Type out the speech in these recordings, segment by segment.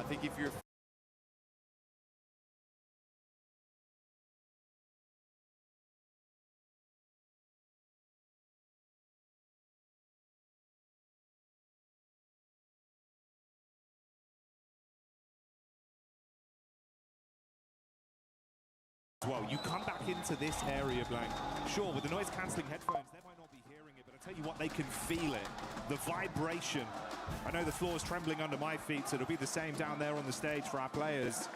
think if you're well, you come back into this area, Blank. Sure, with the noise-cancelling headphones, they might not be hearing it, but I tell you what, they can feel it. The vibration. I know the floor is trembling under my feet, so it'll be the same down there on the stage for our players.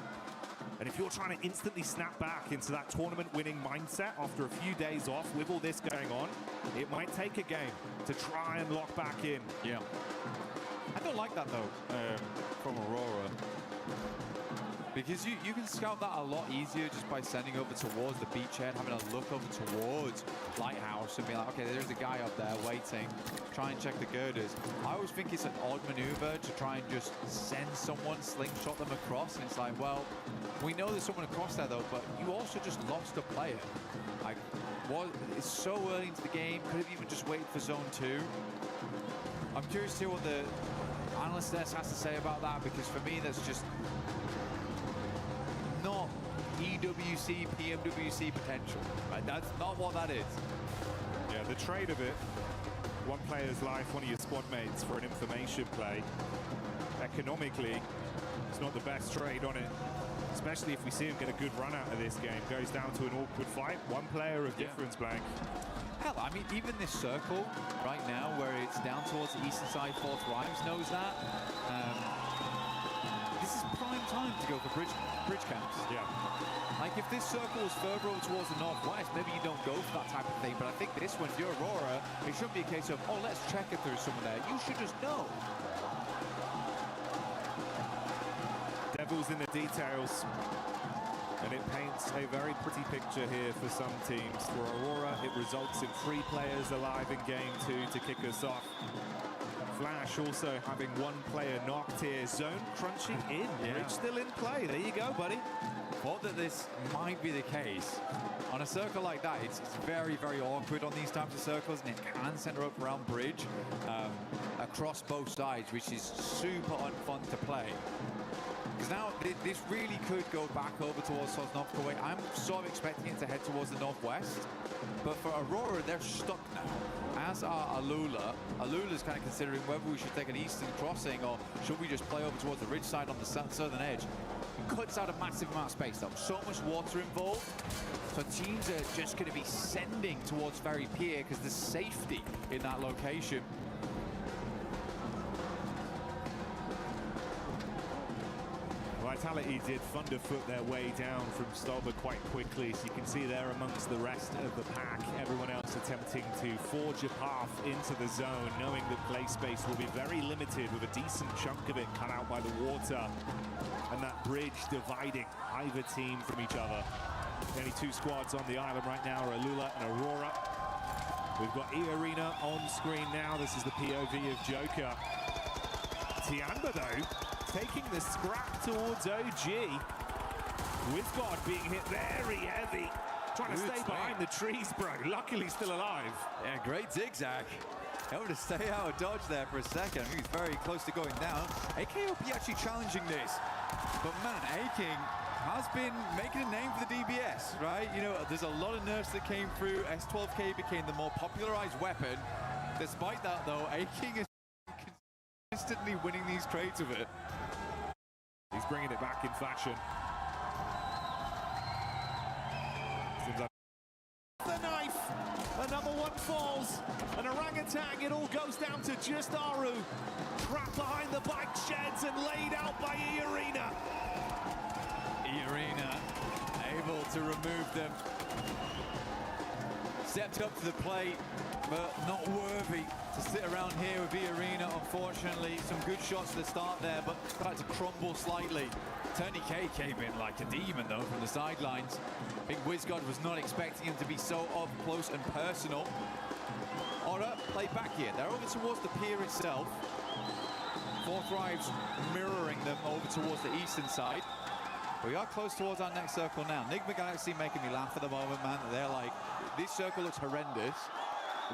And if you're trying to instantly snap back into that tournament-winning mindset after a few days off with all this going on, it might take a game to try and lock back in. Yeah. I don't like that, though, from Aurora. Because you can scout that a lot easier just by sending over towards the beachhead, having a look over towards Lighthouse and be like, okay, there's a guy up there waiting, try and check the girders. I always think it's an odd maneuver to try and just send someone, slingshot them across, and it's like, well, we know there's someone across there though, but you also just lost a player. Like, it's so early into the game, could have even just waited for zone 2. I'm curious to hear what the analyst desk has to say about that, because for me, that's just not EWC, PMWC potential. Right? That's not what that is. Yeah, the trade of it, one player's life, one of your squad mates for an information play, economically, it's not the best trade on it, especially if we see him get a good run out of this game. Goes down to an awkward fight, one player of difference, Blank. Hell, I mean, even this circle right now, where it's down towards the eastern side, Fourth Rhymes knows that. This is prime time to go for bridge camps. Yeah. Like, if this circle is further over towards the northwest, maybe you don't go for that type of thing. But I think this one, if you're Aurora, it shouldn't be a case of, oh, let's check if there's someone there. You should just know. Devil's in the details. And it paints a very pretty picture here for some teams. For Aurora, it results in 3 players alive in game 2 to kick us off. Flash also having 1 player knocked here. Zone crunching in. Bridge still in play. There you go, buddy. Thought that this might be the case. On a circle like that, it's very, very awkward on these types of circles, and it can center up around bridge across both sides, which is super unfun to play. Because now this really could go back over towards Sosnovka way. I'm sort of expecting it to head towards the northwest, but for Aurora, they're stuck now. As are Alula. Alula's kind of considering whether we should take an eastern crossing or should we just play over towards the ridge side on the southern edge. It cuts out a massive amount of space though. So much water involved. So teams are just going to be sending towards Ferry Pier because there's safety in that location. Vitality did thunderfoot their way down from Stolber quite quickly, so you can see there amongst the rest of the pack, everyone else attempting to forge a path into the zone, knowing that play space will be very limited with a decent chunk of it cut out by the water and that bridge dividing either team from each other. The only 2 squads on the island right now are Alula and Aurora. We've got E-Arena on screen now. This is the POV of Joker. Tianba though, taking the scrap towards OG. Wizgod being hit very heavy. Trying to stay behind the trees, bro. Luckily still alive. Yeah, great zigzag. Able to stay out of dodge there for a second. I think he's very close to going down. AKOP actually challenging this. But man, A-King has been making a name for the DBS, right? You know, there's a lot of nerfs that came through. S12K became the more popularized weapon. Despite that, though, A-King is consistently winning these trades with it. He's bringing it back in fashion. Seems like the knife. Another one falls. An orangutan. It all goes down to just Aru. Trapped behind the bike sheds and laid out by E-Arena. E-Arena able to remove them. Stepped up to the plate, but not worthy to sit around here with E-Arena, unfortunately. Some good shots at the start there, but had to crumble slightly. Tony K came in like a demon, though, from the sidelines. I think Wizgod was not expecting him to be so up close and personal. Aura played back here. They're over towards the pier itself. Fourth Drive's mirroring them over towards the eastern side. We are close towards our next circle now. Nigma Galaxy making me laugh at the moment, man. They're like, this circle looks horrendous.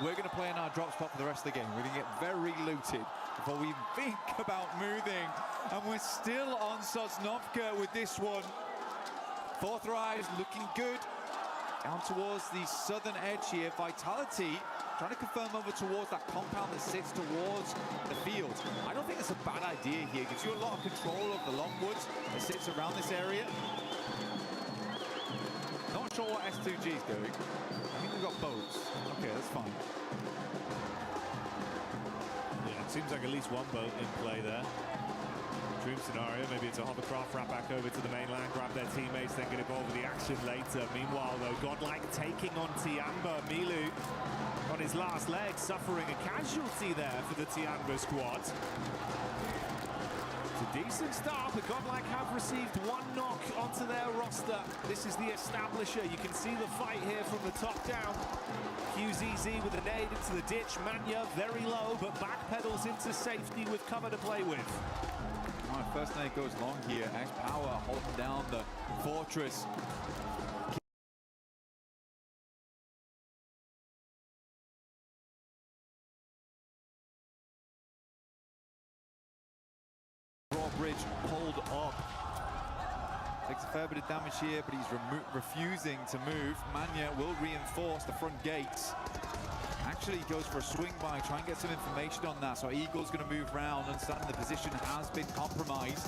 We're going to play in our drop spot for the rest of the game. We're going to get very looted. before we even think about moving. And we're still on Sosnovka with this one. Fourth rise looking good. Down towards the southern edge here. Vitality trying to confirm over towards that compound that sits towards the field. I don't think it's a bad idea here. Gives you a lot of control of the long woods that sits around this area. Not sure what S2G is doing. I think they've got boats. Okay, that's fine. Yeah, it seems like at least one boat in play there. Dream scenario, maybe it's a hovercraft wrap back over to the mainland, grab their teammates, then get involved with the action later. Meanwhile, though, Godlike taking on Tiamba. Milu on his last leg, suffering a casualty there for the Tiamba squad. It's a decent start, but Godlike have received one knock onto their roster. This is the establisher. You can see the fight here from the top down. QZZ with a nade into the ditch. Manya very low, but backpedals into safety with cover to play with. All right, first nade goes long here. X-Power holding down the fortress. Bridge pulled up. Takes a fair bit of damage here, but he's refusing to move. Manya will reinforce the front gates. Actually goes for a swing by, try and get some information on that. So Eagle's going to move around, understanding the position has been compromised.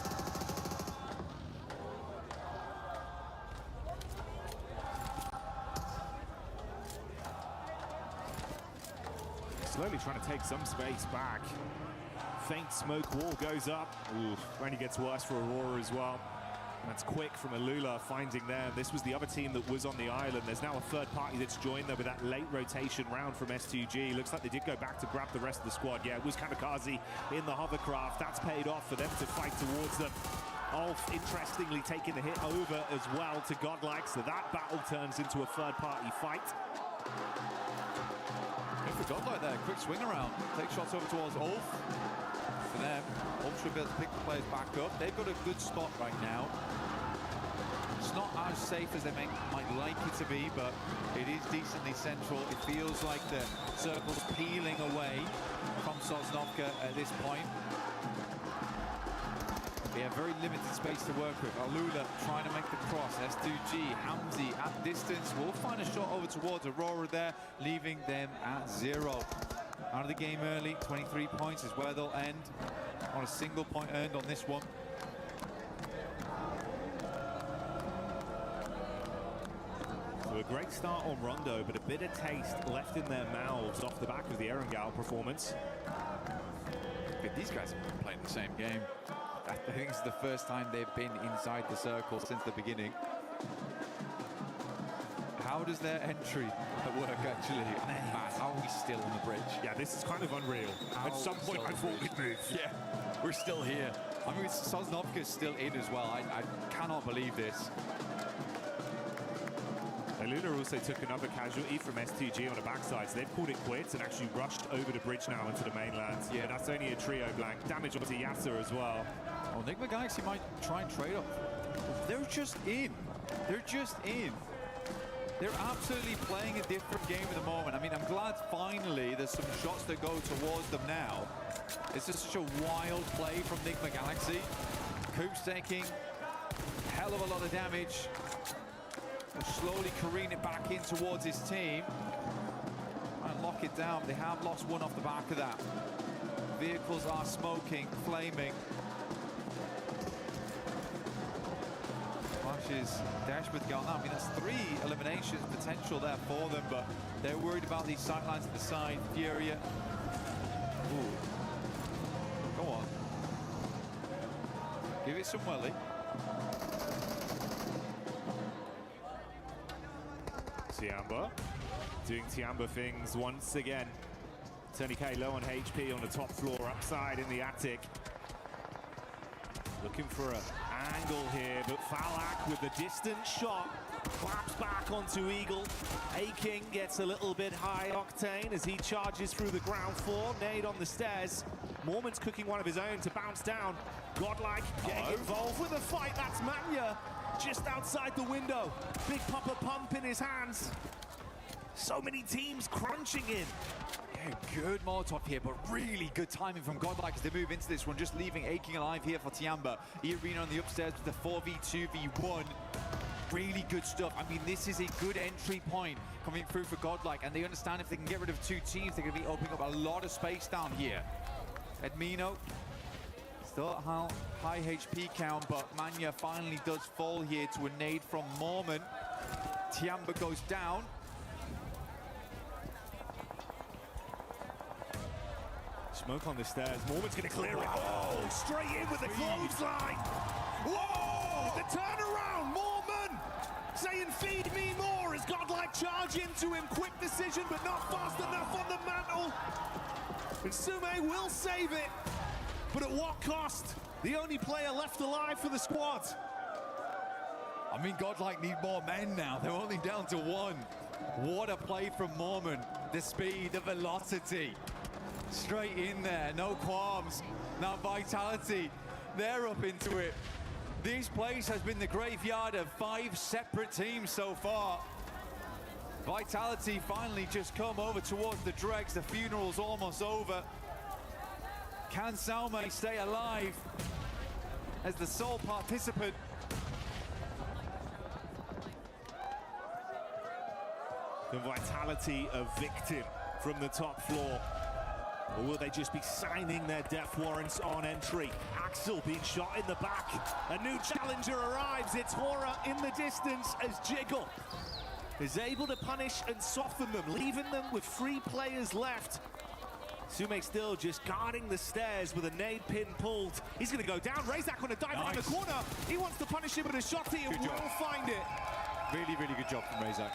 Slowly trying to take some space back. Faint smoke wall goes up. Ooh, only gets worse for Aurora as well. That's quick from Alula finding them. This was the other team that was on the island. There's now a third party that's joined them with that late rotation round from S2G. Looks like they did go back to grab the rest of the squad. Yeah, it was Kamikaze in the hovercraft. That's paid off for them to fight towards them. Ulf, interestingly, taking the hit over as well to Godlike. So that battle turns into a third party fight. Good for Godlike there, quick swing around. Take shots over towards Ulf. For them, Ulf should be able to pick the players back up. They've got a good spot right now. It's not as safe as they might like it to be, but it is decently central. It feels like the circle's peeling away from Sosnovka at this point. They have very limited space to work with. Alula trying to make the cross. S2G, Hamzi at distance. Will find a shot over towards Aurora there, leaving them at 0. Out of the game early, 23 points is where they'll end. On a single point earned on this one. So a great start on Rondo, but a bit of taste left in their mouths off the back of the Erangel performance. But these guys have been playing the same game. I think it's the first time they've been inside the circle since the beginning. How does their entry work, actually? Matt, how are we still on the bridge? Yeah, this is kind of unreal. At some point, I thought we'd move. Yeah, we're still here. I mean, Sosnovka's still in as well. I cannot believe this. Alula also took another casualty from S2G on the backside, so they've called it quits and actually rushed over the bridge now into the mainland. Yeah, but that's only a trio blank. Damage onto Yasser as well. Oh, Enigma Galaxy might try and trade up. They're just in. They're just in. They're absolutely playing a different game at the moment. I mean, I'm glad finally there's some shots that go towards them now. It's just such a wild play from Enigma Galaxy. Coop's taking a hell of a lot of damage. They'll slowly careen it back in towards his team. And lock it down. They have lost one off the back of that. Vehicles are smoking, flaming. Flashes dash with going on. I mean, that's 3 eliminations potential there for them, but they're worried about these sightlines to the side. Furia. Ooh. Go on. Give it some welly. Tiamba doing Tiamba things once again. Tony K low on HP on the top floor, upside in the attic. Looking for an angle here, but Falak with the distant shot claps back onto Eagle. A-King gets a little bit high octane as he charges through the ground floor. Nade on the stairs. Mormon's cooking one of his own to bounce down. Godlike getting involved with the fight. That's Manya just outside the window. Big Papa Pump in his hands. So many teams crunching in. Okay, good Molotov here, but really good timing from Godlike as they move into this one, just leaving Aching alive here for Tiamba. E-Arena on the upstairs with the 4v2v1. Really good stuff. I mean, this is a good entry point coming through for Godlike, and they understand if they can get rid of two teams, they're going to be opening up a lot of space down here. Edmino, still at high HP count, but Manya finally does fall here to a nade from Mormon. Tiamba goes down. Smoke on the stairs. Mormon's going to clear it. Oh, straight in with the clothesline. Whoa, the turnaround. Mormon saying, feed me more, as Godlike charge into him. Quick decision, but not fast enough on the mantle. And Sume will save it, but at what cost? The only player left alive for the squad. I mean, Godlike need more men now. They're only down to one. What a play from Mormon. The speed, the velocity. Straight in there, no qualms. Now Vitality, they're up into it. This place has been the graveyard of 5 separate teams so far. Vitality finally just come over towards the dregs. The funeral's almost over. Can Salme stay alive as the sole participant? The Vitality a victim from the top floor. Or will they just be signing their death warrants on entry? Axel being shot in the back. A new challenger arrives. It's Hora in the distance as Jiggle is able to punish and soften them, leaving them with 3 players left. Sume still just guarding the stairs with a nade pin pulled. He's going to go down. Razak on a dive around the corner. He wants to punish him with a shotty and will find it. Really, really good job from Razak.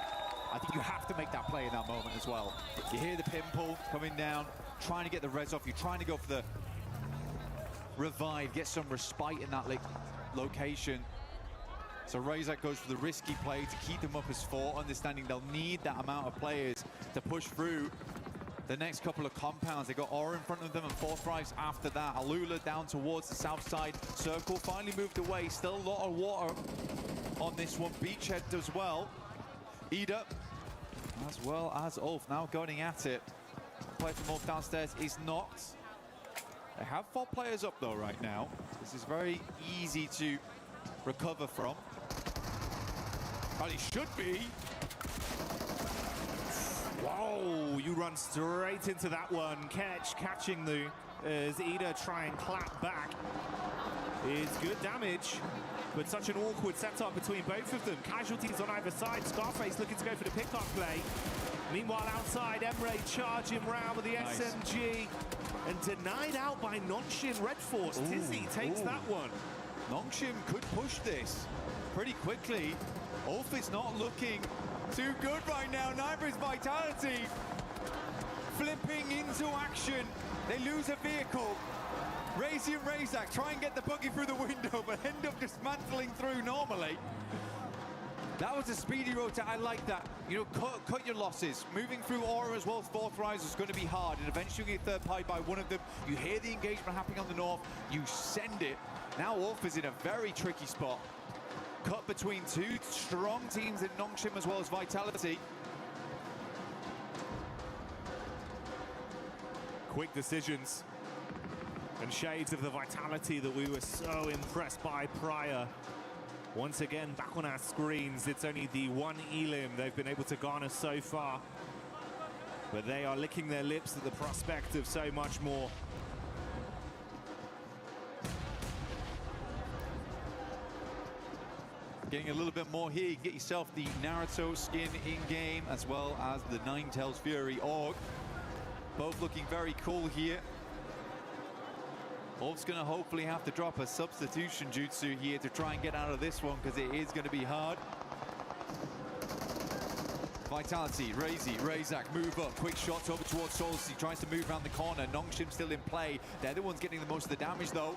I think you have to make that play in that moment as well. You hear the pin pull coming down, trying to get the res off. You're trying to go for the revive, get some respite in that location. So Razak goes for the risky play to keep them up as 4, understanding they'll need that amount of players to push through the next couple of compounds. They got Aura in front of them and Forthright after that. Alula down towards the south side. Circle finally moved away. Still a lot of water on this one. Beachhead as well. Ida, as well as Ulf, now going at it. Play from Ulf downstairs is knocked. They have 4 players up though right now. This is very easy to recover from. Well, it should be. Whoa, you run straight into that one. Catching the as Ida try and clap back. It's good damage, but such an awkward setup between both of them. Casualties on either side. Scarface looking to go for the pickup play. Meanwhile, outside, Emre charging round with the SMG and denied out by Nongshim Red Force. Tizzy takes that one. Nongshim could push this pretty quickly. Ulf is not looking too good right now. Neither is Vitality. Flipping into action. They lose a vehicle. Razy and Razak try and get the buggy through the window, but end up dismantling through normally. That was a speedy rotate. I like that. You know, cut your losses. Moving through Aura as well as Fourth Rise is going to be hard, and eventually you get third party by one of them. You hear the engagement happening on the north. You send it. Now Wolf is in a very tricky spot. Cut between 2 strong teams in Nongshim as well as Vitality. Quick decisions and shades of the Vitality that we were so impressed by prior. Once again, back on our screens, it's only the 1 elim they've been able to garner so far. But they are licking their lips at the prospect of so much more. Getting a little bit more here, you get yourself the Naruto skin in-game, as well as the Ninetales Fury Org. Both looking very cool here. Ulf's going to hopefully have to drop a substitution jutsu here to try and get out of this one, because it is going to be hard. Vitality, Razy, Razak move up. Quick shots over towards Souls. He tries to move around the corner. Nongshim still in play. They're the ones getting the most of the damage, though.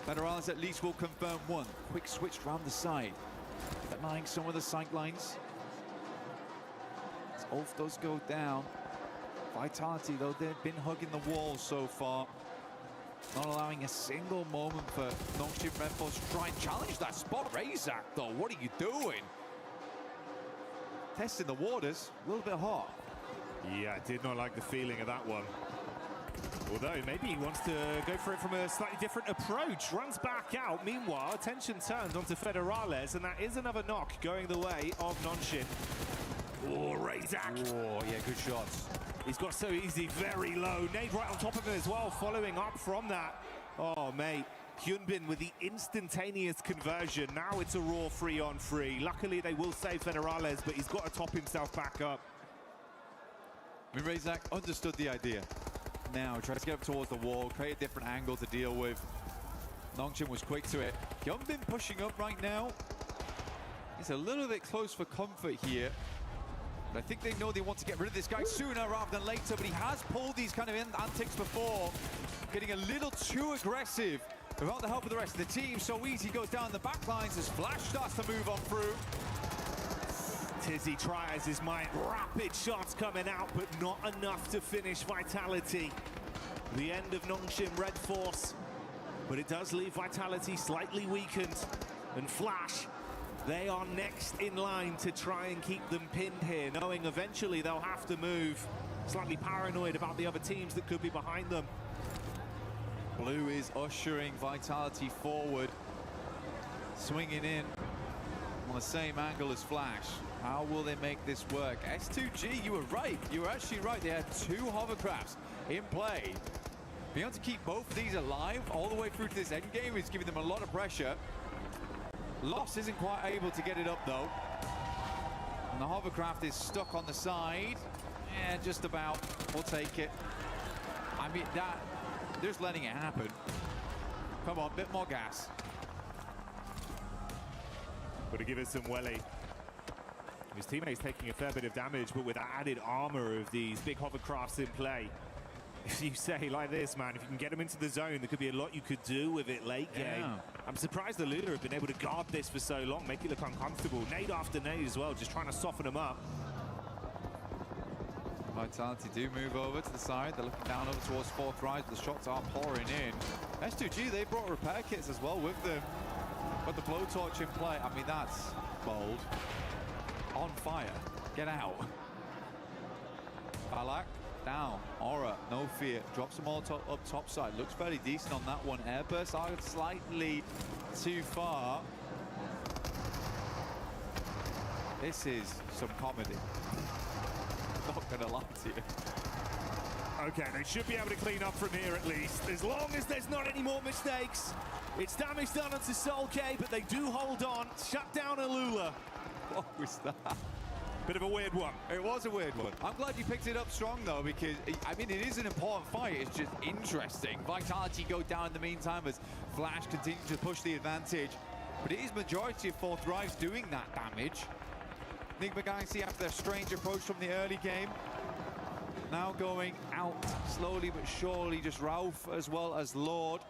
Federales at least will confirm one. Quick switch around the side. Denying some of the sight lines. As Ulf does go down. Vitality, though, they've been hugging the wall so far. Not allowing a single moment for Nongshim Red Force to try and challenge that spot. Razak, though, what are you doing? Testing the waters, a little bit hot. Yeah, I did not like the feeling of that one. Although maybe he wants to go for it from a slightly different approach. Runs back out. Meanwhile, attention turns onto Federales, and that is another knock going the way of Nonshin. Oh, Razak. Oh, yeah, good shots. He's got so easy, very low. Nade right on top of him as well, following up from that. Oh, mate. Hyunbin with the instantaneous conversion. Now it's a raw 3-on-3. Luckily, they will save Federales, but he's got to top himself back up. I mean, Razak understood the idea. Now tries to get up towards the wall, create a different angle to deal with. Nongchin was quick to it. Hyunbin pushing up right now. It's a little bit close for comfort here. But I think they know they want to get rid of this guy sooner rather than later, but he has pulled these kind of antics before, getting a little too aggressive without the help of the rest of the team. So easy goes down the back lines as Flash starts to move on through. Tizzy tries his might, rapid shots coming out, but not enough to finish Vitality. The end of Nongshim Red Force, but it does leave Vitality slightly weakened. And Flash, they are next in line to try and keep them pinned here, knowing eventually they'll have to move. Slightly paranoid about the other teams that could be behind them. Blue is ushering Vitality forward, swinging in on the same angle as Flash. How will they make this work? S2G, you were right. You were actually right. They had two hovercrafts in play. Being able to keep both of these alive all the way through to this end game is giving them a lot of pressure. Loss isn't quite able to get it up though. And the hovercraft is stuck on the side. Yeah, just about. We'll take it. I mean, that, they're just letting it happen. Come on, bit more gas. Got to give it some welly. His teammate's taking a fair bit of damage, but with added armor of these big hovercrafts in play. If you say like this, man, if you can get them into the zone, there could be a lot you could do with it late game. I'm surprised the Lula have been able to guard this for so long, make it look uncomfortable. Nade after nade as well, just trying to soften them up. Vitality do move over to the side. They're looking down over towards fourth rise. The shots are pouring in. S2G, they brought repair kits as well with them. But the blowtorch in play, I mean, that's bold. On fire. Get out. Balak down. Aura, no fear. Drops them all up top side. Looks fairly decent on that one. Airburst are slightly too far. This is some comedy. Not gonna lie to you. Okay, they should be able to clean up from here at least, as long as there's not any more mistakes. It's damage done onto Soul K, but they do hold on. Shut down Alula. What was that? Bit of a weird one. It was a weird one. I'm glad you picked it up strong, though, because, I mean, it is an important fight. It's just interesting. Vitality go down in the meantime as Flash continues to push the advantage. But it is majority of fourth rise doing that damage. Enigma Galaxy, after their strange approach from the early game, now going out slowly but surely. Just Ralph as well as Lord.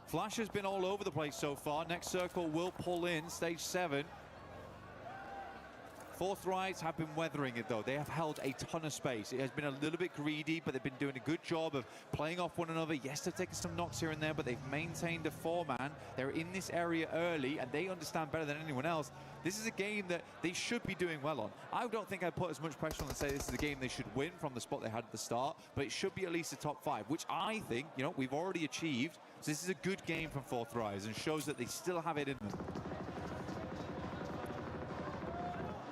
Flash has been all over the place so far. Next circle will pull in stage 7. Fourth Rise have been weathering it though. They have held a ton of space. It has been a little bit greedy, but they've been doing a good job of playing off one another. Yes, they've taken some knocks here and there, but they've maintained a 4-man. They're in this area early, and they understand better than anyone else. This is a game that they should be doing well on. I don't think I'd put as much pressure on and say this is a game they should win from the spot they had at the start, but it should be at least a top 5, which I think, you know, we've already achieved. So this is a good game from Fourth Rise and shows that they still have it in them.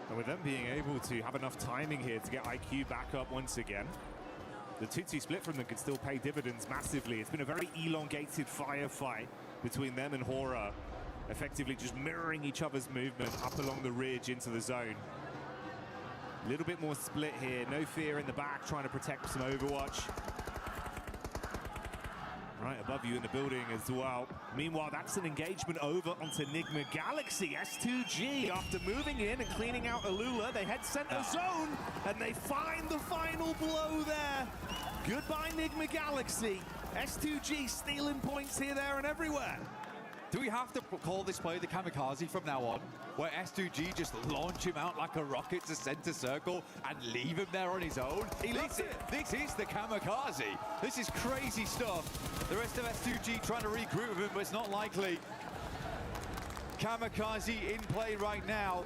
And with them being able to have enough timing here to get IQ back up once again, the 2-2 split from them could still pay dividends massively. It's been a very elongated firefight between them and Hora, effectively just mirroring each other's movement up along the ridge into the zone. A little bit more split here, no fear in the back, trying to protect some Overwatch. Right above you in the building as well. Meanwhile, that's an engagement over onto Enigma Galaxy. S2G, after moving in and cleaning out Alula, they head center zone, and they find the final blow there. Goodbye, Enigma Galaxy. S2G stealing points here, there, and everywhere. Do we have to call this play the kamikaze from now on, where S2G just launch him out like a rocket to center circle and leave him there on his own? He loves it. This is the kamikaze. This is crazy stuff. The rest of S2G trying to regroup with him, but it's not likely. Kamikaze in play right now.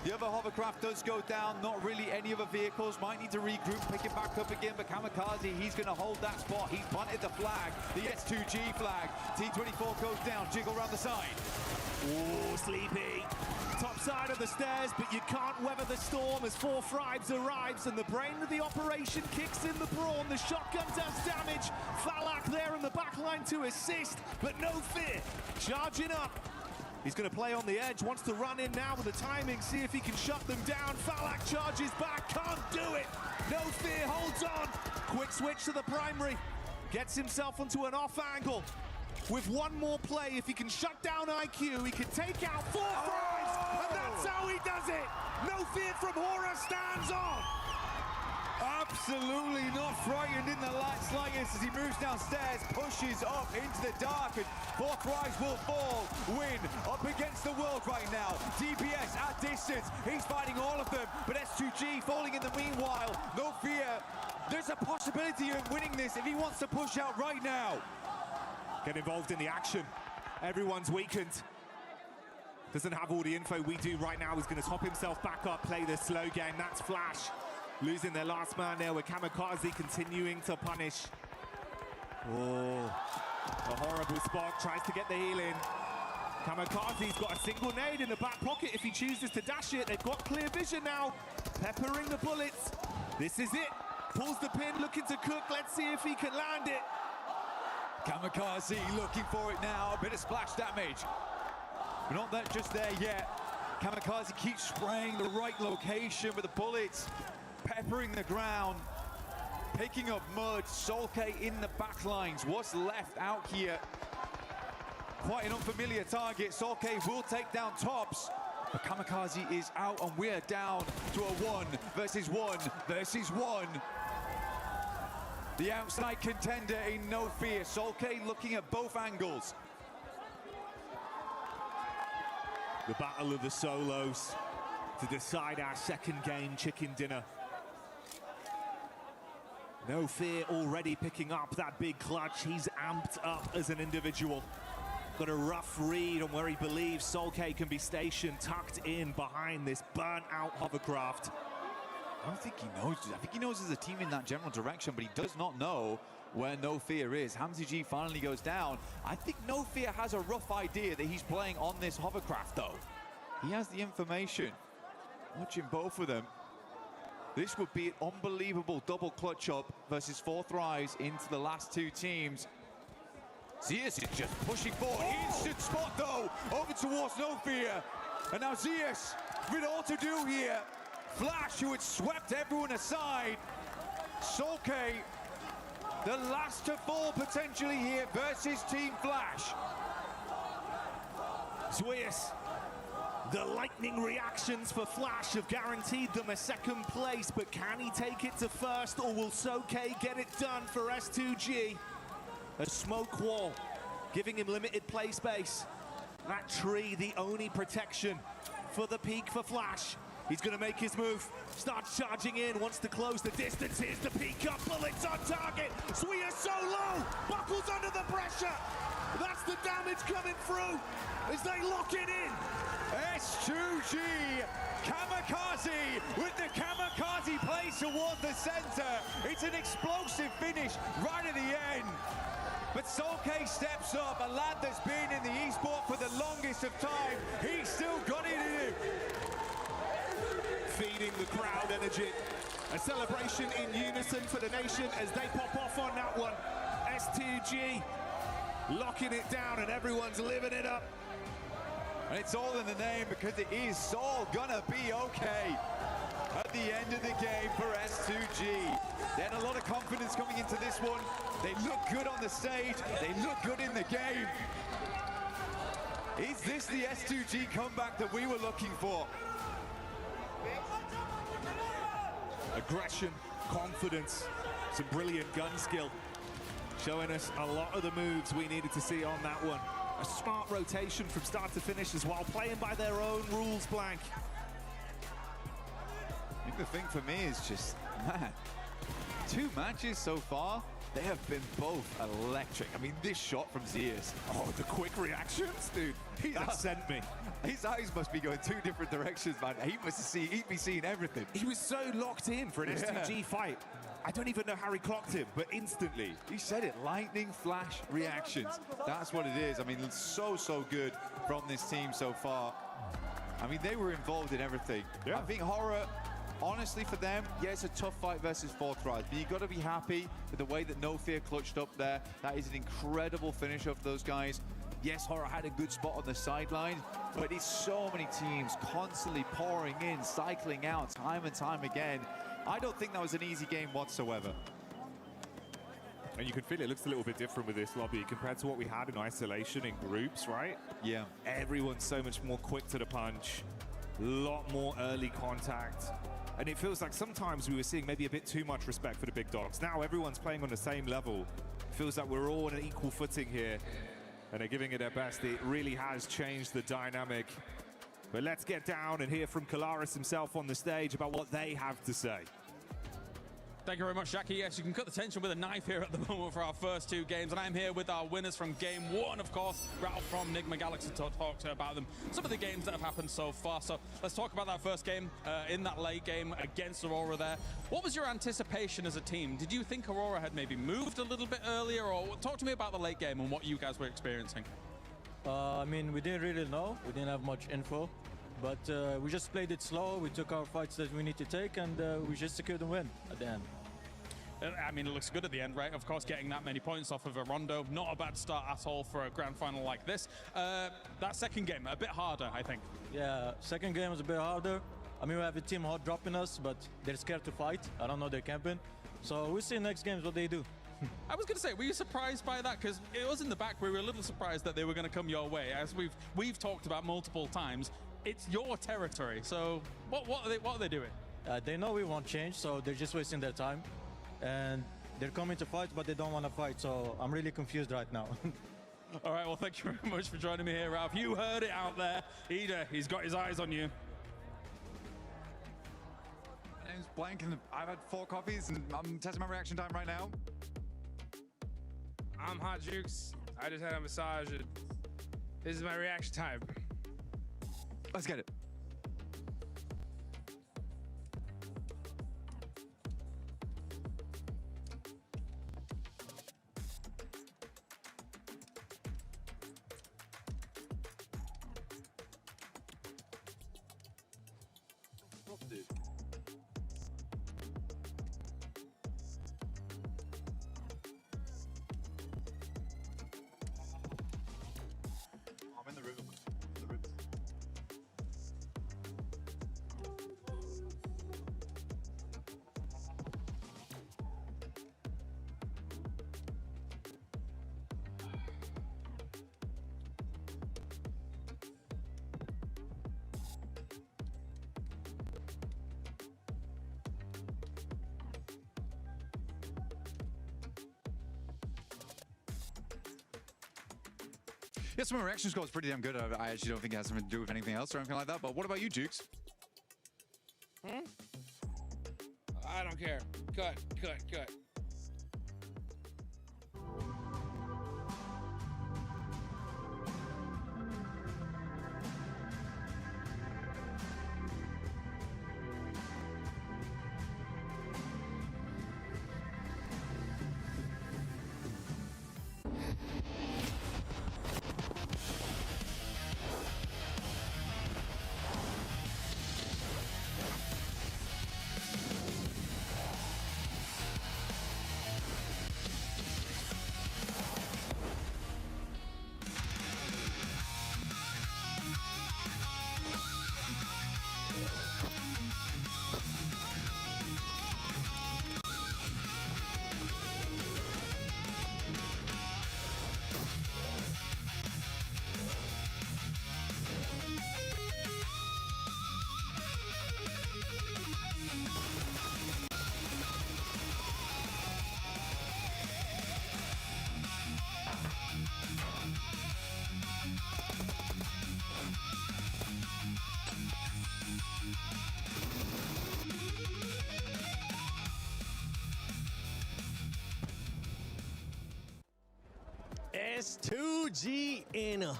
The other hovercraft does go down, not really any other vehicles. Might need to regroup, pick it back up again, but Kamikaze, he's going to hold that spot. He's bunted the flag, the S2G flag. T24 goes down, jiggle around the side. Oh, Sleepy. Top side of the stairs, but you can't weather the storm as 4 Fribes arrives and the brain of the operation kicks in the brawn. The shotgun does damage. Falak there in the back line to assist, but no fear. Charging up. He's going to play on the edge, wants to run in now with the timing, see if he can shut them down. Falak charges back, can't do it. No fear, holds on. Quick switch to the primary. Gets himself onto an off angle. With one more play, if he can shut down IQ, he can take out 4 Fribes, and that's how he does it. No fear from Hora, stands on. Absolutely not frightened in the slightest as he moves downstairs, pushes up into the dark, and 4 Fribes will fall. Win up against the world right now. DPS at distance, he's fighting all of them, but S2G falling in the meanwhile. No fear, there's a possibility of winning this if he wants to push out right now. Get involved in the action. Everyone's weakened. Doesn't have all the info we do right now. He's going to top himself back up, play the slow game. That's Flash. Losing their last man there with Kamikaze continuing to punish. Oh, a horrible spot. Tries to get the heal in. Kamikaze's got a single nade in the back pocket if he chooses to dash it. They've got clear vision now. Peppering the bullets. This is it. Pulls the pin, looking to cook. Let's see if he can land it. Kamikaze looking for it now, a bit of splash damage. But not that just there yet. Kamikaze keeps spraying the right location with the bullets, peppering the ground, picking up mud. Solke in the back lines. What's left out here? Quite an unfamiliar target. Solke will take down Tops, but Kamikaze is out and we're down to a 1 versus 1 versus 1. The outside contender in no fear. Solke looking at both angles. The battle of the solos to decide our second game chicken dinner. No fear already picking up that big clutch. He's amped up as an individual. Got a rough read on where he believes Solke can be stationed, tucked in behind this burnt out hovercraft. I don't think he knows. I think he knows there's a team in that general direction, but he does not know where No Fear is. Hamzy G finally goes down. I think No Fear has a rough idea that he's playing on this hovercraft, though. He has the information. Watching both of them. This would be an unbelievable double clutch up versus 4 Thrives into the last 2 teams. Zeus is just pushing forward. Instant spot, though, over towards No Fear. And now Zeus with all to do here. Flash, who had swept everyone aside. Solke, the last to fall potentially here versus Team Flash. Zeus, the lightning reactions for Flash have guaranteed them a 2nd place, but can he take it to 1st, or will Solke get it done for S2G? A smoke wall, giving him limited play space. That tree, the only protection for the peak for Flash. He's going to make his move, starts charging in, wants to close the distance. Here's the peak up, bullets on target. Suya so low, buckles under the pressure. That's the damage coming through as they lock it in. S2G, Kamikaze with the Kamikaze play towards the center. It's an explosive finish right at the end. But Solke steps up, a lad that's been in the esport for the longest of time. He's still got it in him. Feeding the crowd energy. A celebration in unison for the nation as they pop off on that one. S2G locking it down and everyone's living it up. And it's all in the name because it is all gonna be okay at the end of the game for S2G. They had a lot of confidence coming into this one. They look good on the stage. They look good in the game. Is this the S2G comeback that we were looking for? Aggression, confidence, some brilliant gun skill. Showing us a lot of the moves we needed to see on that one. A smart rotation from start to finish as well, playing by their own rules, Blank. I think the thing for me is just, man, 2 matches so far, They have been both electric. I mean, this shot from Zeus. Oh, the quick reactions, dude. That sent me. His eyes must be going two different directions, man. He'd be seeing everything. He was so locked in for an STG fight. I don't even know how he clocked him, but instantly. He said it, lightning flash reactions. That's what it is. I mean, it's so good from this team so far. I mean, they were involved in everything. Yeah. I think Horror, honestly for them, yeah, it's a tough fight versus Fourth Rise, but you've got to be happy with the way that No Fear clutched up there. That is an incredible finish of those guys. Yes, Horror had a good spot on the sideline, but it's so many teams constantly pouring in, cycling out time and time again. I don't think that was an easy game whatsoever. And you can feel it looks a little bit different with this lobby compared to what we had in isolation in groups, right? Yeah. Everyone's so much more quick to the punch, a lot more early contact. And it feels like sometimes we were seeing maybe a bit too much respect for the big dogs. Now everyone's playing on the same level. It feels like we're all on an equal footing here, and they're giving it their best. It really has changed the dynamic. But let's get down and hear from Kalaris himself on the stage about what they have to say. Thank you very much, Jackie. Yes, you can cut the tension with a knife here at the moment for our first two games. And I'm here with our winners from game one, of course, Ralph from Nigma Galaxy, to talk to about them. Some of the games that have happened so far. So let's talk about that first game, in that late game against Aurora there. What was your anticipation as a team? Did you think Aurora had maybe moved a little bit earlier? Or talk to me about the late game and what you guys were experiencing. I mean, we didn't really know. We didn't have much info. But we just played it slow. We took our fights that we need to take, and we just secured the win at the end. I mean, it looks good at the end, right? Of course, getting that many points off of a Rondo, not a bad start at all for a grand final like this. That second game, a bit harder, I think. Yeah, second game was a bit harder. I mean, we have a team hot dropping us, but they're scared to fight. I don't know, they're camping. So we'll see next games what they do. I was going to say, were you surprised by that? Because it was in the back, we were a little surprised that they were going to come your way. As we've talked about multiple times, it's your territory. So what are they doing? They know we won't change, so they're just wasting their time. And they're coming to fight, but they don't want to fight. So I'm really confused right now. All right, well, thank you very much for joining me here, Ralph. You heard it out there. Ida, he's got his eyes on you. My name's Blank, and I've had 4 coffees, and I'm testing my reaction time right now. I'm Hot Jukes. I just had a massage. And this is my reaction time. Let's get it. I'm in the room. Yes, my reaction score is pretty damn good. I actually don't think it has something to do with anything else or anything like that. But what about you, Jukes? I don't care. Cut.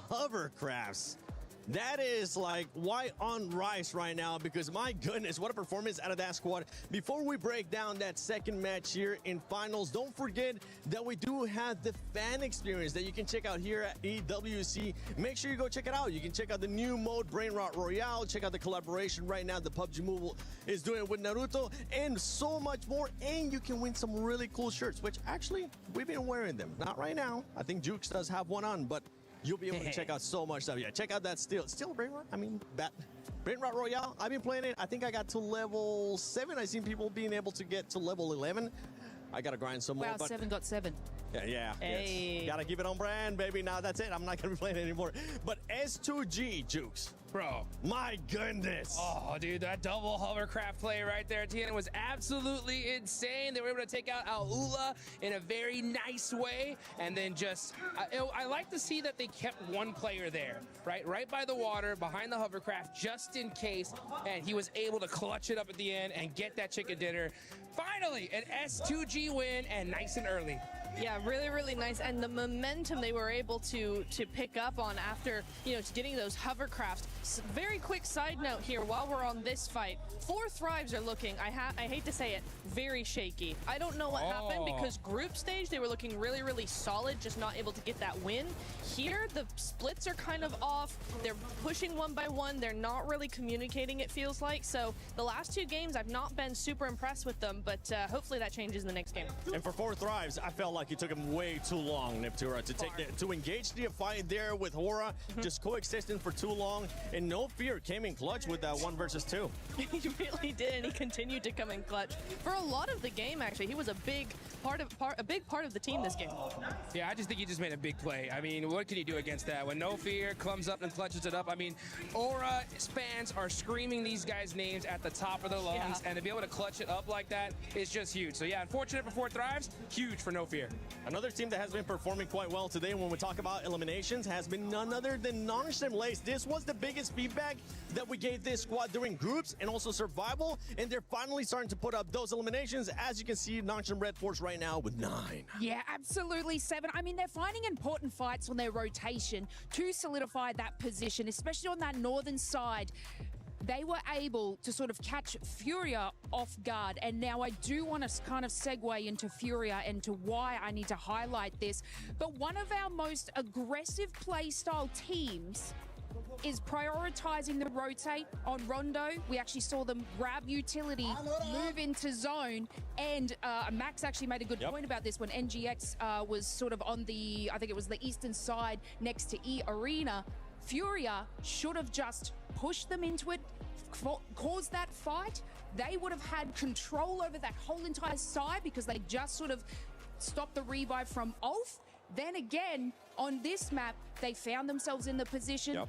hovercrafts. That is like white on rice right now, because my goodness, what a performance out of that squad. Before we break down that second match here in finals, don't forget that we do have the fan experience that you can check out here at EWC. Make sure you go check it out. You can check out the new mode, Brain Rot Royale. Check out the collaboration right now the PUBG Mobile is doing with Naruto, and so much more. And you can win some really cool shirts, which actually we've been wearing them. Not right now. I think Jukes does have one on, but you'll be able to check out so much stuff. Yeah, check out that still Brain Rot. I mean, Brain Rot Royale. I've been playing it. I think I got to level 7. I've seen people being able to get to level 11. I gotta grind some more. Wow, but 7 got 7. Yeah. Hey. Yes. Gotta keep it on brand, baby. Now that's it. I'm not gonna be playing it anymore. But S2G, Jukes. Bro. My goodness. Oh, dude, that double hovercraft play right there, Tiana, was absolutely insane. They were able to take out Aula in a very nice way. And then just, I like to see that they kept one player there, right by the water, behind the hovercraft, just in case. And he was able to clutch it up at the end and get that chicken dinner. Finally, an S2G win, and nice and early. Yeah, really, really nice. And the momentum they were able to pick up on after, getting those hovercrafts. Very quick side note here, while we're on this fight, 4 Thrives are looking, I hate to say it, very shaky. I don't know what happened, because group stage, they were looking really, really solid, just not able to get that win. Here, the splits are kind of off. They're pushing one by one. They're not really communicating, it feels like. So the last 2 games, I've not been super impressed with them, but hopefully that changes in the next game. And for 4 Thrives, I felt like it took him way too long, Neptura, to engage the fight there with Hora, just coexisting for too long, and No Fear came in clutch with that 1 versus 2. He really did, and he continued to come in clutch for a lot of the game. Actually, he was a big part of the team this game. Yeah, I just think he just made a big play. I mean, what can you do against that? When No Fear comes up and clutches it up, I mean, Aura fans are screaming these guys' names at the top of their lungs, and to be able to clutch it up like that is just huge. So yeah, unfortunate for 4 Thrives, huge for No Fear. Another team that has been performing quite well today when we talk about eliminations has been none other than Non-Shim Lace. This was the biggest feedback that we gave this squad during groups and also survival, and they're finally starting to put up those eliminations. As you can see, Non-Shim Red Force right now with 9. Yeah, absolutely, 7. I mean, they're finding important fights on their rotation to solidify that position, especially on that northern side. They were able to sort of catch Furia off guard, and now I do want to kind of segue into Furia and to why I need to highlight this. But one of our most aggressive playstyle teams is prioritizing the rotate on Rondo. We actually saw them grab utility, move into zone, and Max actually made a good point about this when NGX was sort of on the, I think it was the eastern side next to E Arena. Furia should have just pushed them into it, caused that fight. They would have had control over that whole entire side because they just sort of stopped the revive from Ulf. Then again, on this map, they found themselves in the position,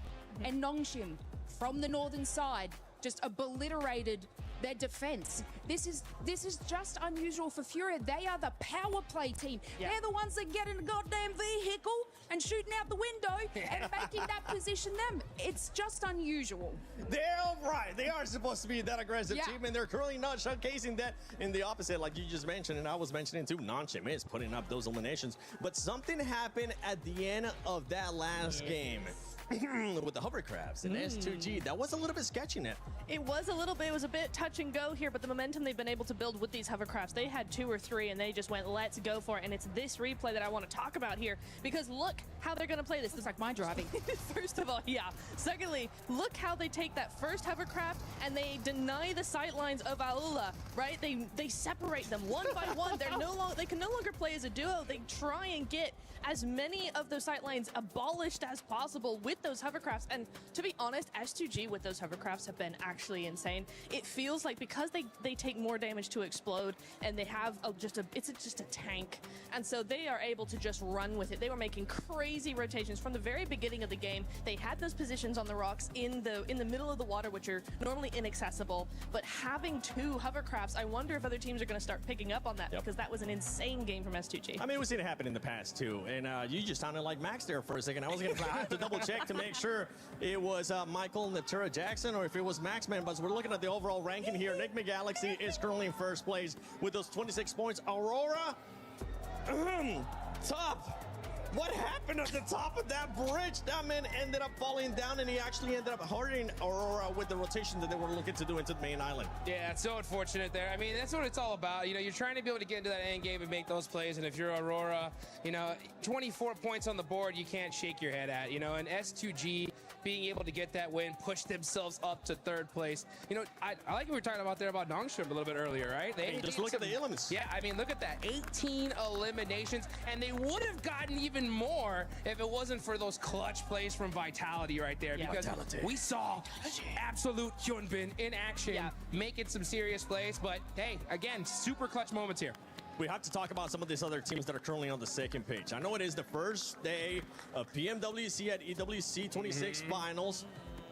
and Nongshim from the northern side just obliterated their defense. This is just unusual for Furia. They are the power play team. They're the ones that get in a goddamn vehicle and shooting out the window and making that position them. It's just unusual. They're right. They are supposed to be that aggressive team, and they're currently not showcasing that in the opposite, like you just mentioned, and I was mentioning too. Non-Shim is putting up those eliminations, but something happened at the end of that last game. With the hovercrafts and S2G, that was a little bit sketchy, Net. It was a little bit, it was a bit touch and go here, but the momentum they've been able to build with these hovercrafts, they had 2 or 3 and they just went, let's go for it. And it's this replay that I want to talk about here, because look how they're going to play this. It's like my driving. First of all, Secondly, look how they take that first hovercraft and they deny the sightlines of Aula, right? They separate them one by one. They can no longer play as a duo. They try and get as many of those sightlines abolished as possible with those hovercrafts. And to be honest, S2G with those hovercrafts have been actually insane. It feels like because they take more damage to explode, and they have it's just a tank, and so they are able to just run with it. They were making crazy rotations from the very beginning of the game. They had those positions on the rocks in the middle of the water, which are normally inaccessible, but having 2 hovercrafts, I wonder if other teams are going to start picking up on that, because that was an insane game from S2G. I mean, we've seen it happen in the past too, and you just sounded like Max there for a second. I was going to have to double check to make sure it was Michael Natura Jackson or if it was Maxman, but we're looking at the overall ranking here. Enigma Galaxy is currently in first place with those 26 points. Aurora, top. What happened at the top of that bridge? That man ended up falling down, and he actually ended up hurting Aurora with the rotation that they were looking to do into the main island. Yeah, it's so unfortunate there. I mean, that's what it's all about. You know, you're trying to be able to get into that end game and make those plays, and if you're Aurora, you know, 24 points on the board, you can't shake your head at. You know, and S2G being able to get that win, push themselves up to third place. You know, I like what we were talking about there about Nongström a little bit earlier, right? Hey, just look at the elements. Yeah, I mean, look at that. 18 eliminations, and they would have gotten even more if it wasn't for those clutch plays from Vitality right there. Yeah. Because Vitality. we saw absolute Hyunbin in action, making some serious plays. But hey, again, super clutch moments here. We have to talk about some of these other teams that are currently on the second page. I know it is the first day of PMWC at EWC 26 finals.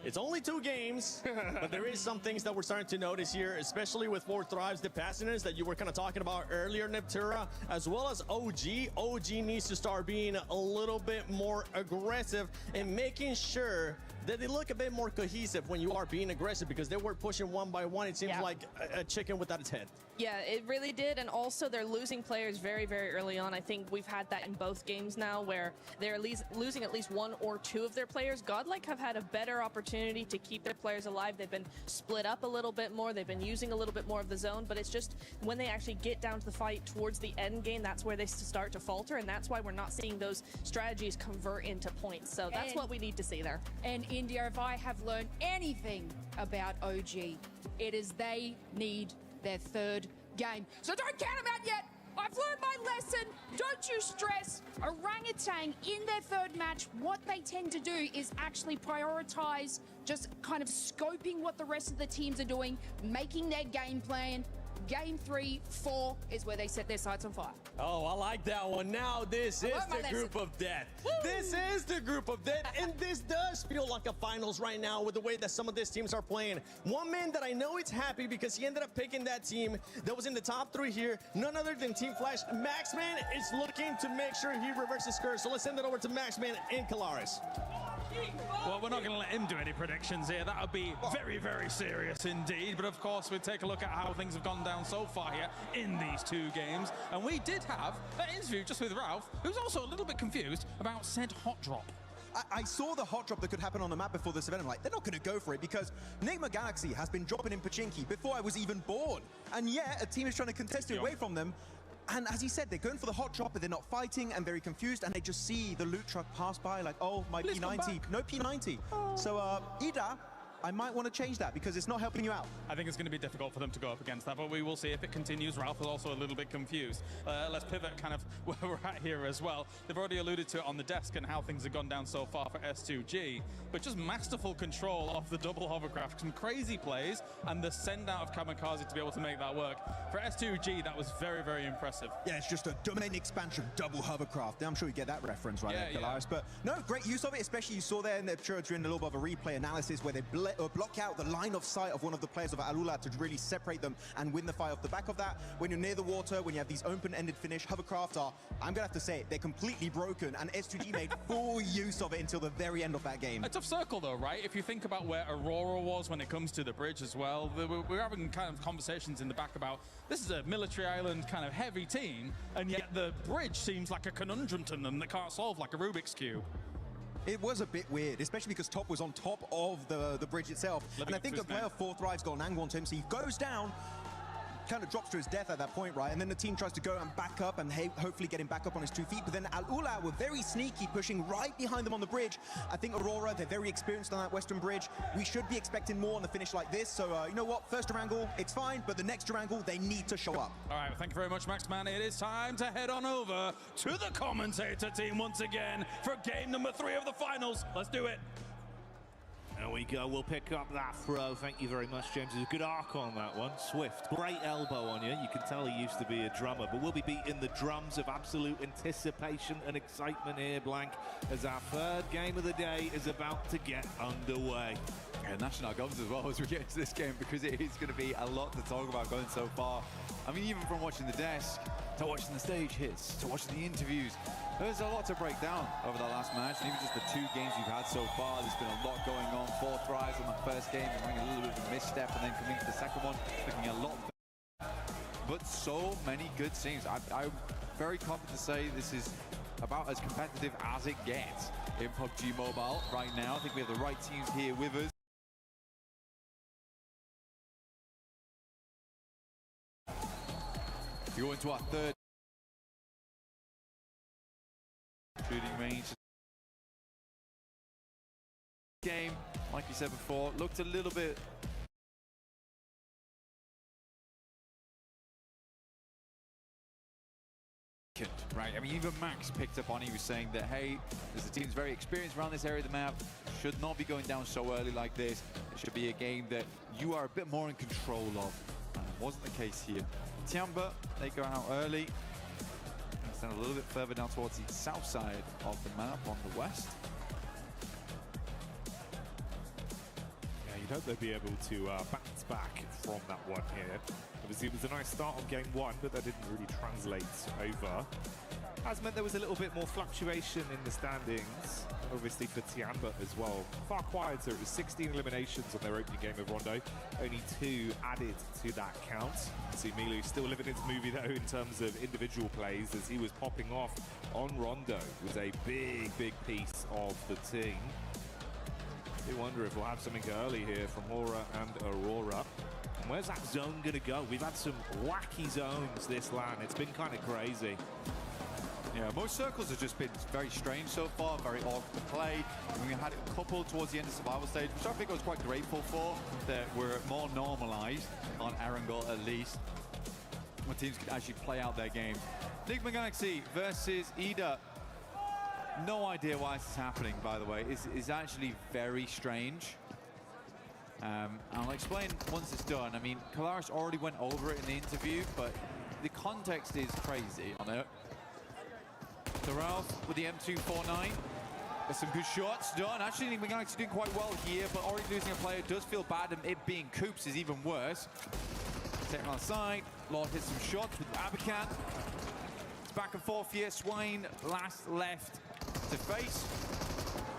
It's only 2 games, but there is some things that we're starting to notice here, especially with 4 Thrives, the passengers that you were kind of talking about earlier, Neptura, as well as OG. OG needs to start being a little bit more aggressive and making sure that they look a bit more cohesive when you are being aggressive, because they were pushing one by one. It seems like a chicken without its head. Yeah, it really did, and also they're losing players very, very early on. I think we've had that in both games now, where they're at least losing at least 1 or 2 of their players. Godlike have had a better opportunity to keep their players alive. They've been split up a little bit more. They've been using a little bit more of the zone, but it's just when they actually get down to the fight towards the end game, that's where they start to falter, and that's why we're not seeing those strategies convert into points. So that's what we need to see there. And India, if I have learned anything about OG, it is they need their 3rd game. So don't count them out yet. I've learned my lesson. Don't you stress. Orangutan in their 3rd match, what they tend to do is actually prioritize just kind of scoping what the rest of the teams are doing, making their game plan. Game 3, 4 is where they set their sights on fire. Oh, I like that one. Now this is the group of death. Woo! This is the group of death, and this does feel like a finals right now with the way that some of these teams are playing. One man that I know is happy because he ended up picking that team that was in the top 3 here, none other than Team Flash. Maxman is looking to make sure he reverses curse. So let's send it over to Maxman in Calaris. Well, we're not going to let him do any predictions here. That would be very, very serious indeed. But of course, we take a look at how things have gone down so far here in these 2 games. And we did have an interview just with Ralph, who's also a little bit confused about said hot drop. I saw the hot drop that could happen on the map before this event. I'm like, they're not going to go for it because Enigma Galaxy has been dropping in Pachinki before I was even born. And yet, a team is trying to contest it away from them. And as he said, they're going for the hot drop, but they're not fighting and very confused. And they just see the loot truck pass by like, oh, my P90. No P90. Oh. So, Ida, I might want to change that because it's not helping you out. I think it's going to be difficult for them to go up against that, but we will see if it continues. Ralph is also a little bit confused. Let's pivot kind of where we're at here as well. They've already alluded to it on the desk and how things have gone down so far for S2G, but just masterful control of the double hovercraft, some crazy plays, and the send out of Kamikaze to be able to make that work. For S2G, that was very, very impressive. Yeah, it's just a domain expansion double hovercraft. I'm sure you get that reference right there, Calaris. But no, great use of it, especially you saw there in the during a little bit of a replay analysis where they block out the line of sight of one of the players of Alula to really separate them and win the fight off the back of that. When you're near the water, when you have these open-ended finish, hovercraft are, I'm gonna have to say it, they're completely broken, and S2G made full use of it until the very end of that game. A tough circle though, right? If you think about where Aurora was when it comes to the bridge as well, we're having kind of conversations in the back about this is a military island kind of heavy team, and yet the bridge seems like a conundrum to them that can't solve like a Rubik's Cube. It was a bit weird, especially because Top was on top of the bridge itself. And I think the player 4 Thrives got an angle onto him, so he goes down, kind of drops to his death at that point, right? And then the team tries to go and back up and hopefully get him back up on his 2 feet. But then Al-Ula were very sneaky, pushing right behind them on the bridge. I think Aurora, they're very experienced on that western bridge. We should be expecting more on the finish like this. So, you know what? First Durangle, it's fine. But the next Durangle, they need to show up. All right, well, thank you very much, Maxman. It is time to head on over to the commentator team once again for game number 3 of the finals. Let's do it. There we go, we'll pick up that throw. Thank you very much, James. There's a good arc on that one. Swift, great elbow on you. You can tell he used to be a drummer, but we'll be beating the drums of absolute anticipation and excitement here, Blank, as our 3rd game of the day is about to get underway. Yeah, national guns as well as we get into this game, because it is going to be a lot to talk about going so far. I mean, even from watching the desk, to watching the stage hits, to watching the interviews, there's a lot to break down over the last match, and even just the 2 games we've had so far. There's been a lot going on. 4 Thrives on the first game, and a little bit of a misstep, and then coming to the second one, looking a lot better. But so many good scenes. I'm very confident to say this is about as competitive as it gets in PUBG Mobile right now. I think we have the right teams here with us. We go into our third shooting range game. Like you said before, looked a little bit right. I mean, even Max picked up on. He was saying that, hey, as the team's very experienced around this area of the map, should not be going down so early like this. It should be a game that you are a bit more in control of. And it wasn't the case here. Tiamba, they go out early. And stand a little bit further down towards the south side of the map on the west. Yeah, you'd hope they'd be able to bounce back from that one here. Obviously, it was a nice start on game one, but that didn't really translate over. Has meant there was a little bit more fluctuation in the standings, obviously for Tiamba as well. Far quieter, it was 16 eliminations on their opening game of Rondo, only 2 added to that count. See Milu still living his movie though in terms of individual plays, as he was popping off on Rondo. It was a big piece of the team. I do wonder if we'll have something early here from Aura and Aurora. And where's that zone going to go? We've had some wacky zones this LAN. It's been kind of crazy. Yeah, most circles have just been very strange so far, very awkward to play. We had a couple towards the end of survival stage, which I think I was quite grateful for, that we're more normalized on Erangel at least, where teams can actually play out their games. Enigma Galaxy versus Ida. No idea why this is happening, by the way. It's actually very strange. I'll explain once it's done. I mean, Kalaris already went over it in the interview, but the context is crazy on it. Ralph with the M249. There's some good shots done. Actually, Enigma Galaxy doing quite well here, but already losing a player does feel bad, and it being Coops is even worse. Take on the side. Lord hits some shots with Abacan. It's back and forth here. Swine last left to face.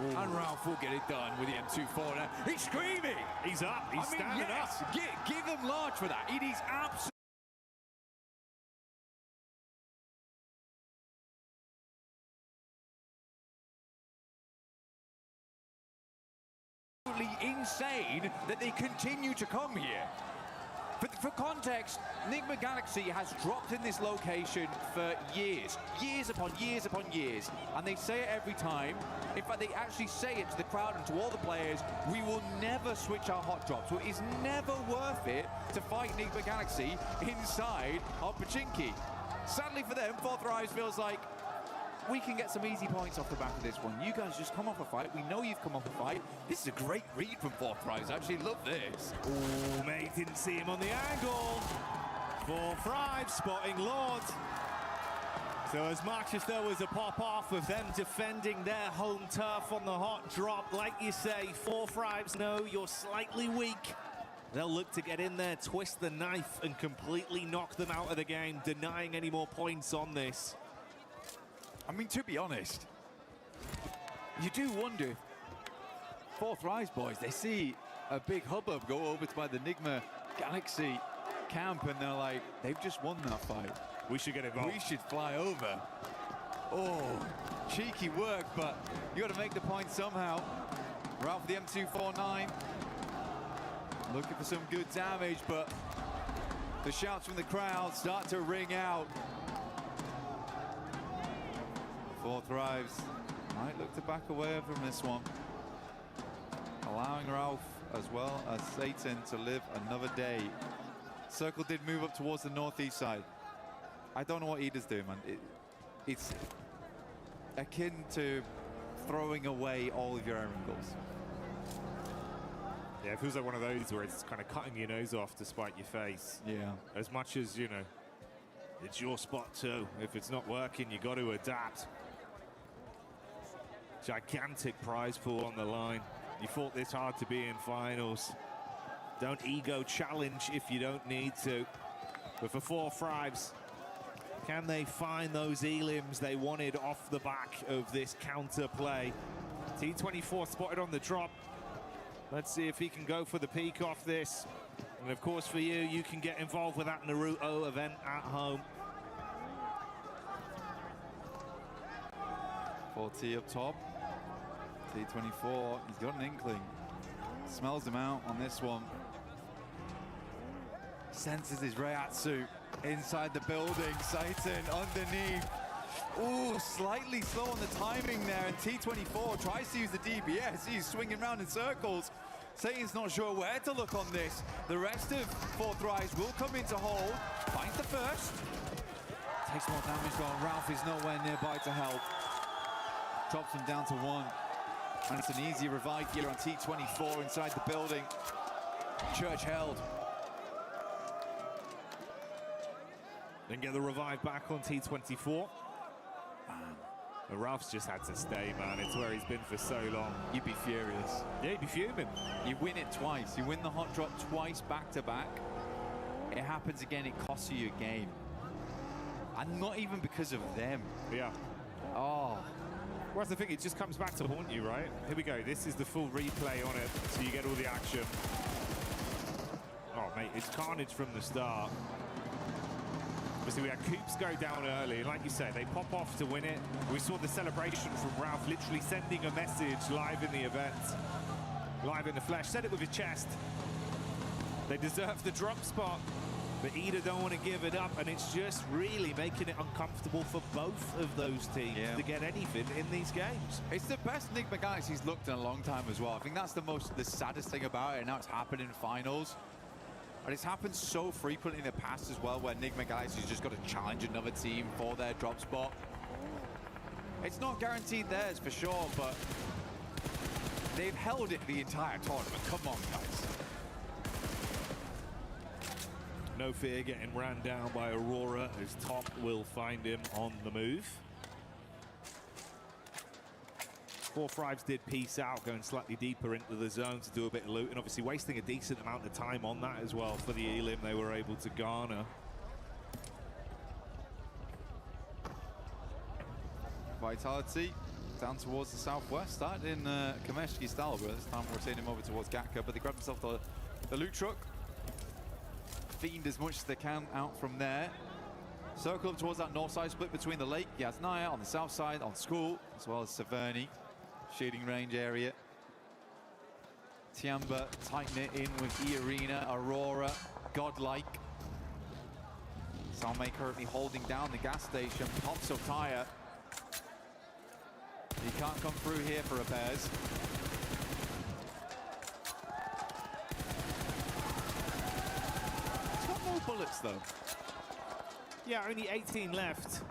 Ooh. And Ralph will get it done with the M249. He's screaming! He's up. He's standing up. Give them large for that. It is absolutely insane that they continue to come here. For context, Enigma Galaxy has dropped in this location for years upon years upon years, and they say it every time. In fact, they actually say it to the crowd and to all the players, we will never switch our hot drops. So it is never worth it to fight Enigma Galaxy inside of Pachinki. Sadly for them, Fourth Rise feels like we can get some easy points off the back of this one. You guys just come off a fight. We know you've come off a fight. This is a great read from Fourth Rise. I actually love this. Oh, mate, didn't see him on the angle. Fourth Rise spotting Lord. So as much as there was a pop-off of them defending their home turf on the hot drop, like you say, Fourth Rise know you're slightly weak. They'll look to get in there, twist the knife, and completely knock them out of the game, denying any more points on this. I mean, to be honest, you do wonder, Fourth Rise boys, they see a big hubbub go over to by the Enigma Galaxy camp, and they're like, they've just won that fight. We should get involved. We should fly over. Oh, cheeky work, but you got to make the point somehow. Ralph the M249, looking for some good damage, but the shouts from the crowd start to ring out. Fourth Rise might look to back away from this one, allowing Ralph as well as Satan to live another day. Circle did move up towards the northeast side. I don't know what Ida's doing, man. It's akin to throwing away all of your Erangels. Yeah, it feels like one of those where it's kind of cutting your nose off to spite your face. Yeah. As much as, you know, it's your spot too. If it's not working, you got to adapt. Gigantic prize pool on the line. You fought this hard to be in finals. Don't ego challenge if you don't need to. But for Fourth Rise, can they find those elims they wanted off the back of this counter play? T24 spotted on the drop. Let's see if he can go for the peak off this. And of course for you, you can get involved with that Naruto event at home. 4T up top. T24, he's got an inkling. Smells him out on this one. Senses his Reiatsu inside the building. Satan underneath. Ooh, slightly slow on the timing there, and T24 tries to use the DBS. He's swinging around in circles. Satan's not sure where to look on this. The rest of Fourth Rise will come into hold. Finds the first. Takes more damage though. Ralph is nowhere nearby to help. Drops him down to 1. And it's an easy revive here on T24 inside the building. Church held. Then get the revive back on T24. And Ralph's just had to stay, man. It's where he's been for so long. You'd be furious. Yeah, you'd be fuming. You win it twice. You win the hot drop twice back to back. It happens again, it costs you a game. And not even because of them. Yeah. Oh. Well, that's the thing, it just comes back to haunt you, right? Here we go, this is the full replay on it, so you get all the action. Oh, mate, it's carnage from the start. Obviously, we had Coops go down early, and like you say, they pop off to win it. We saw the celebration from Ralph literally sending a message live in the event. Live in the flesh, said it with his chest. They deserve the drop spot, but Ida don't want to give it up, and it's just really making it uncomfortable for both of those teams to get anything in these games. It's the best Enigma Galaxy's looked in a long time as well. I think that's the saddest thing about it, and now it's happened in finals. And it's happened so frequently in the past as well, where Enigma Galaxy's just got to challenge another team for their drop spot. It's not guaranteed theirs for sure, but they've held it the entire tournament. Come on, guys. No fear getting ran down by Aurora, as Top will find him on the move. Fourth Rives did peace out, going slightly deeper into the zone to do a bit of loot, and obviously wasting a decent amount of time on that as well for the elim they were able to garner. Vitality down towards the southwest, started in Kameshki style, but this time we're seeing him over towards Gatka, but they grabbed themselves the loot truck. Fiend as much as they can out from there. Circle up towards that north side, split between the lake, Yasnaya on the south side, on School, as well as Severny, shooting range area. Tiamba tighten it in with E-Arena, Aurora, Godlike. Salme currently holding down the gas station, pops up tire. He can't come through here for repairs. He's got more bullets though. Yeah, only 18 left.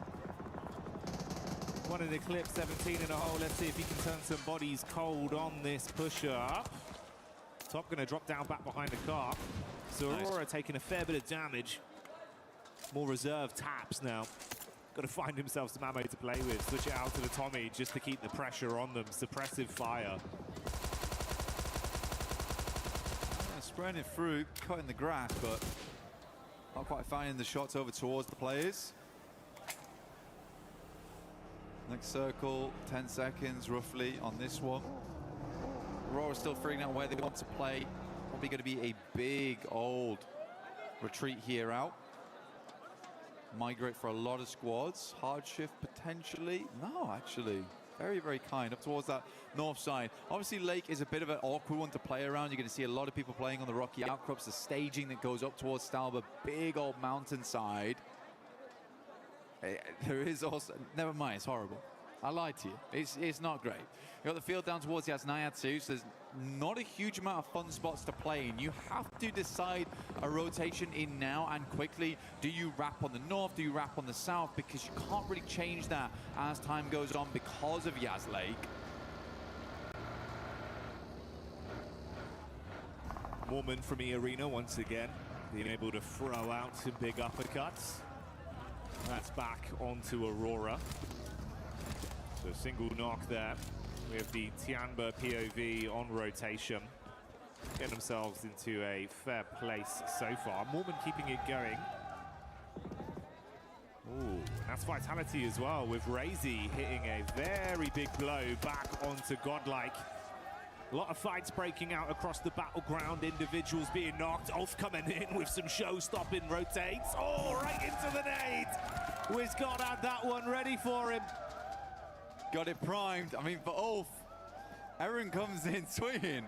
One in the clip, 17 in a hole. Let's see if he can turn some bodies cold on this push-up. Top going to drop down back behind the car. So Aurora taking a fair bit of damage. More reserve taps now. Got to find himself some ammo to play with. Switch it out to the Tommy just to keep the pressure on them. Suppressive fire. Spraying it through, cutting the grass, but not quite finding the shots over towards the players. Next circle, 10 seconds roughly on this one. Aurora still figuring out where they want to play. Probably going to be a big old retreat here out. Migrate for a lot of squads. Hard shift potentially. No, actually. Very, very kind. Up towards that north side. Obviously, Lake is a bit of an awkward one to play around. You're going to see a lot of people playing on the rocky outcrops. The staging that goes up towards Stalba. Big old mountainside. There is also... Never mind, it's horrible. I lied to you. It's not great. You got the field down towards Yasnaya too, so there's not a huge amount of fun spots to play in. You have to decide a rotation in now and quickly. Do you wrap on the north? Do you wrap on the south? Because you can't really change that as time goes on because of Yas Lake. Mormon from E-Arena once again, being able to throw out some big uppercuts. That's back onto Aurora. So single knock there. We have the Tianba POV on rotation. Getting themselves into a fair place so far. Mormon keeping it going. Ooh, that's Vitality as well, with Razy hitting a very big blow back onto Godlike. A lot of fights breaking out across the battleground. Individuals being knocked. Ulf coming in with some show-stopping rotates. Oh, right into the nade. Wizgod had that one ready for him. got it primed. I mean, for Ulf, Aaron comes in swinging.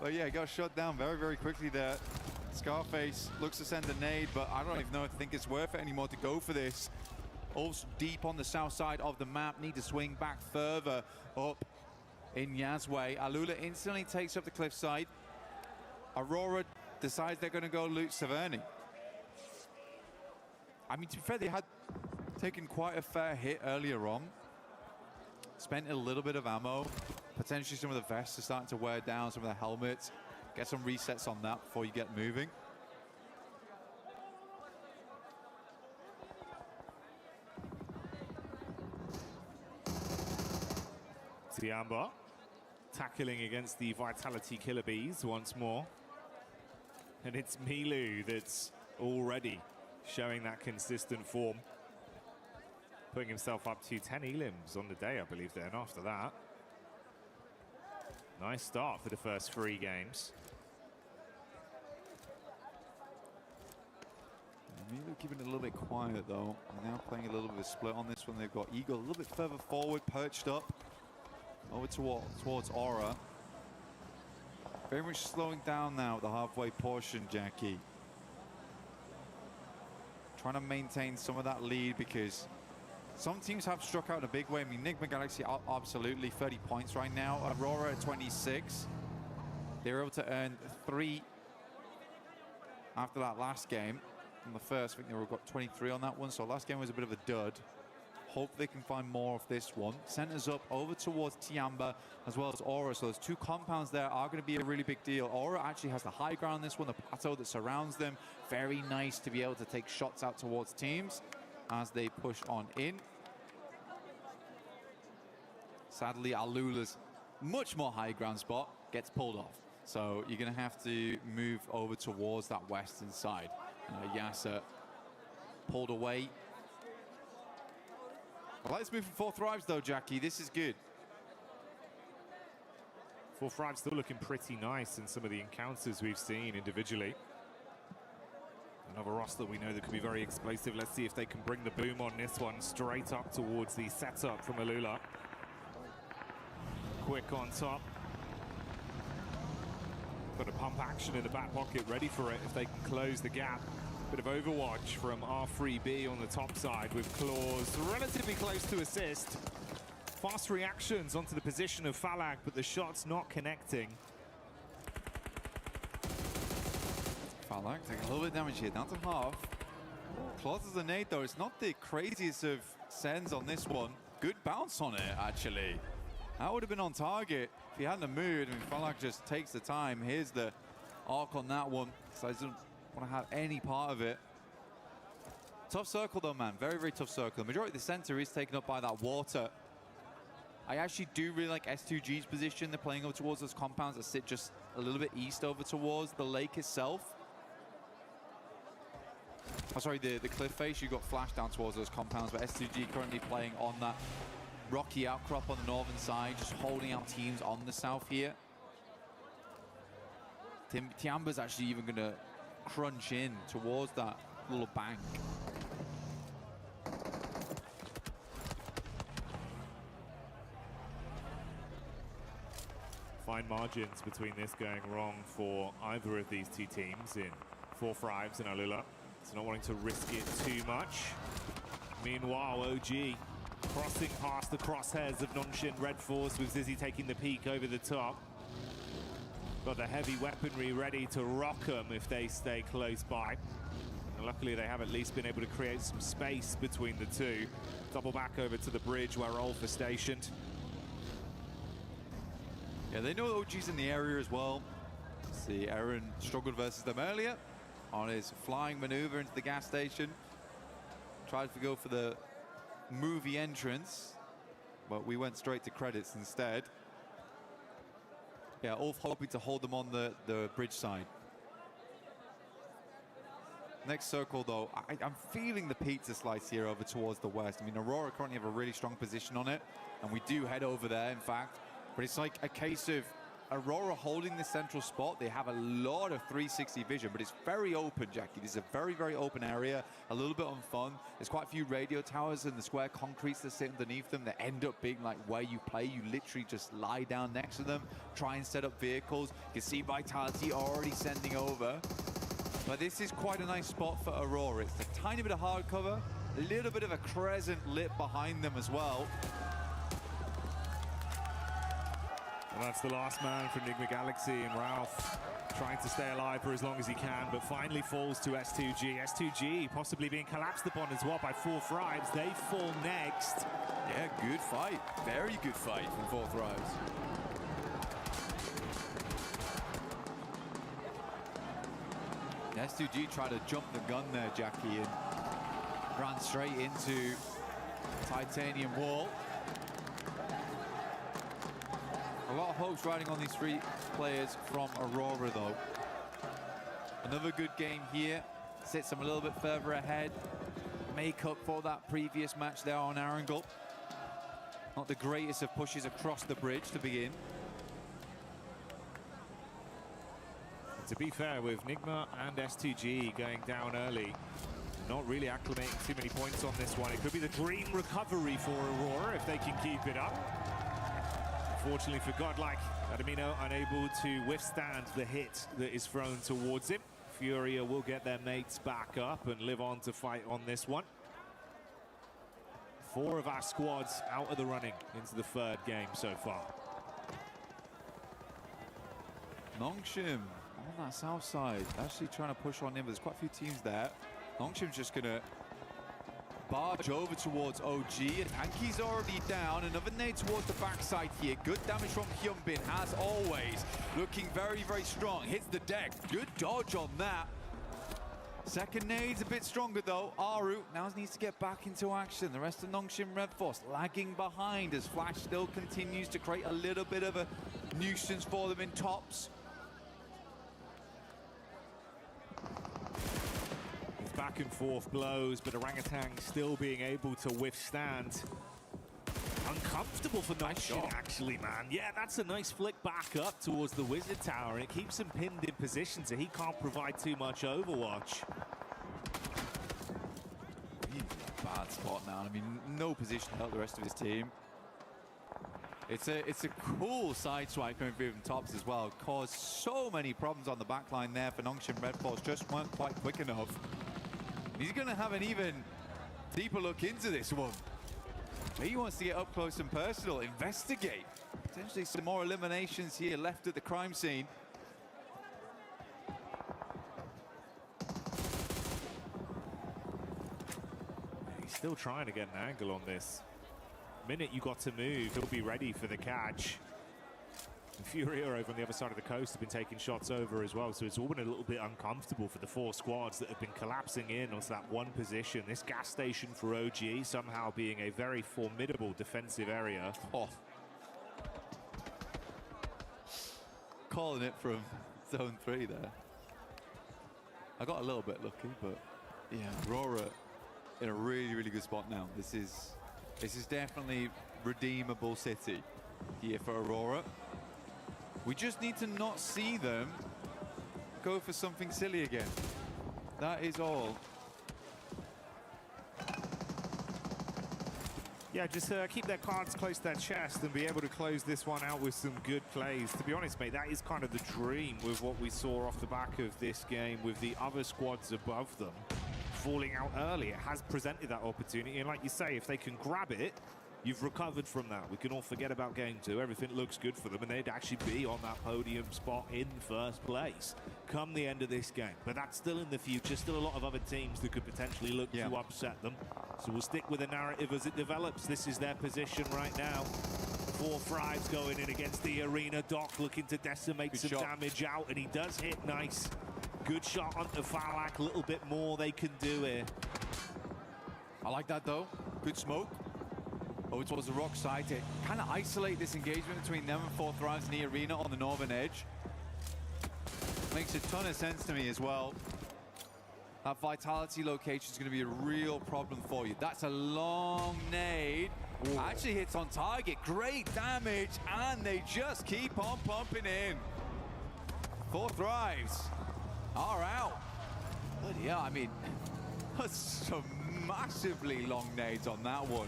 But yeah, got shot down very, very quickly there. Scarface looks to send a nade, but I don't even know if I think it's worth it anymore to go for this. Ulf's deep on the south side of the map, need to swing back further up in Yazway. Alula instantly takes up the cliffside. Aurora decides they're going to go loot Severny. I mean, to be fair, they had taken quite a fair hit earlier on. Spent a little bit of ammo. Potentially some of the vests are starting to wear down, some of the helmets. Get some resets on that before you get moving. Tiamba tackling against the Vitality Killer Bees once more. And it's Milu that's already showing that consistent form. Putting himself up to 10 elims on the day, I believe, then after that. Nice start for the first 3 games. Milu keeping it a little bit quiet, though. Now playing a little bit of a split on this one. They've got Eagle a little bit further forward, perched up. Over towards Aura. Very much slowing down now at the halfway portion, Jackie. Trying to maintain some of that lead because some teams have struck out in a big way. I mean, Enigma Galaxy absolutely 30 points right now. Aurora at 26. They were able to earn 3 after that last game. In the first, I think they got 23 on that one. So last game was a bit of a dud. Hope they can find more of this one. Centers up over towards Tiamba as well as Aura. So those 2 compounds there are going to be a really big deal. Aura actually has the high ground on this one, the plateau that surrounds them. Very nice to be able to take shots out towards teams as they push on in. Sadly, Alula's much more high ground spot gets pulled off. So you're going to have to move over towards that western side. Yasser pulled away. Let's move for 4th Thrives, though, Jackie. This is good. 4th Thrives still looking pretty nice in some of the encounters we've seen individually. Another roster we know that could be very explosive. Let's see if they can bring the boom on this one straight up towards the setup from Alula. Quick on top. Got a pump action in the back pocket ready for it if they can close the gap. Bit of overwatch from R3B on the top side with Claws relatively close to assist. Fast reactions onto the position of Falag, but the shot's not connecting. Falag taking a little bit of damage here, down to half. Claws as a nade, though. It's not the craziest of sends on this one. Good bounce on it, actually. That would have been on target if he hadn't moved. I mean, Falag just takes the time. Here's the arc on that one. So he doesn't want to have any part of it. Tough circle, though, man. Very, very tough circle. The majority of the center is taken up by that water. I actually do really like S2G's position. They're playing over towards those compounds that sit just a little bit east over towards the lake itself. Oh, sorry, the cliff face. You got flashed down towards those compounds, but S2G currently playing on that rocky outcrop on the northern side, just holding out teams on the south here. Tiamba's actually even going to crunch in towards that little bank. Fine margins between this going wrong for either of these 2 teams in 4th Thrives and Alula. So not wanting to risk it too much. Meanwhile, OG crossing past the crosshairs of Nonshin Red Force with Zizzy taking the peak over the top. Got the heavy weaponry ready to rock them if they stay close by. And luckily they have at least been able to create some space between the 2. Double back over to the bridge where Rolf is stationed. Yeah, they know OG's in the area as well. See, Aaron struggled versus them earlier on his flying maneuver into the gas station. Tried to go for the movie entrance, but we went straight to credits instead. Yeah, Ulf hoping to hold them on the bridge side. Next circle, though, I'm feeling the pizza slice here over towards the west. I mean, Aurora currently have a really strong position on it, and we do head over there, in fact. But it's like a case of Aurora holding the central spot. They have a lot of 360 vision, but it's very open, Jackie. This is a very, very open area, a little bit unfun. There's quite a few radio towers and the square concretes that sit underneath them that end up being like where you play. You literally just lie down next to them, try and set up vehicles. You can see Vitality already sending over. But this is quite a nice spot for Aurora. It's a tiny bit of hard cover, a little bit of a crescent lit behind them as well. Well, that's the last man for Enigma Galaxy, and Ralph trying to stay alive for as long as he can, but finally falls to S2G. S2G possibly being collapsed upon as well by 4 Thrives. They fall next. Yeah, good fight. Very good fight from 4 Thrives. S2G tried to jump the gun there, Jackie, and ran straight into titanium wall. A lot of hopes riding on these 3 players from Aurora, though. Another good game here. Sits them a little bit further ahead. Make up for that previous match there on Arangle. Not the greatest of pushes across the bridge to begin. To be fair, with Nigma and S2G going down early, not really acclimating too many points on this one. It could be the dream recovery for Aurora if they can keep it up. Unfortunately for Godlike, Adamino unable to withstand the hit that is thrown towards him. Furia will get their mates back up and live on to fight on this one. 4 of our squads out of the running into the 3rd game so far. Nongshim on that south side, actually trying to push on in, but there's quite a few teams there. Nongshim's just gonna barge over towards OG, and Hanky's already down. Another nade towards the backside here. Good damage from Hyunbin, as always. Looking very, very strong. Hits the deck. Good dodge on that. Second nade's a bit stronger, though. Aru now needs to get back into action. The rest of Nongshim Red Force lagging behind as Flash still continues to create a little bit of a nuisance for them in tops. Back and forth blows, but Orangutan still being able to withstand. Uncomfortable for Nongshim, actually, man. Yeah, that's a nice flick back up towards the Wizard Tower, and it keeps him pinned in position so he can't provide too much Overwatch. He's in a bad spot now. I mean, no position to help the rest of his team. It's a cool side swipe coming through from tops as well. Caused so many problems on the back line there for Nongshim Red Force, just weren't quite quick enough. He's going to have an even deeper look into this one. He wants to get up close and personal, investigate. Potentially some more eliminations here left at the crime scene. He's still trying to get an angle on this. The minute you got to move, he'll be ready for the catch. And Furia over on the other side of the coast have been taking shots over as well, so it's all been a little bit uncomfortable for the 4 squads that have been collapsing in onto that one position. This gas station for OG somehow being a very formidable defensive area. Oh. Calling it from zone 3 there. I got a little bit lucky, but yeah, Aurora in a really, really good spot now. This is definitely redeemable city here for Aurora. We just need to not see them go for something silly again. That is all. Yeah, just keep their cards close to their chest and be able to close this one out with some good plays. To be honest, mate, that is kind of the dream with what we saw off the back of this game with the other squads above them falling out early. It has presented that opportunity, and like you say, if they can grab it, you've recovered from that. We can all forget about game 2. Everything looks good for them, and they'd actually be on that podium spot in 1st place come the end of this game. But that's still in the future. Still a lot of other teams that could potentially look to upset them. So we'll stick with the narrative as it develops. This is their position right now. 4 Thrives going in against the arena. Doc looking to decimate some damage out, and he does hit nice. Good shot onto Falak. A little bit more they can do here. I like that, though. Good smoke. Over towards the rock side to kind of isolate this engagement between them and 4 Thrives in the arena on the northern edge. Makes a ton of sense to me as well. That vitality location is going to be a real problem for you. That's a long nade. Actually hits on target, great damage, and they just keep on pumping in. 4 thrives are out. But yeah, I mean, that's some massively long nades on that one.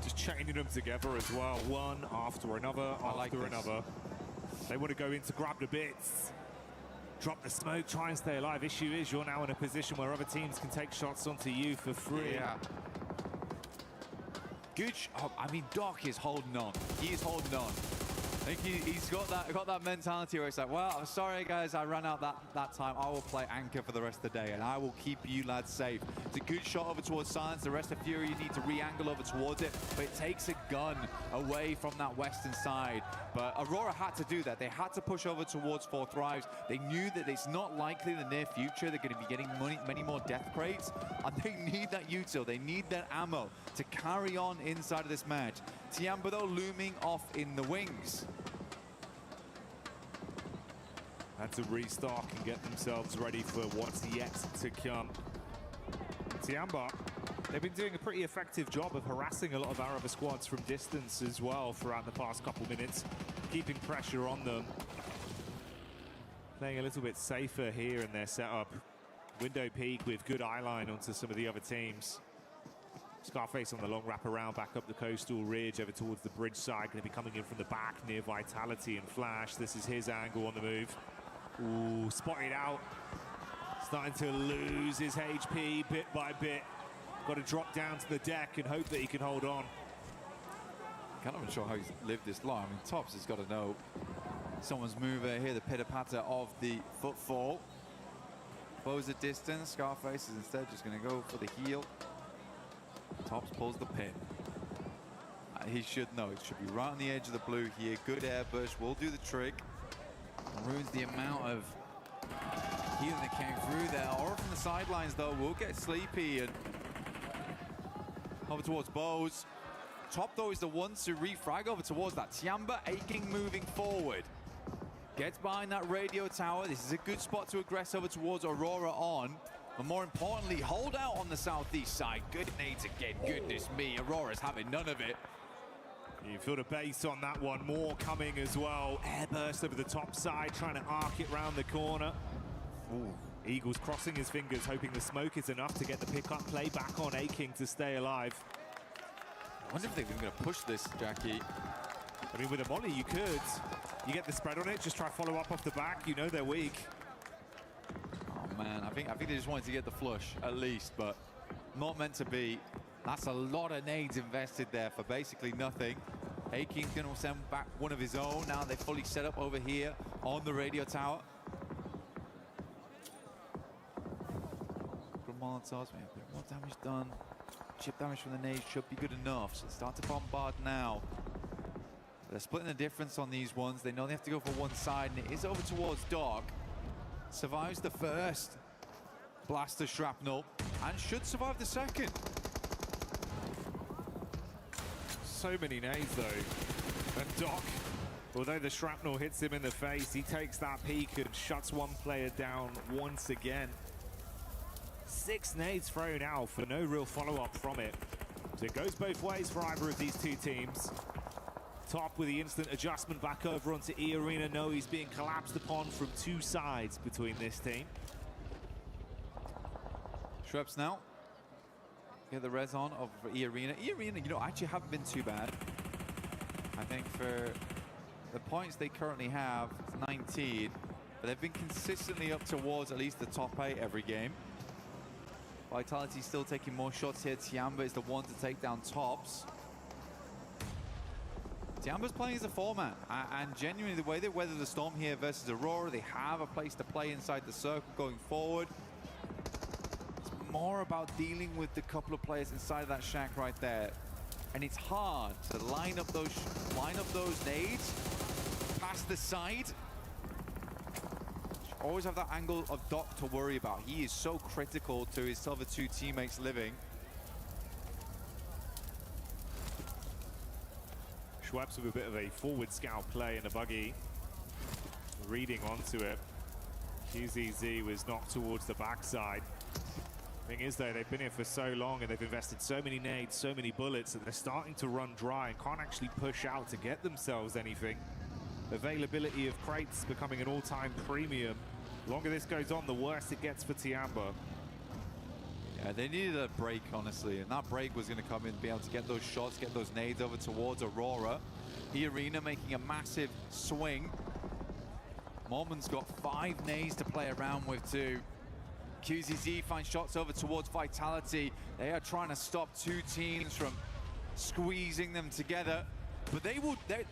Just chaining them together as well, one after another, after another. They want to go in to grab the bits, drop the smoke, try and stay alive. Issue is you're now in a position where other teams can take shots onto you for free. Yeah. Good. I mean, Doc is holding on. He is holding on. I think he's got that mentality where it's like, well, I'm sorry guys, I ran out that time. I will play anchor for the rest of the day, and I will keep you lads safe. It's a good shot over towards Silence. The rest of Fury, you need to re-angle over towards it, but it takes a gun away from that western side. But Aurora had to do that. They had to push over towards 4 thrives. They knew that it's not likely in the near future they're going to be getting many more death crates, and they need that util. They need that ammo to carry on inside of this match. Tiamba, though, looming off in the wings. Had to restock and get themselves ready for what's yet to come. Tiamba, they've been doing a pretty effective job of harassing a lot of our other squads from distance as well throughout the past couple minutes, keeping pressure on them. Playing a little bit safer here in their setup. Window peak with good eye line onto some of the other teams. Scarface on the long wrap around back up the coastal ridge over towards the bridge side, going to be coming in from the back near Vitality and Flash. This is his angle on the move. Ooh, spotted out. Starting to lose his HP bit by bit. Got to drop down to the deck and hope that he can hold on. Kind of unsure how he's lived this long. I mean, Tops has got to know someone's mover here, the pitter-patter of the footfall. Close the distance. Scarface is instead just going to go for the heel. Tops pulls the pin. He should know. It should be right on the edge of the blue here. Good air burst will do the trick. Ruins the amount of healing that came through there. Aura from the sidelines, though, will get sleepy and over towards Bose. Top, though, is the one to refrag over towards that. Tiamba aching moving forward. Gets behind that radio tower. This is a good spot to aggress over towards Aurora on. But more importantly, hold out on the southeast side. Good nades again. Goodness me, Aurora's having none of it. You feel the base on that one. More coming as well. Airburst over the top side, trying to arc it round the corner. Ooh. Eagles crossing his fingers, hoping the smoke is enough to get the pickup play back on Aching to stay alive. I wonder if they're going to push this, Jackie. I mean, with a molly, you could. You get the spread on it, just try follow up off the back. You know they're weak. Oh, man. I think they just wanted to get the flush, at least, but not meant to be. That's a lot of nades invested there for basically nothing. Aking's going to send back one of his own. Now they're fully set up over here on the radio tower. From Molotovs, man, a bit more damage done. Chip damage from the nades should be good enough. So start to bombard now. They're splitting the difference on these ones. They know they have to go for one side, and it is over towards Dog. Survives the first blaster shrapnel and should survive the second. So many nades though. And Doc, although the shrapnel hits him in the face, he takes that peek and shuts one player down once again. 6 nades thrown out for no real follow-up from it. So it goes both ways for either of these two teams. Top with the instant adjustment back over onto E Arena. No, he's being collapsed upon from 2 sides between this team. Shreps now. Get the res on of E Arena. E Arena, you know, actually haven't been too bad. I think for the points they currently have, it's 19, but they've been consistently up towards at least the top 8 every game. Vitality still taking more shots here. Tiamba is the one to take down Tops. Tiamba's playing as a 4-man, and genuinely the way they weather the storm here versus Aurora, they have a place to play inside the circle going forward. More about dealing with the couple of players inside of that shack right there, and it's hard to line up those nades past the side. Always have that angle of Doc to worry about. He is so critical to his other 2 teammates living. Schweppes with a bit of a forward scout play in the buggy, reading onto it. QZZ was knocked towards the backside. Thing is, though, they've been here for so long and they've invested so many nades, so many bullets that they're starting to run dry and can't actually push out to get themselves anything. Availability of crates becoming an all-time premium. The longer this goes on, the worse it gets for Tiamba. Yeah, they needed a break, honestly, and that break was going to come in, be able to get those shots, get those nades over towards Aurora. E-Arena making a massive swing. Mormon's got 5 nades to play around with too. QZZ finds shots over towards Vitality. They are trying to stop 2 teams from squeezing them together. But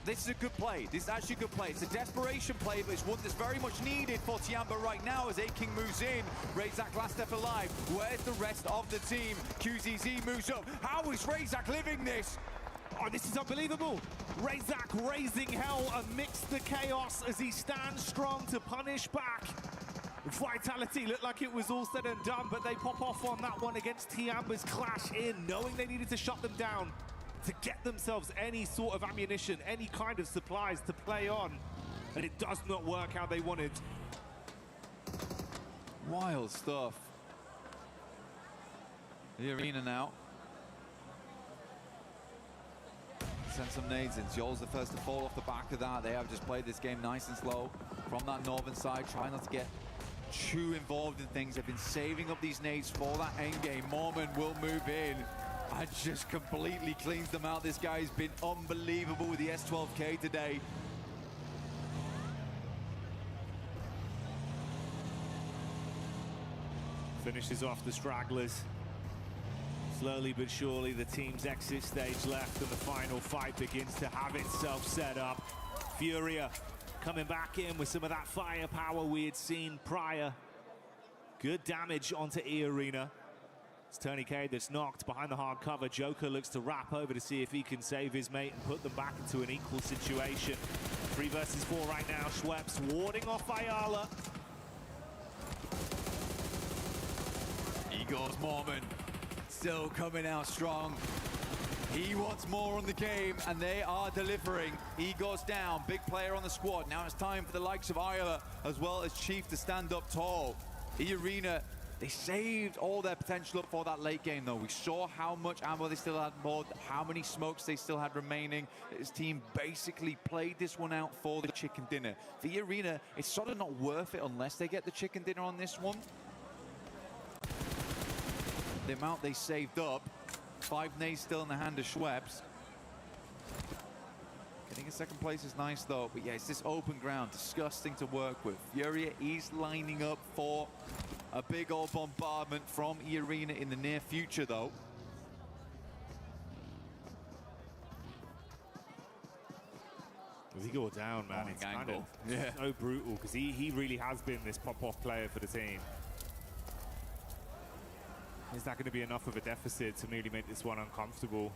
this is a good play. This is actually a good play. It's a desperation play, but it's one that's very much needed for Tiamba right now as A-King moves in. Razak last step alive. Where's the rest of the team? QZZ moves up. How is Razak living this? Oh, this is unbelievable. Razak raising hell amidst the chaos as he stands strong to punish back. Vitality looked like it was all said and done, but they pop off on that one against Tiamba's clash in, knowing they needed to shut them down to get themselves any sort of ammunition, any kind of supplies to play on. And it does not work how they wanted. Wild stuff. The arena now. Send some nades in. Zol's the first to fall off the back of that. They have just played this game nice and slow from that northern side, trying not to get too involved in things. They've been saving up these nades for that end game. Mormon will move in and just completely cleans them out. This guy's been unbelievable with the S12K today. Finishes off the stragglers. Slowly but surely, the team's exit stage left and the final fight begins to have itself set up. Furia coming back in with some of that firepower we had seen prior. Good damage onto E-Arena. It's Tony K that's knocked behind the hard cover. Joker looks to wrap over to see if he can save his mate and put them back into an equal situation. 3 versus 4 right now. Schweppes warding off Ayala. Igor's Mormon still coming out strong. He wants more on the game, and they are delivering. Igor's down, big player on the squad. Now it's time for the likes of Ayala as well as Chief to stand up tall. E-Arena, they saved all their potential up for that late game, though. We saw how much ammo they still had more, how many smokes they still had remaining. His team basically played this one out for the chicken dinner. For E-Arena, it's sort of not worth it unless they get the chicken dinner on this one. The amount they saved up, 5 nades still in the hand of Schweppes. Getting a second place is nice though, but yeah, it's this open ground, disgusting to work with. Furia is lining up for a big old bombardment from E-Arena in the near future though. Does he go down, man? It's kind of so brutal because he really has been this pop-off player for the team. Is that going to be enough of a deficit to really make this one uncomfortable?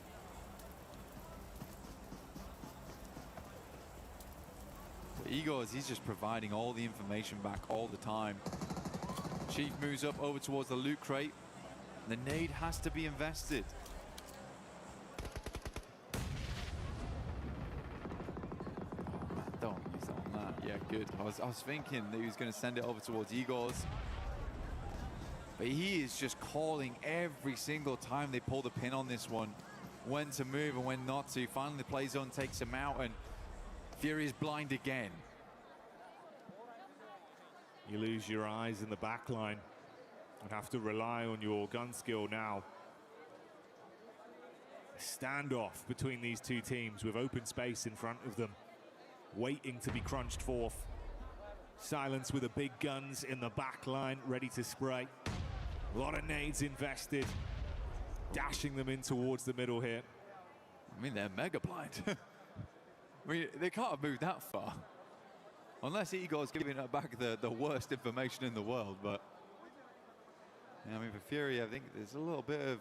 Igor, he's just providing all the information back all the time. Chief moves up over towards the loot crate. The nade has to be invested. Oh, man, don't use that on that. Yeah, good. I was thinking that he was going to send it over towards Igor's. But he is just calling every single time they pull the pin on this one. When to move and when not to. Finally, the play zone takes him out, and Fury is blind again. You lose your eyes in the back line and have to rely on your gun skill now. A standoff between these two teams with open space in front of them, waiting to be crunched forth. Silence with the big guns in the back line, ready to spray. A lot of nades invested, dashing them in towards the middle here. I mean, they're mega blind. I mean, they can't have moved that far. Unless Igor's giving it back the worst information in the world, but... Yeah, I mean, for Fury, I think there's a little bit of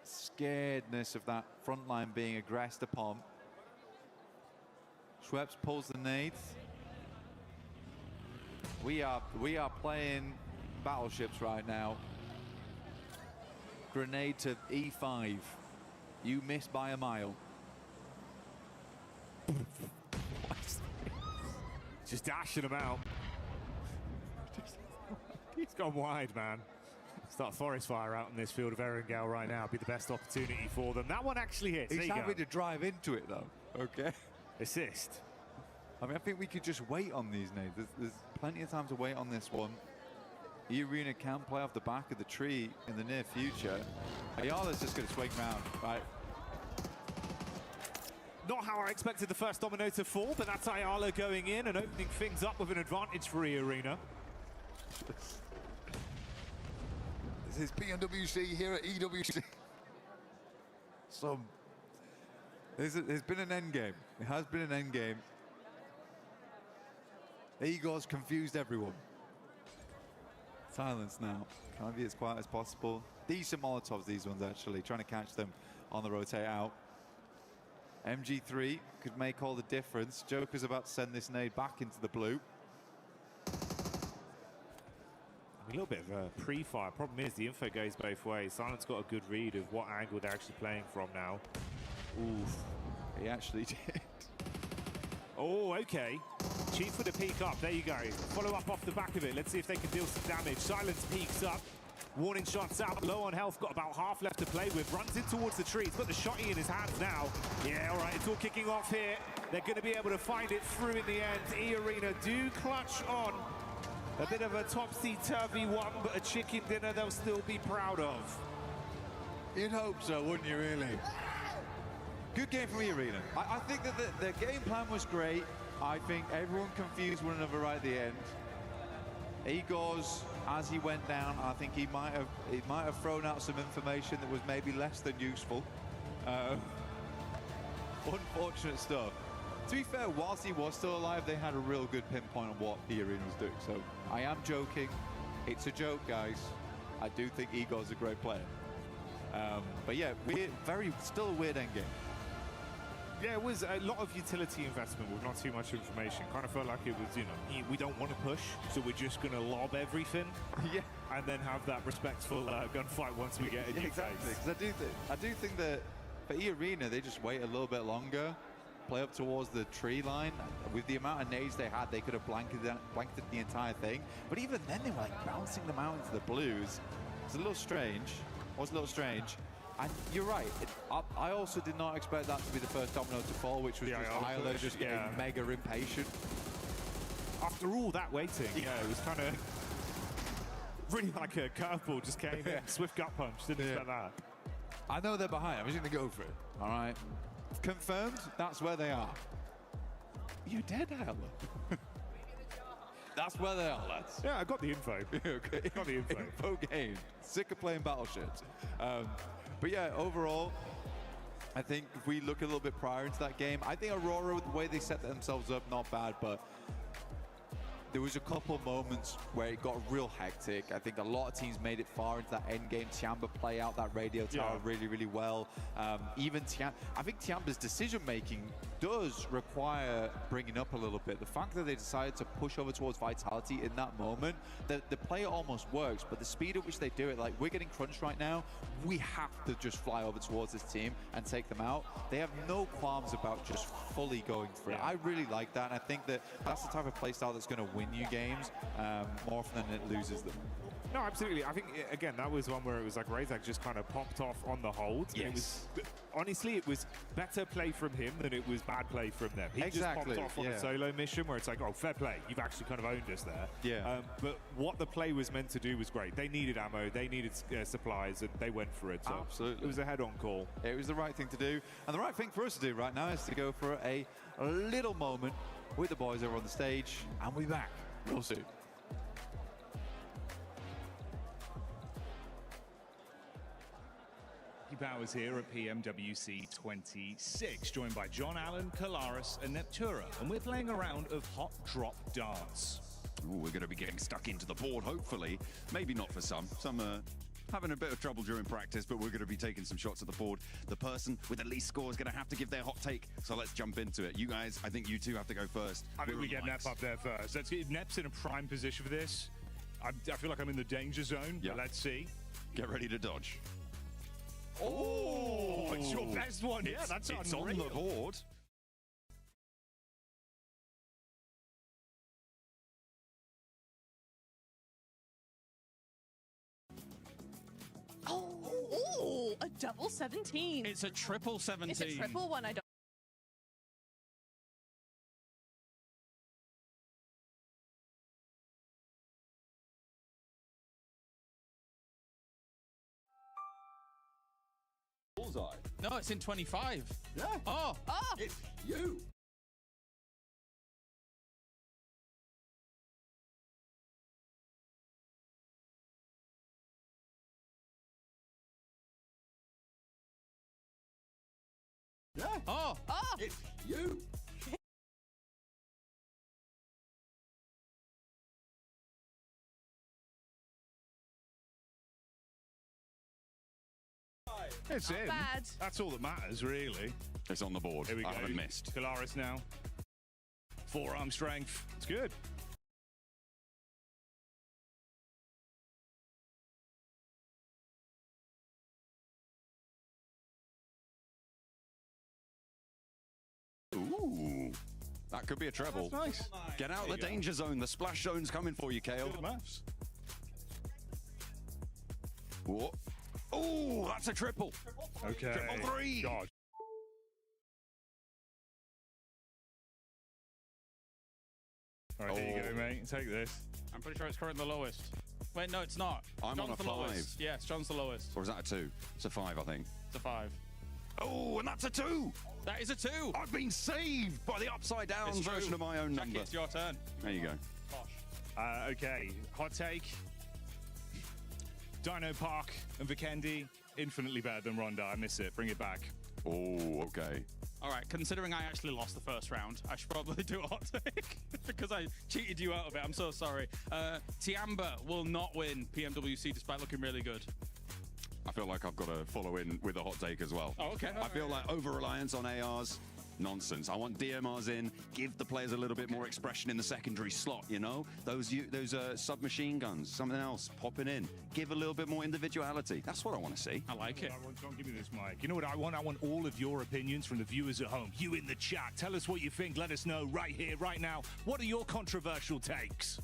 scaredness of that front line being aggressed upon. Schweppes pulls the nades. We are playing battleships right now. Grenade to E5. You missed by a mile. Just dashing him out. He's gone wide, man. Start a forest fire out in this field of Erangel right now. Be the best opportunity for them. That one actually hits. He's having to drive into it, though. Okay. Assist. I mean, I think we could just wait on these nades. There's plenty of time to wait on this one. E-Arena can play off the back of the tree in the near future. Ayala's just going to swing round, right? Not how I expected the first domino to fall, but that's Ayala going in and opening things up with an advantage for E-Arena. This is PMWC here at EWC. There's been an end game. It has been an end game. Igor's confused everyone. Silence now. Trying to be as quiet as possible. Decent Molotovs, these ones, actually. Trying to catch them on the rotate out. MG3 could make all the difference. Joker's about to send this nade back into the blue. A little bit of a pre-fire. Problem is, the info goes both ways. Silent's got a good read of what angle they're actually playing from now. Oof. He actually did. Oh, okay. Chief with a peek up. There you go. Follow up off the back of it. Let's see if they can deal some damage. Silence peeks up. Warning shots out. Low on health. Got about half left to play with. Runs in towards the tree. He's got the shotty in his hands now. Yeah, all right. It's all kicking off here. They're going to be able to find it through in the end. E-Arena do clutch on. A bit of a topsy-turvy one, but a chicken dinner they'll still be proud of. You'd hope so, wouldn't you, really? Good game from E-Arena. I think that the game plan was great. I think everyone confused one another right at the end. Igor's, as he went down, I think he might have thrown out some information that was maybe less than useful. Unfortunate stuff. To be fair, whilst he was still alive, they had a real good pinpoint on what E-Arena was doing. So I am joking. It's a joke, guys. I do think Igor's a great player. But yeah, still a weird endgame. Yeah, it was a lot of utility investment with not too much information. Kind of felt like it was, you know, we don't want to push, so we're just going to lob everything. Yeah. And then have that respectful gunfight once we get in your exactly. face. Because I do think that for E-Arena, they just wait a little bit longer, play up towards the tree line. With the amount of nades they had, they could have blanketed the entire thing. But even then, they were like bouncing them out into the blues. It's a little strange. And you're right. I also did not expect that to be the first domino to fall, which was just Tyler just getting mega impatient. After all that waiting, yeah, it was kind of really like a curveball just came in. Swift gut punch. Didn't expect that. I know they're behind. I'm just going to go for it. All right. Confirmed. That's where they are. You're dead, Tyler. That's where they are, lads. Yeah, I got the info. Okay. Got the info. Info gained. Sick of playing battleships. But yeah, overall, I think if we look a little bit prior into that game, I think Aurora, the way they set themselves up, not bad, but there was a couple moments where it got real hectic. I think a lot of teams made it far into that end game. Tiamba play out that radio tower really, really well. Even I think Tiamba's decision-making does require bringing up a little bit. The fact that they decided to push over towards Vitality in that moment, the play almost works, but the speed at which they do it, like, we're getting crunched right now, we have to just fly over towards this team and take them out. They have no qualms about just fully going for it. I really like that, and I think that that's the type of play style that's going to win you games more often than it loses them. No, absolutely. I think, again, that was one where it was like Razak just kind of popped off on the hold. Yes. It was, honestly, it was better play from him than it was bad play from them. He just popped off on a solo mission where it's like, oh, fair play. You've actually kind of owned us there. Yeah. But what the play was meant to do was great. They needed ammo, they needed supplies, and they went for it. So absolutely. It was a head-on call. It was the right thing to do. And the right thing for us to do right now is to go for a little moment with the boys over on the stage. And we'll be back real soon. Powers here at PMWC 26, joined by John Allen, Kalaris, and Neptura, and we're playing a round of Hot Drop Dance. Ooh, we're going to be getting stuck into the board, hopefully. Maybe not for some. Some are having a bit of trouble during practice, but we're going to be taking some shots at the board. The person with the least score is going to have to give their hot take, so let's jump into it. You guys, I think you two have to go first. I think we get Nep up there first. Let's get Nep's in a prime position for this. I feel like I'm in the danger zone, but let's see. Get ready to dodge. Oh, it's your best one. Yeah, that's it's unreal. on the board. Ooh, a double 17. It's a triple 17. It's a triple one. I don't. Bullseye. No, it's in 25. Yeah. Oh. Oh. It's you. Yeah. Oh. Oh. It's you. It's in. Bad. That's all that matters, really. It's on the board. Here we go. I haven't missed. Kalaris now. Forearm strength. It's good. Ooh. That could be a treble. That's nice. Get out There the you go. danger zone. The splash zone's coming for you, Kale. Good maths. Whoa. Oh, that's a triple. Okay. Triple three. God. All right, here you go, mate. Take this. I'm pretty sure it's currently the lowest. Wait, no, it's not. I'm John's on a the 5. lowest. Yes, John's the lowest. Or is that a 2? It's a 5, I think. It's a 5. Oh, and that's a 2. That is a 2. I've been saved by the upside down It's true. version of my own Jackie, number. it's your turn. There you go. Okay, hot take. Dino Park and Vikendi, infinitely better than Ronda. I miss it. Bring it back. Oh, okay. All right, considering I actually lost the first round, I should probably do a hot take because I cheated you out of it. I'm so sorry. Tiamba will not win PMWC despite looking really good. I feel like I've got to follow in with a hot take as well. Oh, okay. I feel like over-reliance on ARs, nonsense. I want DMRs in, give the players a little bit more expression in the secondary slot, you know? Those submachine guns, something else popping in. Give a little bit more individuality. That's what I want to see. I like it. Don't give me this mic. You know what I want? I want all of your opinions from the viewers at home. You in the chat. Tell us what you think. Let us know right here, right now. What are your controversial takes?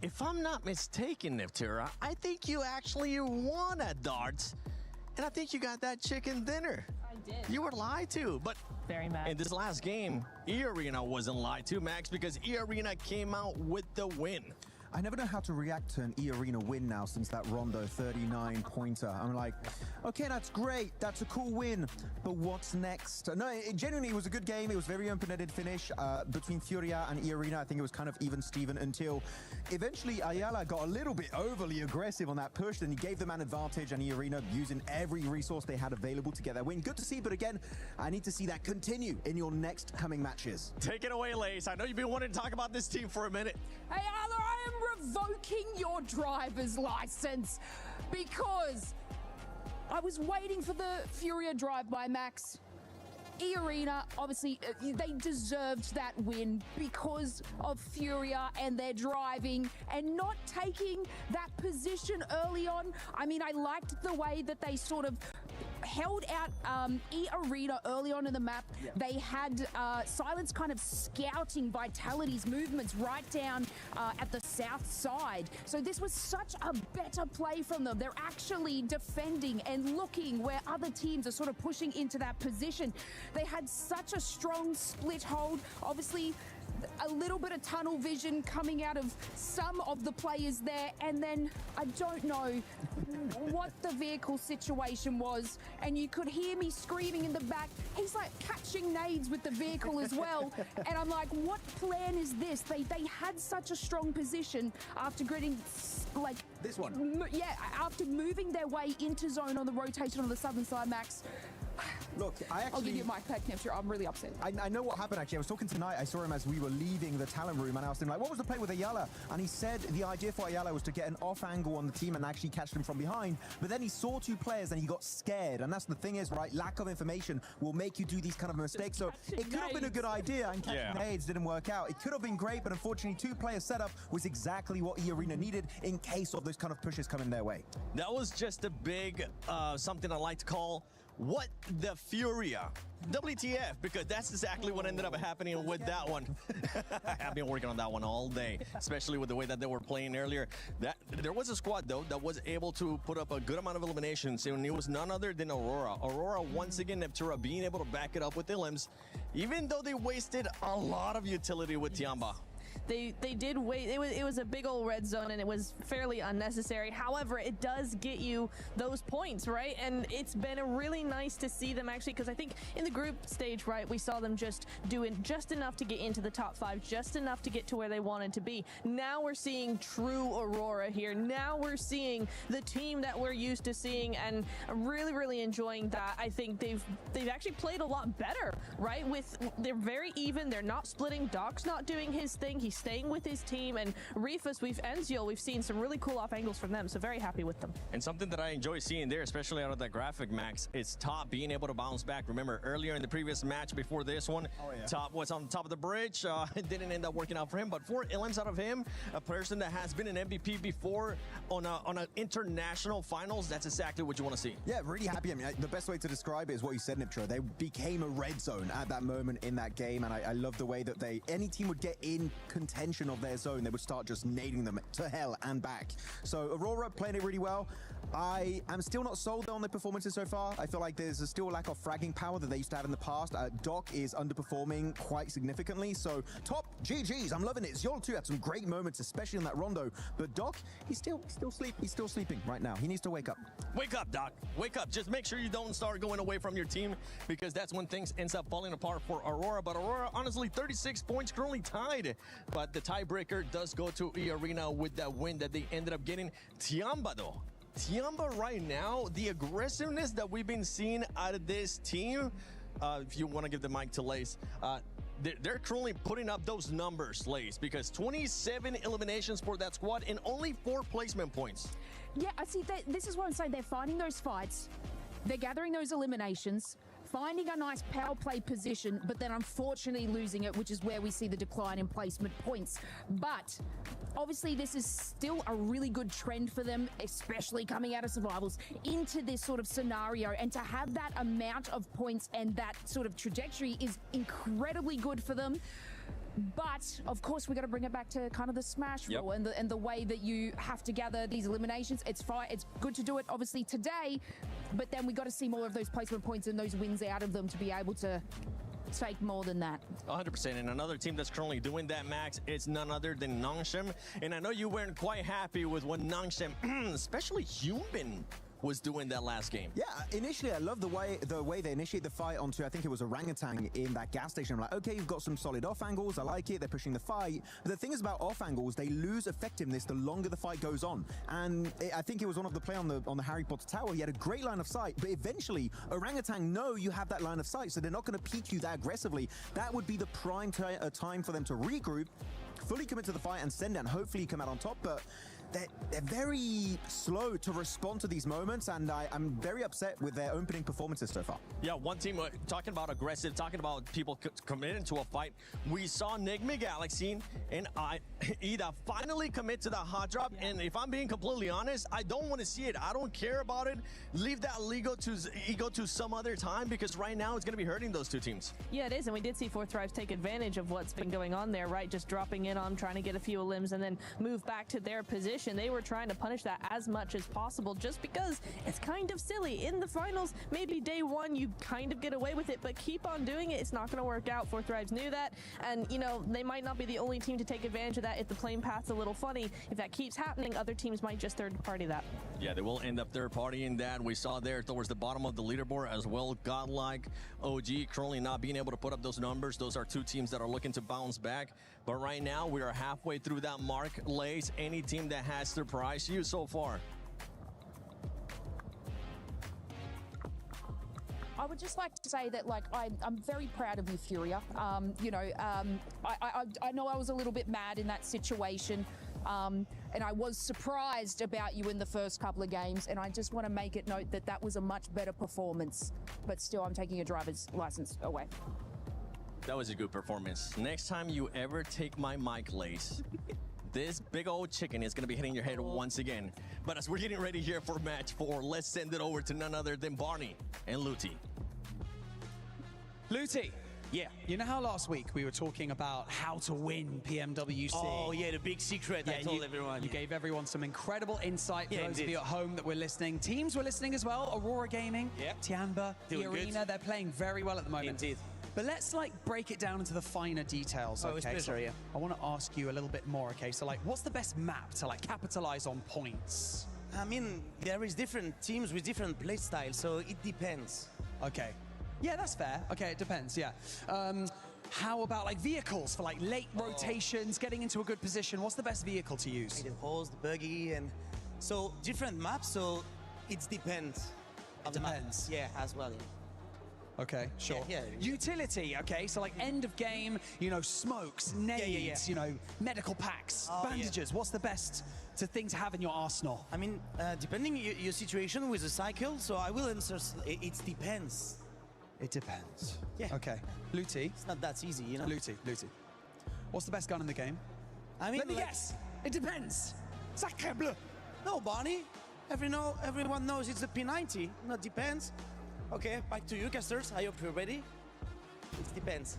If I'm not mistaken, Niftura, I think you actually won at darts. And I think you got that chicken dinner. I did. You were lied to, but Very mad. in this last game, E-Arena wasn't lied to, Max, because E-Arena came out with the win. I never know how to react to an E-Arena win now since that Rondo 39 pointer. I'm like, okay, that's great. That's a cool win. But what's next? No, it genuinely was a good game. It was very open-ended finish between Furia and E-Arena. I think it was kind of even Steven until eventually Ayala got a little bit overly aggressive on that push. Then he gave them an advantage, and E-Arena using every resource they had available to get that win. Good to see, but again, I need to see that continue in your next coming matches. Take it away, Lace. I know you've been wanting to talk about this team for a minute. Hey, Arlo, I am revoking your driver's license because I was waiting for the Furia drive by Max. E-Arena, obviously, they deserved that win because of Furia and their driving and not taking that position early on. I mean, I liked the way that they sort of held out E-Arena early on in the map. Yeah. They had Silence kind of scouting Vitality's movements right down at the south side. So this was such a better play from them. They're actually defending and looking where other teams are sort of pushing into that position. They had such a strong split hold. Obviously, a little bit of tunnel vision coming out of some of the players there, and then I don't know what the vehicle situation was, and you could hear me screaming in the back, he's like catching nades with the vehicle as well, and I'm like, what plan is this? They had such a strong position after getting like this one. Yeah, after moving their way into zone on the rotation on the southern side, Max. Look, I'll give you my back next year. I'm really upset. I know what happened, actually. I was talking tonight. I saw him as we were leaving the talent room, and I asked him, like, what was the play with Ayala? And he said the idea for Ayala was to get an off angle on the team and actually catch them from behind. But then he saw two players and he got scared. And that's the thing is, right, lack of information will make you do these kind of mistakes. So it could have been a good idea, and catching nades didn't work out. It could have been great, but unfortunately, two-player setup was exactly what E-Arena needed in case of those kind of pushes coming their way. That was just a big, something I like to call what the Furia. WTF, because that's exactly what ended up happening with that one. I've been working on that one all day, especially with the way that they were playing earlier. There was a squad, though, that was able to put up a good amount of eliminations, and it was none other than Aurora. Aurora, once again, Neptura being able to back it up with Ilims, even though they wasted a lot of utility with Tiamba. They did wait. It was a big old red zone, and it was fairly unnecessary. However, it does get you those points, right? And it's been really nice to see them actually, because I think in the group stage, right, we saw them just doing just enough to get into the top 5, just enough to get to where they wanted to be. Now we're seeing true Aurora here. Now we're seeing the team that we're used to seeing, and I'm really, really enjoying that. I think they've actually played a lot better, right? They're very even. They're not splitting. Doc's not doing his thing. He's staying with his team, and Rifus, we've seen some really cool off angles from them, so very happy with them. And something that I enjoy seeing there, especially out of that graphic, Max, is Top being able to bounce back. Remember, earlier in the previous match before this one, Top was on top of the bridge. It didn't end up working out for him, but 4 Ilims out of him, a person that has been an MVP before on an international finals, that's exactly what you want to see. Yeah, really happy. I mean, the best way to describe it is what you said, Niptra. They became a red zone at that moment in that game, and I love the way that any team would get in contention of their zone, they would start just nading them to hell and back. So Aurora playing it really well. I am still not sold on their performances so far. I feel like there's still a lack of fragging power that they used to have in the past. Doc is underperforming quite significantly. So Top, GG's, I'm loving it. Zol too had some great moments, especially in that rondo. But Doc, he's still sleeping right now. He needs to wake up. Wake up, Doc. Wake up. Just make sure you don't start going away from your team, because that's when things ends up falling apart for Aurora. But Aurora, honestly, 36 points, currently tied. But the tiebreaker does go to E-Arena with that win that they ended up getting. Tiamba, though. Tiamba right now, the aggressiveness that we've been seeing out of this team, if you want to give the mic to Lace, they're currently putting up those numbers, Lace, because 27 eliminations for that squad and only 4 placement points. Yeah, I see. This is what I'm saying. They're finding those fights. They're gathering those eliminations, finding a nice power play position, but then unfortunately losing it, which is where we see the decline in placement points. But obviously this is still a really good trend for them, especially coming out of survivals into this sort of scenario, and to have that amount of points and that sort of trajectory is incredibly good for them. But of course, we got to bring it back to kind of the smash rule and the way that you have to gather these eliminations. It's fine. It's good to do it, obviously, today, but then we got to see more of those placement points and those wins out of them to be able to take more than that. 100%. And another team that's currently doing that, Max, it's none other than Nongshim. And I know you weren't quite happy with what Nongshim, especially Human, was doing that last game. Yeah, initially I love the way they initiate the fight onto, I think it was Orangutan in that gas station. I'm like, okay, you've got some solid off angles, I like it, they're pushing the fight. But the thing is about off angles, they lose effectiveness the longer the fight goes on. And I think it was one of the play on the Harry Potter Tower, he had a great line of sight, but eventually Orangutan know you have that line of sight, so they're not going to peek you that aggressively. That would be the prime time for them to regroup, fully commit to the fight and send it, and hopefully come out on top. But they're very slow to respond to these moments, and I'm very upset with their opening performances so far. Yeah, one team talking about aggressive, talking about people committing to a fight. We saw Enigma Galaxy and Ida finally commit to the hot drop, and if I'm being completely honest, I don't want to see it. I don't care about it. Leave that ego to some other time, because right now it's going to be hurting those two teams. Yeah, it is, and we did see Fourth Thrives take advantage of what's been going on there, right? Just dropping in on them, trying to get a few limbs, and then move back to their position. They were trying to punish that as much as possible, just because it's kind of silly. In the finals, maybe day one you kind of get away with it, but keep on doing it. It's not going to work out. Fourth Thrives knew that, and you know, they might not be the only team to take advantage of that. If the playing path's a little funny, if that keeps happening, other teams might just third party that. Yeah, they will end up third partying that. We saw there towards the bottom of the leaderboard as well. Godlike, OG currently not being able to put up those numbers. Those are two teams that are looking to bounce back. But right now, we are halfway through that mark. Lace, any team that has surprised you so far? I would just like to say that, like, I'm very proud of you, Furia. You know, I know I was a little bit mad in that situation, and I was surprised about you in the first couple of games, and I just want to make it note that that was a much better performance. But still, I'm taking your driver's license away. That was a good performance. Next time you ever take my mic, Lace, this big old chicken is going to be hitting your head once again. But as we're getting ready here for match 4, let's send it over to none other than Barney and Luti. Luti, yeah, you know how last week we were talking about how to win PMWC? Oh, yeah, the big secret I told everyone. You gave everyone some incredible insight. Yeah, For those of you at home that were listening. Teams were listening as well. Aurora Gaming, Tianba, the Arena, they're playing very well at the moment. Indeed. But let's like break it down into the finer details, okay? So I want to ask you a little bit more, okay? So like, what's the best map to like capitalize on points? I mean, there is different teams with different play styles, so it depends. Okay. Yeah, that's fair. Okay, it depends, yeah. How about like vehicles for like late rotations, getting into a good position? What's the best vehicle to use? The horse, the buggy, and so different maps, so it depends. It depends. Yeah, as well. Okay, sure. Yeah. Utility, okay, so like end of game, you know, smokes, nades, you know, medical packs, bandages. What's the best thing to have in your arsenal? I mean, depending your situation with the cycle, so I will answer, it depends. It depends. Yeah. Okay. Luti. It's not that easy, you know? Luti. What's the best gun in the game? I mean, let me guess. It depends. Sacre bleu. No, Barney. Everyone knows it's a P90. Not depends. Okay, back to you, casters. I hope you're ready. It depends.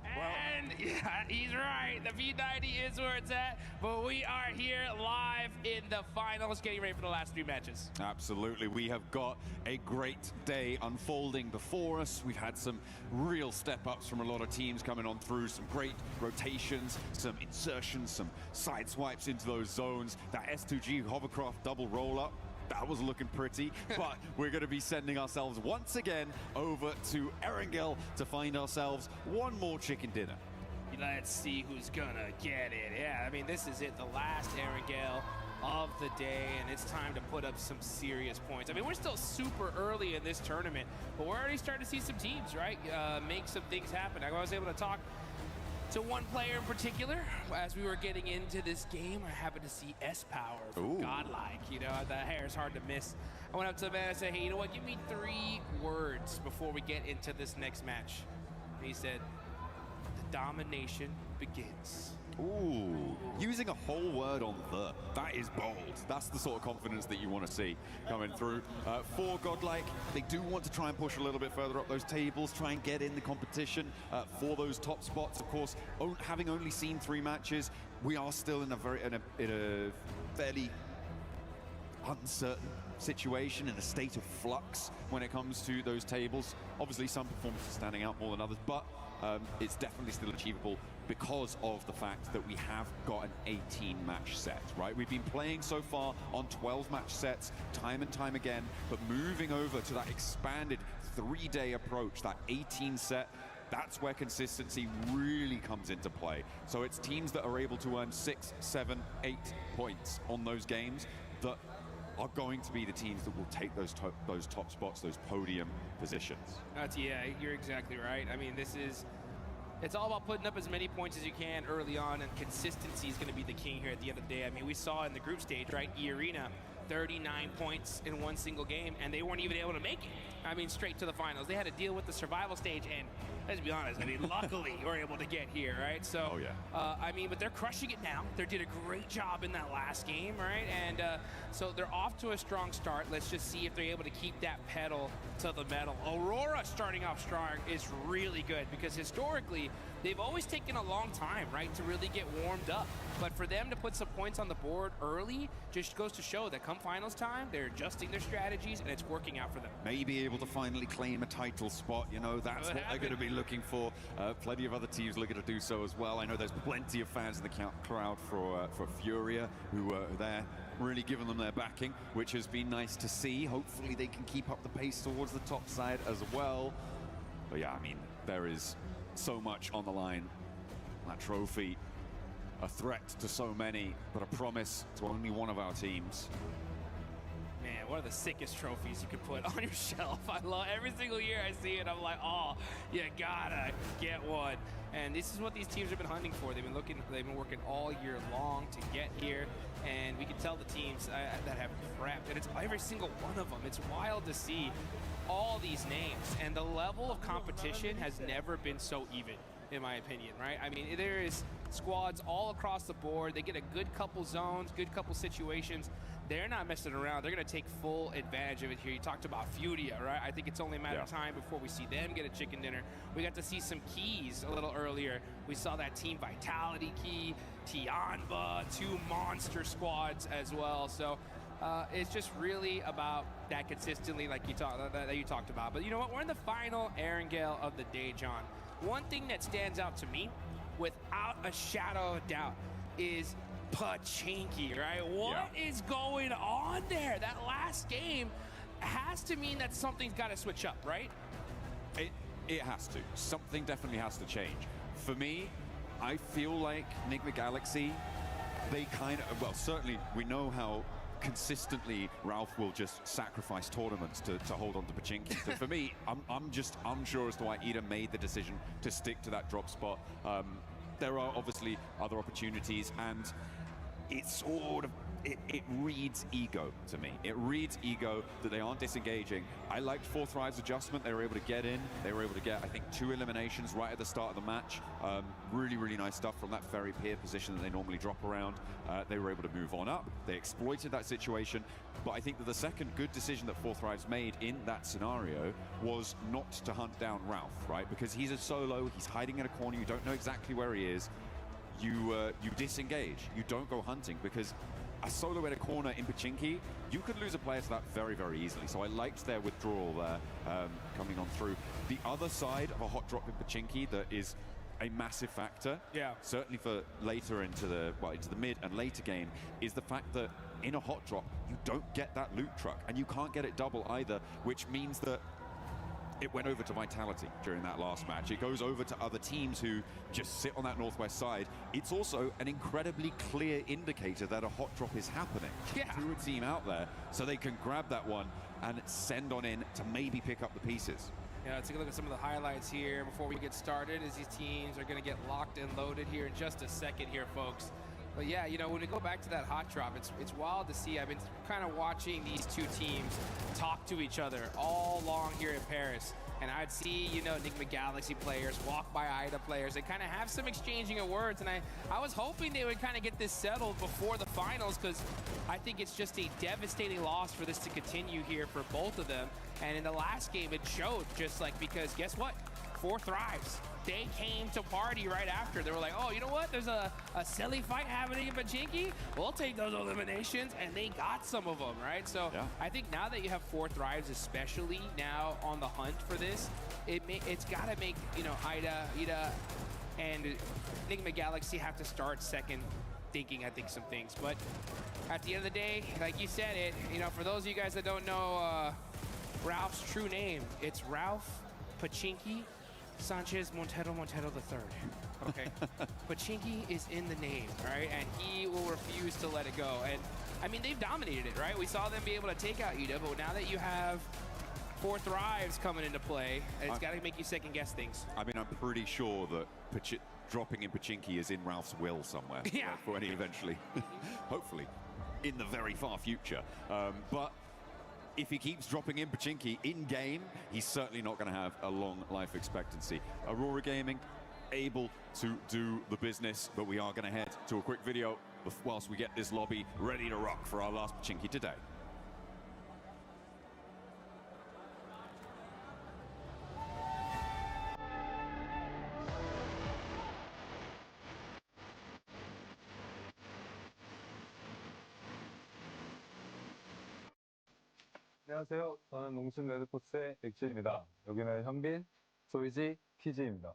And yeah, he's right. The V90 is where it's at, but we are here live in the finals, getting ready for the last 3 matches. Absolutely. We have got a great day unfolding before us. We've had some real step-ups from a lot of teams coming on through, some great rotations, some insertions, some side swipes into those zones. That S2G hovercraft double roll-up, that was looking pretty, but we're going to be sending ourselves once again over to Erangel to find ourselves one more chicken dinner. Let's see who's gonna get it. Yeah, I mean, this is it, the last Erangel of the day, and it's time to put up some serious points. I mean, we're still super early in this tournament, but we're already starting to see some teams, right, make some things happen. I was able to talk to one player in particular as we were getting into this game. I happened to see S-Power from Godlike. You know, the hair is hard to miss. I went up to the man and said, hey, you know what, give me 3 words before we get into this next match. And he said, the domination begins. Ooh, using a whole word on the. That is bold. That's the sort of confidence that you want to see coming through. For Godlike, they do want to try and push a little bit further up those tables, try and get in the competition for those top spots. Of course, having only seen 3 matches, we are still in a fairly uncertain situation, in a state of flux when it comes to those tables. Obviously, some performances standing out more than others, but it's definitely still achievable because of the fact that we have got an 18-match set, right? We've been playing so far on 12-match sets time and time again, but moving over to that expanded 3-day approach, that 18 set, that's where consistency really comes into play. So it's teams that are able to earn 6, 7, 8 points on those games that are going to be the teams that will take those top spots, those podium positions. Yeah, you're exactly right. I mean, this is It's all about putting up as many points as you can early on, and consistency is going to be the king here at the end of the day. I mean, we saw in the group stage, right, E-Arena, 39 points in one single game, and they weren't even able to make it. I mean, straight to the finals. They had to deal with the survival stage, and let's be honest, I mean, luckily we're able to get here, right? So, oh, yeah. I mean, but they're crushing it now. They did a great job in that last game, right? And so they're off to a strong start. Let's just see if they're able to keep that pedal to the metal. Aurora starting off strong is really good because historically, they've always taken a long time, right, to really get warmed up. But for them to put some points on the board early just goes to show that come finals time, they're adjusting their strategies and it's working out for them. Maybe able to finally claim a title spot, you know, that's what they're going to be looking for. Plenty of other teams looking to do so as well. I know there's plenty of fans in the crowd for Furia who are there, really giving them their backing, which has been nice to see. Hopefully they can keep up the pace towards the top side as well. But yeah, I mean, there is so much on the line. That trophy, a threat to so many, but a promise to only one of our teams. Man, one of the sickest trophies you could put on your shelf. I love every single year I see it. I'm like, oh, you gotta get one. And this is what these teams have been hunting for. They've been working all year long to get here. And we can tell the teams that have prepped, and it's every single one of them. It's wild to see all these names, and the level of competition has never been so even, in my opinion, right? I mean, there is squads all across the board. They get a good couple zones, good couple situations. They're not messing around. They're going to take full advantage of it here. You talked about Furia, right? I think it's only a matter of time before we see them get a chicken dinner. We got to see some keys a little earlier. We saw that Team Vitality key, Tianba, 2 monster squads as well. So it's just really about that consistently like you talked about. But you know what? We're in the final Erangel of the day, John. One thing that stands out to me, without a shadow of doubt, is Pachinki, right? What is going on there? That last game has to mean that something's got to switch up, right? It has to. Something definitely has to change. For me, I feel like Enigma Galaxy, they kind of, well, certainly we know how consistently Ralph will just sacrifice tournaments to hold on to Pachinki. So for me, I'm just unsure as to why Ida made the decision to stick to that drop spot. There are obviously other opportunities, and it sort of, it reads ego to me. It reads ego that they aren't disengaging. I liked 4th Thrive's adjustment. They were able to get in. They were able to get, I think, 2 eliminations right at the start of the match. Really, really nice stuff from that very peer position that they normally drop around. They were able to move on up. They exploited that situation. But I think that the second good decision that 4th Thrive's made in that scenario was not to hunt down Ralph, right? Because he's a solo. He's hiding in a corner. You don't know exactly where he is. You disengage. You don't go hunting, because a solo in a corner in Pachinki, you could lose a player to that very, very easily. So I liked their withdrawal there coming on through. The other side of a hot drop in Pachinki that is a massive factor, certainly for later into the mid and later game, is the fact that in a hot drop, you don't get that loot truck, and you can't get it double either, which means that it went over to Vitality during that last match. It goes over to other teams who just sit on that northwest side. It's also an incredibly clear indicator that a hot drop is happening to a team out there, so they can grab that one and send on in to maybe pick up the pieces. Yeah, let's take a look at some of the highlights here before we get started, as these teams are going to get locked and loaded here in just a second here, folks. But yeah, you know, when we go back to that hot drop, it's wild to see. I've been kind of watching these two teams talk to each other all along here in Paris. And I'd see, you know, Enigma Galaxy players walk by Ida players and kind of have some exchanging of words. And I was hoping they would kind of get this settled before the finals, because I think it's just a devastating loss for this to continue here for both of them. And in the last game, it showed, just like, because guess what? 4 Thrives. They came to party right after. They were like, oh, you know what? There's a silly fight happening in Pachinki. We'll take those eliminations, and they got some of them, right? So I think now that you have 4 Thrives, especially now on the hunt for this, it's got to make, you know, Ida, and Enigma Galaxy have to start second thinking, I think, some things. But at the end of the day, like you said it, you know, for those of you guys that don't know Ralph's true name, it's Ralph Pachinki Sanchez Montero III. Okay. Pachinki is in the name, right? And he will refuse to let it go. And I mean, they've dominated it, right? We saw them be able to take out Ida, but now that you have 4 Thrives coming into play. And it's got to make you second guess things. I mean, I'm pretty sure that dropping in Pachinki is in Ralph's will somewhere. Yeah. For when he eventually, hopefully, in the very far future. But if he keeps dropping in Pachinki in-game, he's certainly not going to have a long life expectancy. Aurora Gaming able to do the business, but we are going to head to a quick video whilst we get this lobby ready to rock for our last Pachinki today. 안녕하세요. 저는 농심 레드포스의 엑시입니다. 여기는 현빈, 조이지, 키즈입니다.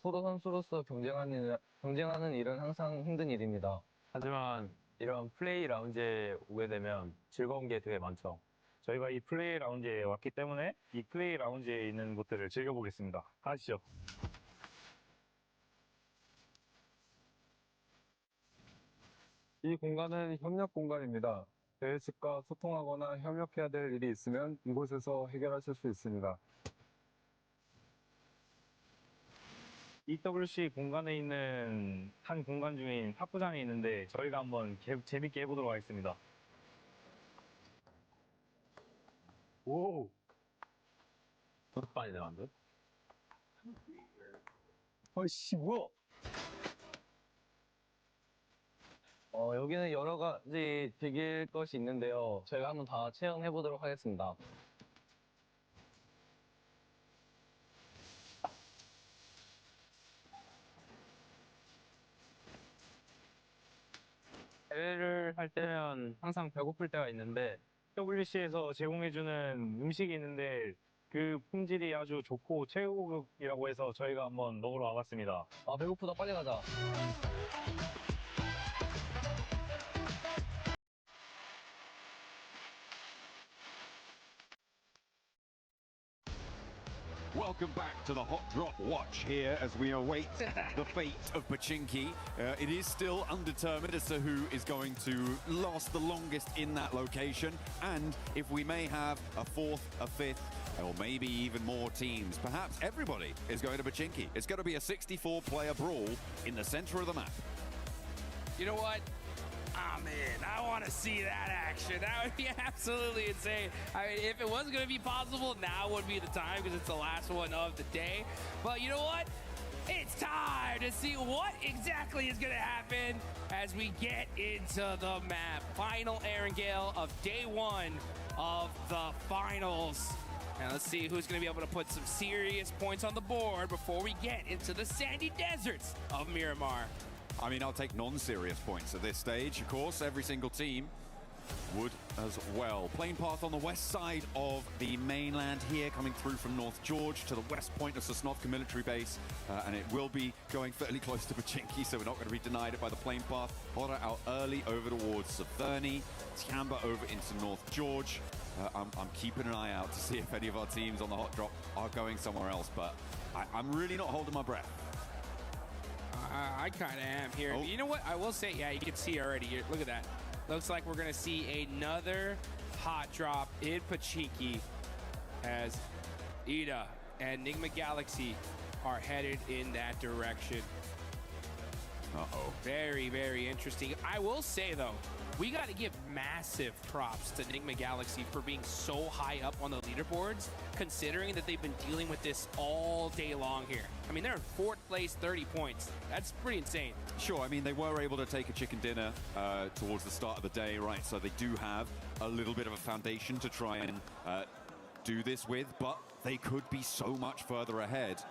프로 선수로서 경쟁하는 일은 항상 힘든 일입니다. 하지만 이런 플레이 라운지에 오게 되면 즐거운 게 되게 많죠. 저희가 이 플레이 라운지에 왔기 때문에 이 플레이 라운지에 있는 것들을 즐겨보겠습니다. 가시죠. 이 공간은 협력 공간입니다. 대회 측과 소통하거나 협력해야 될 일이 있으면 이곳에서 해결하실 수 있습니다. EWC 공간에 있는 한 공간 중인 탁구장이 있는데 저희가 한번 재밌게 해보도록 하겠습니다. 오! 빨리 나왔는데? 어이씨, 뭐야? 여기는 여러 가지 즐길 것이 있는데요. 저희가 한번 다 체험해 보도록 하겠습니다. 대회를 할 때면 항상 배고플 때가 있는데 WC에서 제공해주는 음식이 있는데 그 품질이 아주 좋고 최고급이라고 해서 저희가 한번 먹으러 와봤습니다. 아, 배고프다. 빨리 가자. Welcome back to the Hot Drop Watch here as we await the fate of Pachinki. It is still undetermined as to who is going to last the longest in that location, and if we may have a 4th, a 5th, or maybe even more teams. Perhaps everybody is going to Pachinki. It's going to be a 64-player brawl in the center of the map. You know what? I'm in. I want to see that action. That would be absolutely insane. I mean, if it was going to be possible, now would be the time because it's the last one of the day. But you know what? It's time to see what exactly is going to happen as we get into the map. Final Erangel of day 1 of the finals. Now let's see who's going to be able to put some serious points on the board before we get into the sandy deserts of Miramar. I mean, I'll take non-serious points at this stage. Of course, every single team would as well. Plane path on the west side of the mainland here, coming through from North George to the west point of Sosnovka military base. And it will be going fairly close to Pachinki, so we're not going to be denied it by the plane path. Hora out early over towards Severny. Tiamba over into North George. I'm keeping an eye out to see if any of our teams on the hot drop are going somewhere else, but I'm really not holding my breath. I kind of am here. Oh. You know what? I will say, yeah, you can see already. Look at that. Looks like we're going to see another hot drop in Pachinki as Ida and Enigma Galaxy are headed in that direction. Uh-oh. Very, very interesting. I will say, though, we got to give massive props to Enigma Galaxy for being so high up on the leaderboards, considering that they've been dealing with this all day long here. I mean, they're in 4th place, 30 points. That's pretty insane. Sure, I mean, they were able to take a chicken dinner towards the start of the day, right? So they do have a little bit of a foundation to try and do this with, but they could be so much further ahead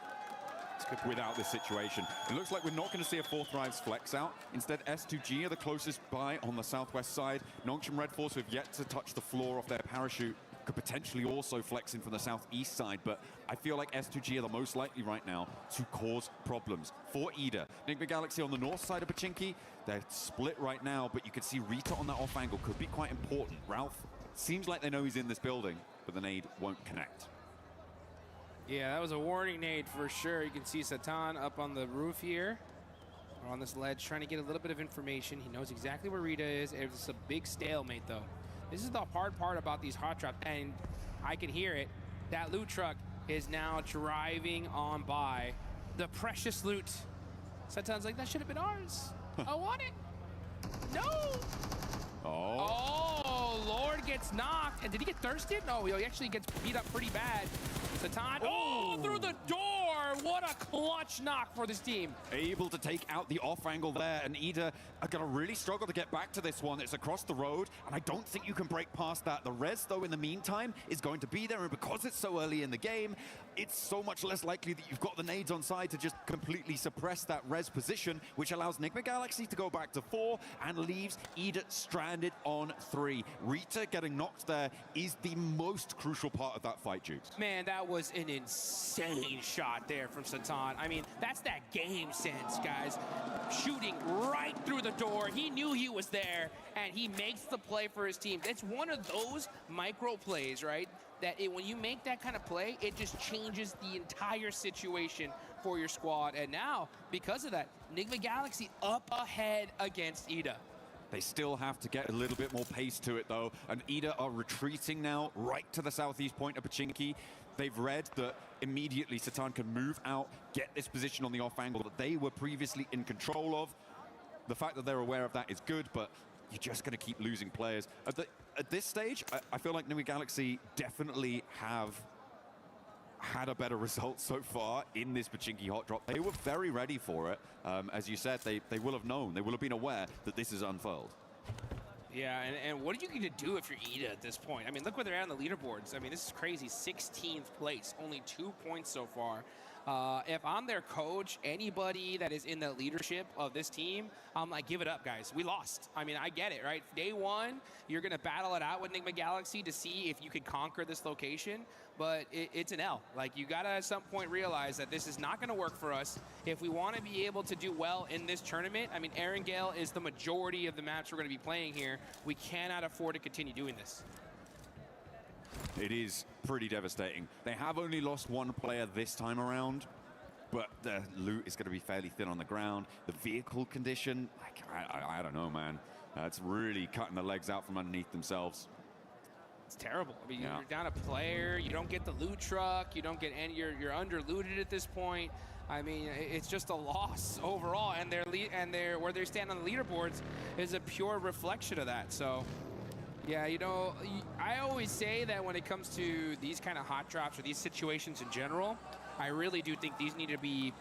without this situation. It looks like we're not going to see a 4th Thrives flex out. Instead, S2G are the closest by on the southwest side. Nongshim Red Force, who have yet to touch the floor off their parachute, could potentially also flex in from the southeast side, but I feel like S2G are the most likely right now to cause problems for Ida. Enigma Galaxy on the north side of Pachinki, they're split right now, but you can see Rita on that off angle could be quite important. Ralph seems like they know he's in this building, but the nade won't connect. Yeah, that was a warning nade for sure. You can see Satan up on the roof here, or on this ledge, trying to get a little bit of information. He knows exactly where Rita is. It's a big stalemate, though. This is the hard part about these hot drops, and I can hear it. That loot truck is now driving on by. The precious loot. Satan's like, that should have been ours. I want it. No. Oh, Lord gets knocked. And did he get thirsted? No, he actually gets beat up pretty bad. Satan, through the door. What a clutch knock for this team. Able to take out the off angle there, and Ida are going to really struggle to get back to this one. It's across the road, and I don't think you can break past that. The res, though, in the meantime, is going to be there, and because it's so early in the game, it's so much less likely that you've got the nades on side to just completely suppress that res position, which allows Enigma Galaxy to go back to 4 and leaves Ida stranded on 3. Rita getting knocked there is the most crucial part of that fight, Jukes. Man, that was an insane shot there from Satan. I mean, that's that game sense, guys. Shooting right through the door. He knew he was there, and he makes the play for his team. It's one of those micro plays, right? That when you make that kind of play, it just changes the entire situation for your squad. And now, because of that, Enigma Galaxy up ahead against Ida. They still have to get a little bit more pace to it, though. And Ida are retreating now right to the southeast point of Pachinki. They've read that immediately Satan can move out, get this position on the off angle that they were previously in control of. The fact that they're aware of that is good, but you're just going to keep losing players. At this stage, I feel like Enigma Galaxy definitely have had a better result so far in this Pachinki hot drop. They were very ready for it. As you said, they will have known, they will have been aware that this is unfurled. Yeah, and what are you going to do if you're Ida at this point? I mean, look where they're at on the leaderboards. I mean, this is crazy. 16th place, only 2 points so far. If I'm their coach, anybody that is in the leadership of this team, I'm like, give it up, guys. We lost. I mean, I get it, right? Day one, you're going to battle it out with Enigma Galaxy to see if you can conquer this location, but it's an L. Like, you got to at some point realize that this is not going to work for us. If we want to be able to do well in this tournament, I mean, Erangel is the majority of the maps we're going to be playing here. We cannot afford to continue doing this. It is pretty devastating. They have only lost 1 player this time around, but the loot is going to be fairly thin on the ground. The vehicle condition, like, I don't know, man. It's really cutting the legs out from underneath themselves. It's terrible. I mean, you're down a player. You don't get the loot truck. You don't get any. You're under looted at this point. I mean, it's just a loss overall, and where they stand on the leaderboards is a pure reflection of that. So. Yeah, you know, I always say that when it comes to these kind of hot drops or these situations in general, I really do think these need to be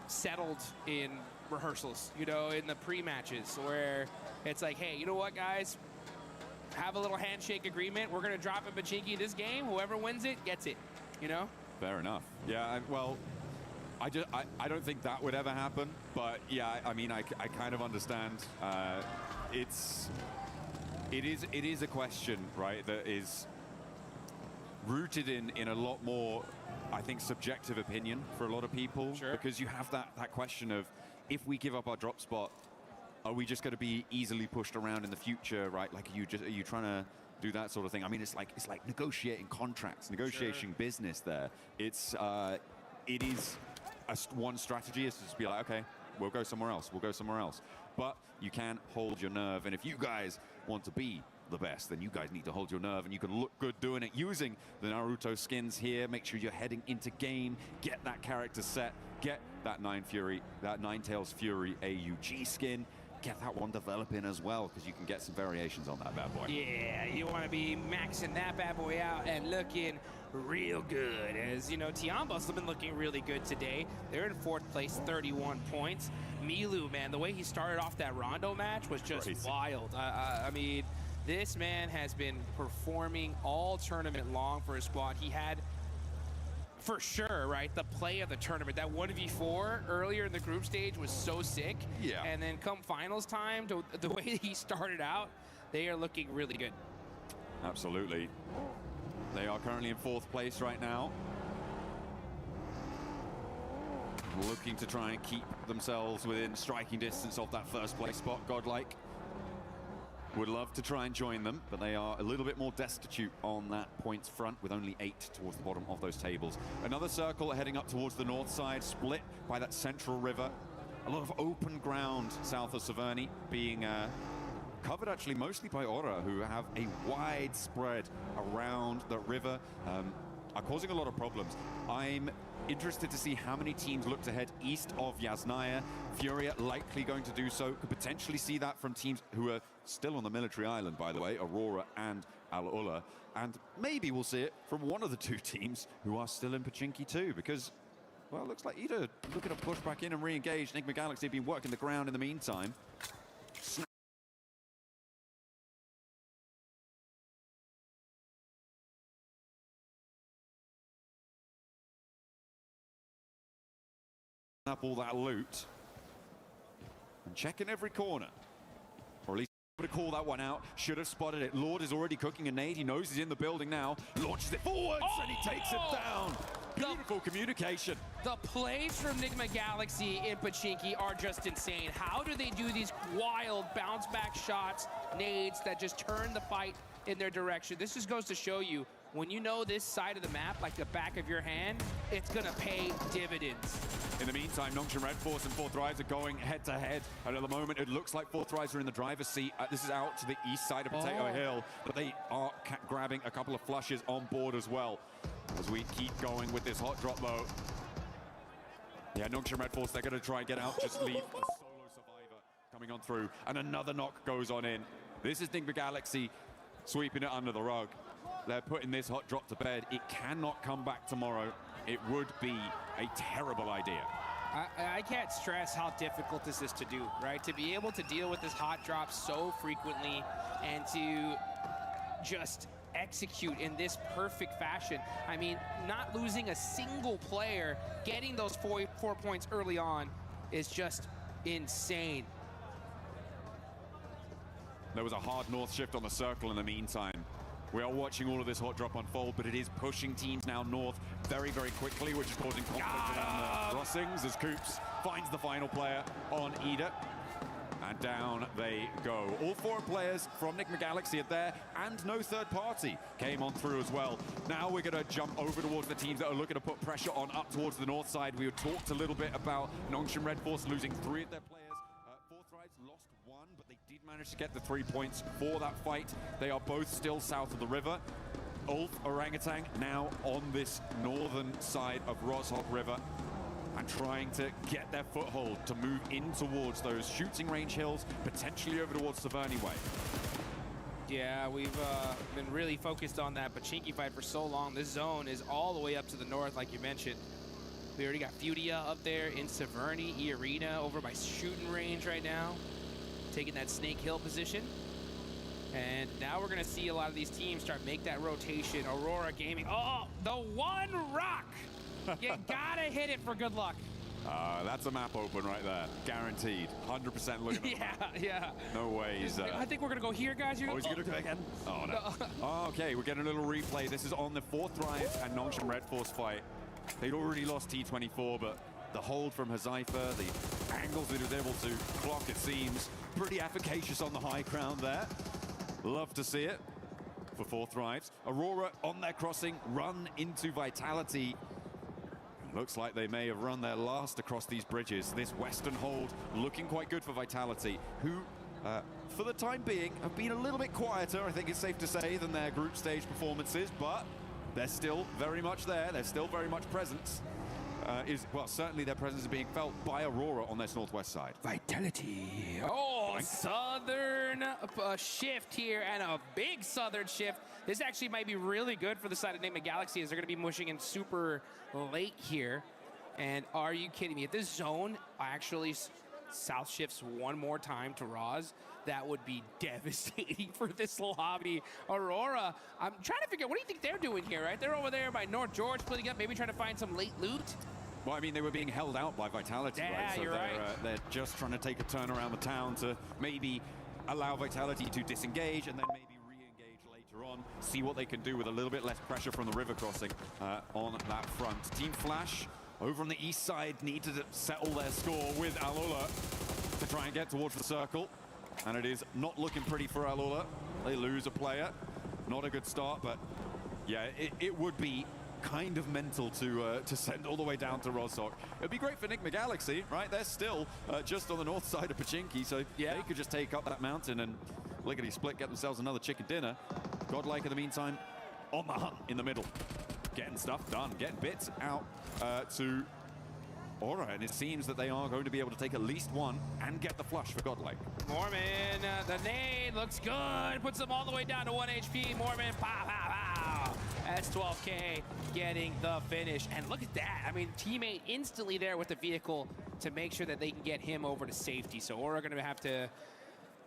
settled in rehearsals, you know, in the pre-matches where it's like, hey, you know what, guys? Have a little handshake agreement. We're going to drop in Pachinki this game. Whoever wins it gets it, you know? Fair enough. Yeah, well, I don't think that would ever happen. But, yeah, I mean, I kind of understand. It is a question, right, that is rooted in a lot more, I think, subjective opinion for a lot of people. Sure. Because you have that question of, if we give up our drop spot, are we just going to be easily pushed around in the future, right? Like, are you trying to do that sort of thing? I mean, it's like negotiating contracts, negotiating business there. It is one strategy is to just be like, okay, we'll go somewhere else. We'll go somewhere else. But you can hold your nerve, and if you guys want to be the best, then you guys need to hold your nerve, and you can look good doing it using the Naruto skins here. Make sure you're heading into game, get that character set, get that Ninetales Fury AUG skin, get that one developing as well, because you can get some variations on that bad boy. Yeah, you want to be maxing that bad boy out and looking real good. As you know, Tiambos have been looking really good today. They're in 4th place, 31 points. Milu, man, the way he started off that Rondo match was just wild. I mean, this man has been performing all tournament long for his squad. He had, for sure, right, the play of the tournament. That 1v4 earlier in the group stage was so sick. Yeah. And then come finals time, the way he started out, they are looking really good. Absolutely. They are currently in 4th place right now. Looking to try and keep themselves within striking distance of that 1st place spot. Godlike would love to try and join them, but they are a little bit more destitute on that points front with only 8 towards the bottom of those tables. Another circle heading up towards the north side, split by that central river. A lot of open ground south of Severny being covered actually mostly by Aura, who have a wide spread around the river, are causing a lot of problems. I'm interested to see how many teams look to head east of Yasnaya. Furia likely going to do so. Could potentially see that from teams who are still on the military island, by the way, Aurora and Al-Ula. And maybe we'll see it from one of the two teams who are still in Pochinki too, because, well, it looks like either looking to push back in and re-engage. Enigma Galaxy have been working the ground in the meantime. Up all that loot and checking every corner, or at least to call that one out. Should have spotted it. Lord is already cooking a nade. He knows he's in the building now. Launches it forwards and he takes it down. Beautiful communication. The plays from Enigma Galaxy in Pochinki are just insane. How do they do these wild bounce back shots, nades that just turn the fight in their direction? This just goes to show you, when you know this side of the map like the back of your hand, it's gonna pay dividends. In the meantime, Nongshim Red Force and Fourth Rise are going head to head. And at the moment, it looks like Fourth Rise are in the driver's seat. This is out to the east side of Potato Hill, but they are grabbing a couple of flushes on board as well. As we keep going with this hot drop though. Yeah, Nongshim Red Force, they're going to try and get out, just leave a solo survivor coming on through. And another knock goes on in. This is Enigma Galaxy sweeping it under the rug. They're putting this hot drop to bed. It cannot come back tomorrow. It would be a terrible idea. I can't stress how difficult this is to do, right? To be able to deal with this hot drop so frequently and to just execute in this perfect fashion. I mean, not losing a single player, getting those four points early on is just insane. There was a hard north shift on the circle in the meantime. We are watching all of this hot drop unfold, but it is pushing teams now north very, very quickly, which is causing conflict around the crossings as Coops finds the final player on Ida. And down they go. All four players from Enigma Galaxy are there, and no third party came on through as well. Now we're going to jump over towards the teams that are looking to put pressure on up towards the north side. We talked a little bit about Nongshim Red Force losing 3 of their players. Fourth Rise lost 1, but they did manage to get the 3 points for that fight. They are both still south of the river. Ulf, Orangutan now on this northern side of Rozhok River and trying to get their foothold to move in towards those shooting range hills, potentially over towards Severny Way. Yeah, we've been really focused on that Pochinki fight for so long. This zone is all the way up to the north, like you mentioned. We already got Furia up there in Severny, E-Arena over by shooting range right now, taking that Snake Hill position. And now we're gonna see a lot of these teams start make that rotation. Aurora Gaming, oh, the one rock! You gotta hit it for good luck. That's a map open right there, guaranteed. 100% looking at Yeah. No ways. I think we're gonna go here, guys. Oh, is he gonna go again? Oh, no. Oh, okay, we're getting a little replay. This is on the Fourth Rise and Nongshim Red Force fight. They'd already lost T24, but the hold from Hazaifa, the angles that he was able to clock, it seems, pretty efficacious on the high ground there. Love to see it for Fourth Rise. Aurora on their crossing, run into Vitality. Looks like they may have run their last across these bridges. This western hold looking quite good for Vitality, who, for the time being, have been a little bit quieter, I think it's safe to say, than their group stage performances, but they're still very much there. They're still very much present. Well, certainly their presence is being felt by Aurora on this northwest side. Vitality. Oh, southern shift here, and a big southern shift. This actually might be really good for the side of Enigma Galaxy, as they're going to be mushing in super late here. And are you kidding me? If this zone actually south shifts one more time to Roz, that would be devastating for this lobby. Aurora, I'm trying to figure out, what do you think they're doing here, right? They're over there by North George, splitting up, maybe trying to find some late loot. Well, I mean, they were being held out by Vitality, right? So you're right. They're just trying to take a turn around the town to maybe allow Vitality to disengage and then maybe re-engage later on, see what they can do with a little bit less pressure from the river crossing on that front. Team Flash over on the east side need to settle their score with Al-Ula to try and get towards the circle. And it is not looking pretty for Al-Ula. They lose a player. Not a good start, but yeah, it would be kind of mental to send all the way down to Rozhok. It'd be great for Enigma Galaxy, right? They're still just on the north side of Pochinki, so they could just take up that mountain and lickety-split, get themselves another chicken dinner. Godlike, in the meantime, on the hunt in the middle. Getting stuff done, getting bits out to Aura, and it seems that they are going to be able to take at least one and get the flush for Godlike. Mormon, the nade looks good. Puts them all the way down to 1 HP. Mormon, pow, pow, pow. That's 12K getting the finish. And look at that. I mean, teammate instantly there with the vehicle to make sure that they can get him over to safety. So Aura going to have to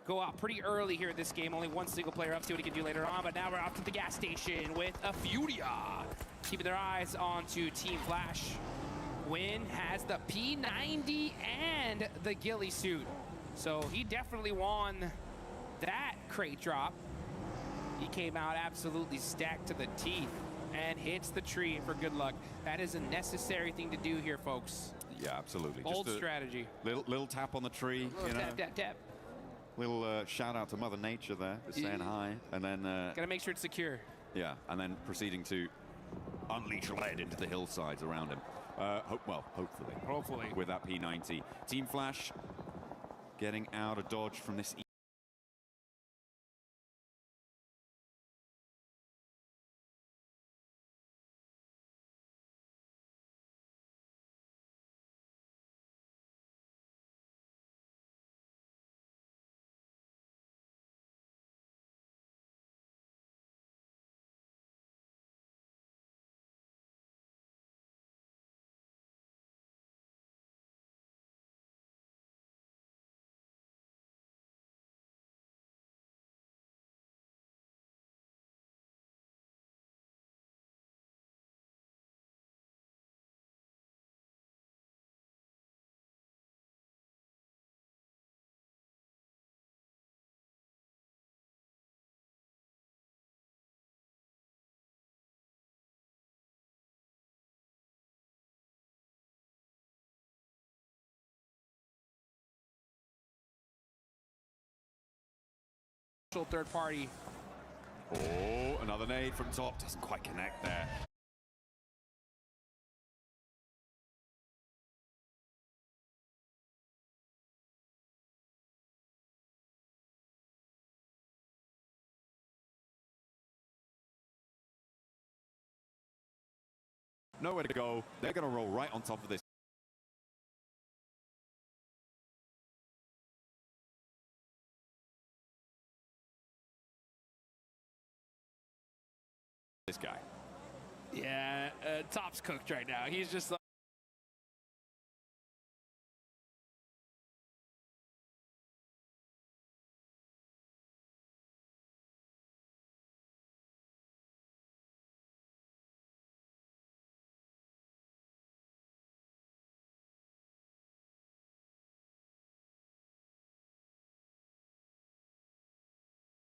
go out pretty early here in this game. Only one single player up, see what he can do later on. But now we're off to the gas station with a Furia. Keeping their eyes onto Team Flash. Win has the P90 and the ghillie suit. So he definitely won that crate drop. He came out absolutely stacked to the teeth and hits the tree for good luck. That is a necessary thing to do here, folks. Yeah, absolutely. Bold Just a strategy. Little tap on the tree, you know. Tap, tap, tap. Little shout out to Mother Nature there, just saying hi, and then gotta make sure it's secure. Yeah, and then proceeding to unleash lead into the hillsides around him. Hopefully. With that P90. Team Flash getting out of dodge from this. Third party. Oh, another nade from top. Doesn't quite connect there. Nowhere to go. They're going to roll right on top of this. This guy. Yeah, Top's cooked right now. He's just like,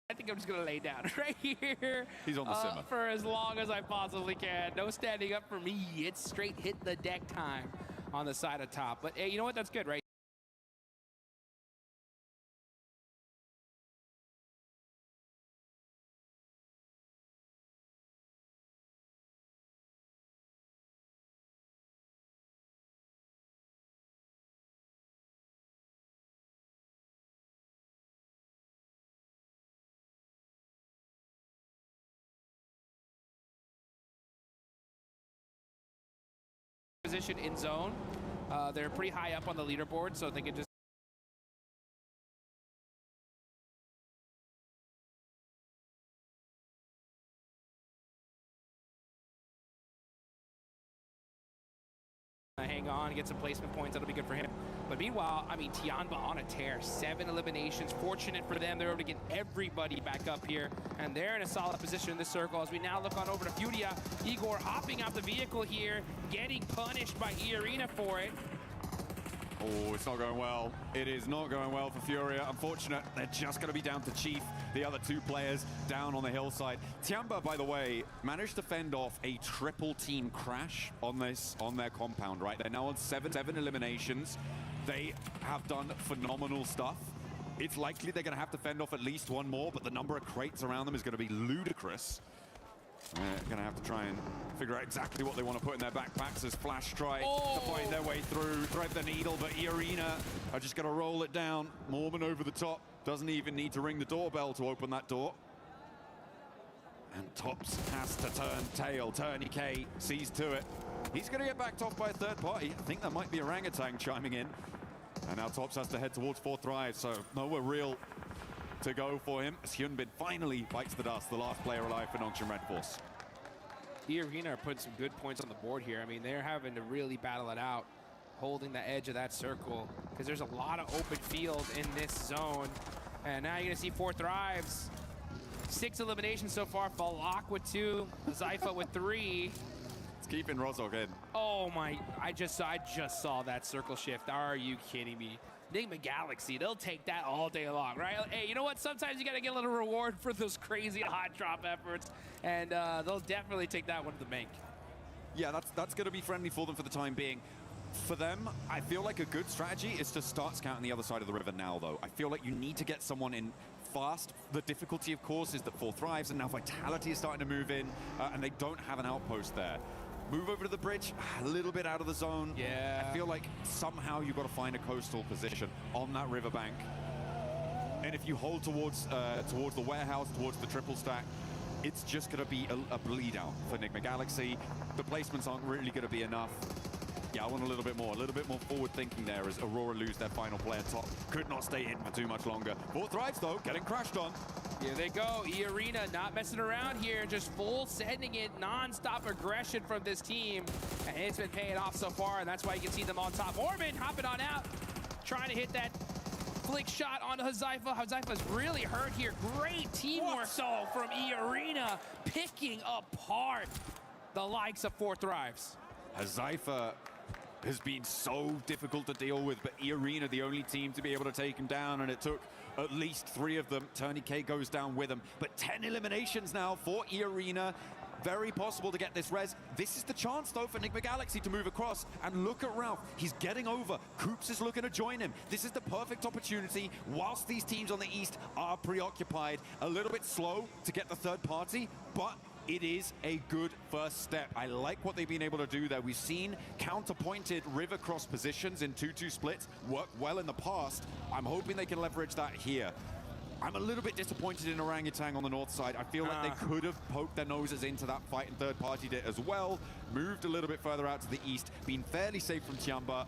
I think I'm just gonna lay down right here. He's on the simmer. For as long as I possibly can. No standing up for me. It's straight hit the deck time on the side of Top. But hey, you know what? That's good, right? Position in zone. They're pretty high up on the leaderboard, so they can just hang on, get some placement points. That'll be good for him. But meanwhile, I mean, Tianba on a tear. 7 eliminations. Fortunate for them. They're able to get everybody back up here. And they're in a solid position in this circle as we now look on over to Furia. Igor hopping out the vehicle here, getting punished by E-Arena for it. Oh, it's not going well. It is not going well for Furia. Unfortunate, they're just going to be down to Chief, the other 2 players down on the hillside. Tianba, by the way, managed to fend off a triple team crash on their compound, right? They're now on 7 eliminations. They have done phenomenal stuff. It's likely they're going to have to fend off at least 1 more, but the number of crates around them is going to be ludicrous. They're going to have to try and figure out exactly what they want to put in their backpacks as Flash try to find their way through, thread the needle, but E-Arena are just going to roll it down. Mormon over the top, Doesn't even need to ring the doorbell to open that door. And Tops has to turn tail. Tourniquet sees to it. He's going to get backed off by a third party. I think that might be Orangutan chiming in. And now Tops has to head towards fourth drive, so nowhere real to go for him as Hyunbin finally bites the dust, the last player alive for Nongshim Red Force. The Arena are putting some good points on the board here. I mean, they're having to really battle it out, holding the edge of that circle, because there's a lot of open field in this zone. And now you're going to see four thrives. 6 eliminations so far. Falak with 2, Zypha with 3. It's keeping Rozok in. Oh my, I just saw that circle shift. Are you kidding me? Enigma Galaxy, they'll take that all day long, right? Hey, you know what? Sometimes you got to get a little reward for those crazy hot drop efforts, and they'll definitely take that one to the bank. Yeah, that's going to be friendly for them for the time being. For them, I feel like a good strategy is to start scouting the other side of the river now, though. I feel like you need to get someone in fast. The difficulty, of course, is that 4 thrives, and now Vitality is starting to move in, and they don't have an outpost there. Move over to the bridge, a little bit out of the zone. Yeah. I feel like somehow you've got to find a coastal position on that riverbank. And if you hold towards the warehouse, towards the triple stack, it's just going to be a bleed out for Enigma Galaxy. The placements aren't really going to be enough. Yeah, I want a little bit more forward thinking there as Aurora lose their final player. Top could not stay in for too much longer. 4 thrives though, getting crashed on. Here they go. E-Arena not messing around here, just full sending it, non-stop aggression from this team. And it's been paying off so far, and that's why you can see them on top. Orban hopping on out, trying to hit that flick shot onto Zypha. Zypha's really hurt here. Great teamwork though from E-Arena, picking apart the likes of 4 thrives. Zypha has been so difficult to deal with, but E-Arena the only team to be able to take him down, and it took at least 3 of them. Tourniquet goes down with him, but 10 eliminations now for E-Arena. Very possible to get this res. This is the chance, though, for Enigma Galaxy to move across. And look at Ralph. He's getting over. Koops is looking to join him. This is the perfect opportunity whilst these teams on the East are preoccupied. A little bit slow to get the third party, but it is a good first step. I like what they've been able to do there. We've seen counterpointed river cross positions in 2-2 splits work well in the past. I'm hoping they can leverage that here. I'm a little bit disappointed in Orangutan on the north side. I feel like they could have poked their noses into that fight and third party did as well. Moved a little bit further out to the east, been fairly safe from Tiamba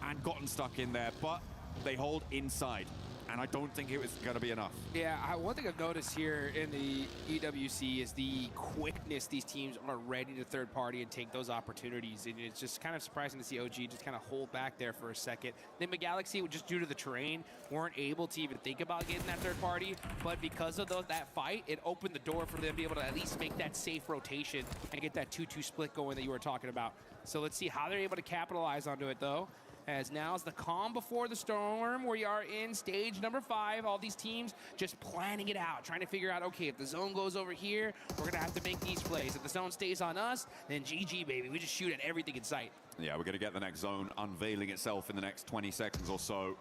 and gotten stuck in there, but they hold inside. And I don't think it was going to be enough. Yeah, one thing I've noticed here in the EWC is the quickness these teams are ready to third party and take those opportunities. And it's just kind of surprising to see OG just kind of hold back there for a second. Enigma Galaxy, just due to the terrain, weren't able to even think about getting that third party. But because of that fight, it opened the door for them to be able to at least make that safe rotation and get that 2-2 split going that you were talking about. So let's see how they're able to capitalize onto it, though. As now is the calm before the storm. We are in stage number 5. All these teams just planning it out, trying to figure out, okay, if the zone goes over here, we're going to have to make these plays. If the zone stays on us, then GG, baby. We just shoot at everything in sight. Yeah, we're going to get the next zone unveiling itself in the next 20 seconds or so.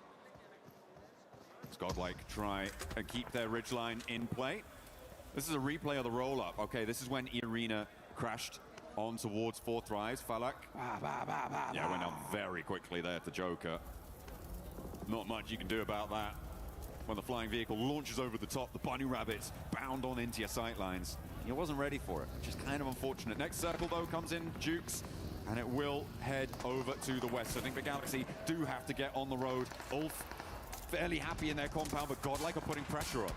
As Godlike try and keep their ridgeline in play. This is a replay of the roll-up. Okay, this is when E-Arena crashed on towards 4 thrives. Falak. Yeah, went down very quickly there to Joker. Not much you can do about that. When the flying vehicle launches over the top, the bunny rabbits bound on into your sight lines. He wasn't ready for it, which is kind of unfortunate. Next circle, though, comes in Jukes, and it will head over to the west. So I think the Galaxy do have to get on the road. Ulf fairly happy in their compound, but Godlike are putting pressure on.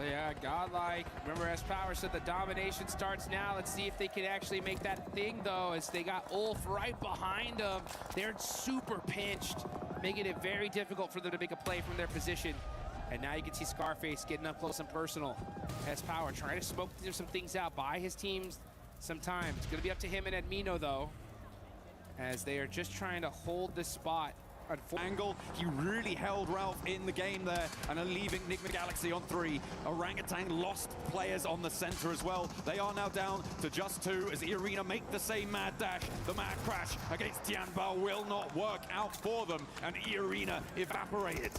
Yeah, Godlike. Remember, as Power said, the domination starts now. Let's see if they can actually make that thing, though, as they got Ulf right behind them. They're super pinched, making it very difficult for them to make a play from their position. And now you can see Scarface getting up close and personal as Power trying to smoke some things out, buy his teams some time. It's going to be up to him and Edmino, though, as they are just trying to hold this spot. Angle, he really held Ralph in the game there and are leaving Enigma Galaxy on 3. Orangutan lost players on the center as well. They are now down to just 2 as E-Arena make the same mad dash. The mad crash against Tianbao will not work out for them, and E-Arena evaporated.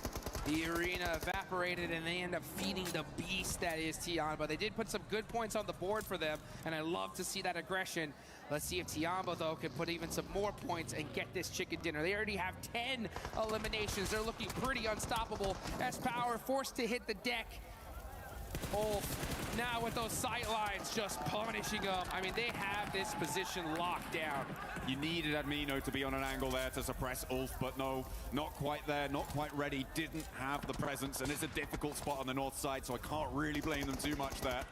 The arena evaporated and they end up feeding the beast that is Tiamba. They did put some good points on the board for them, and I love to see that aggression. Let's see if Tiamba, though, can put even some more points and get this chicken dinner. They already have 10 eliminations. They're looking pretty unstoppable. S-Power forced to hit the deck. Ulf now with those sight lines just punishing them. I mean, they have this position locked down. You needed Admino to be on an angle there to suppress Ulf, but no, not quite there, not quite ready, didn't have the presence, and it's a difficult spot on the north side, so I can't really blame them too much there.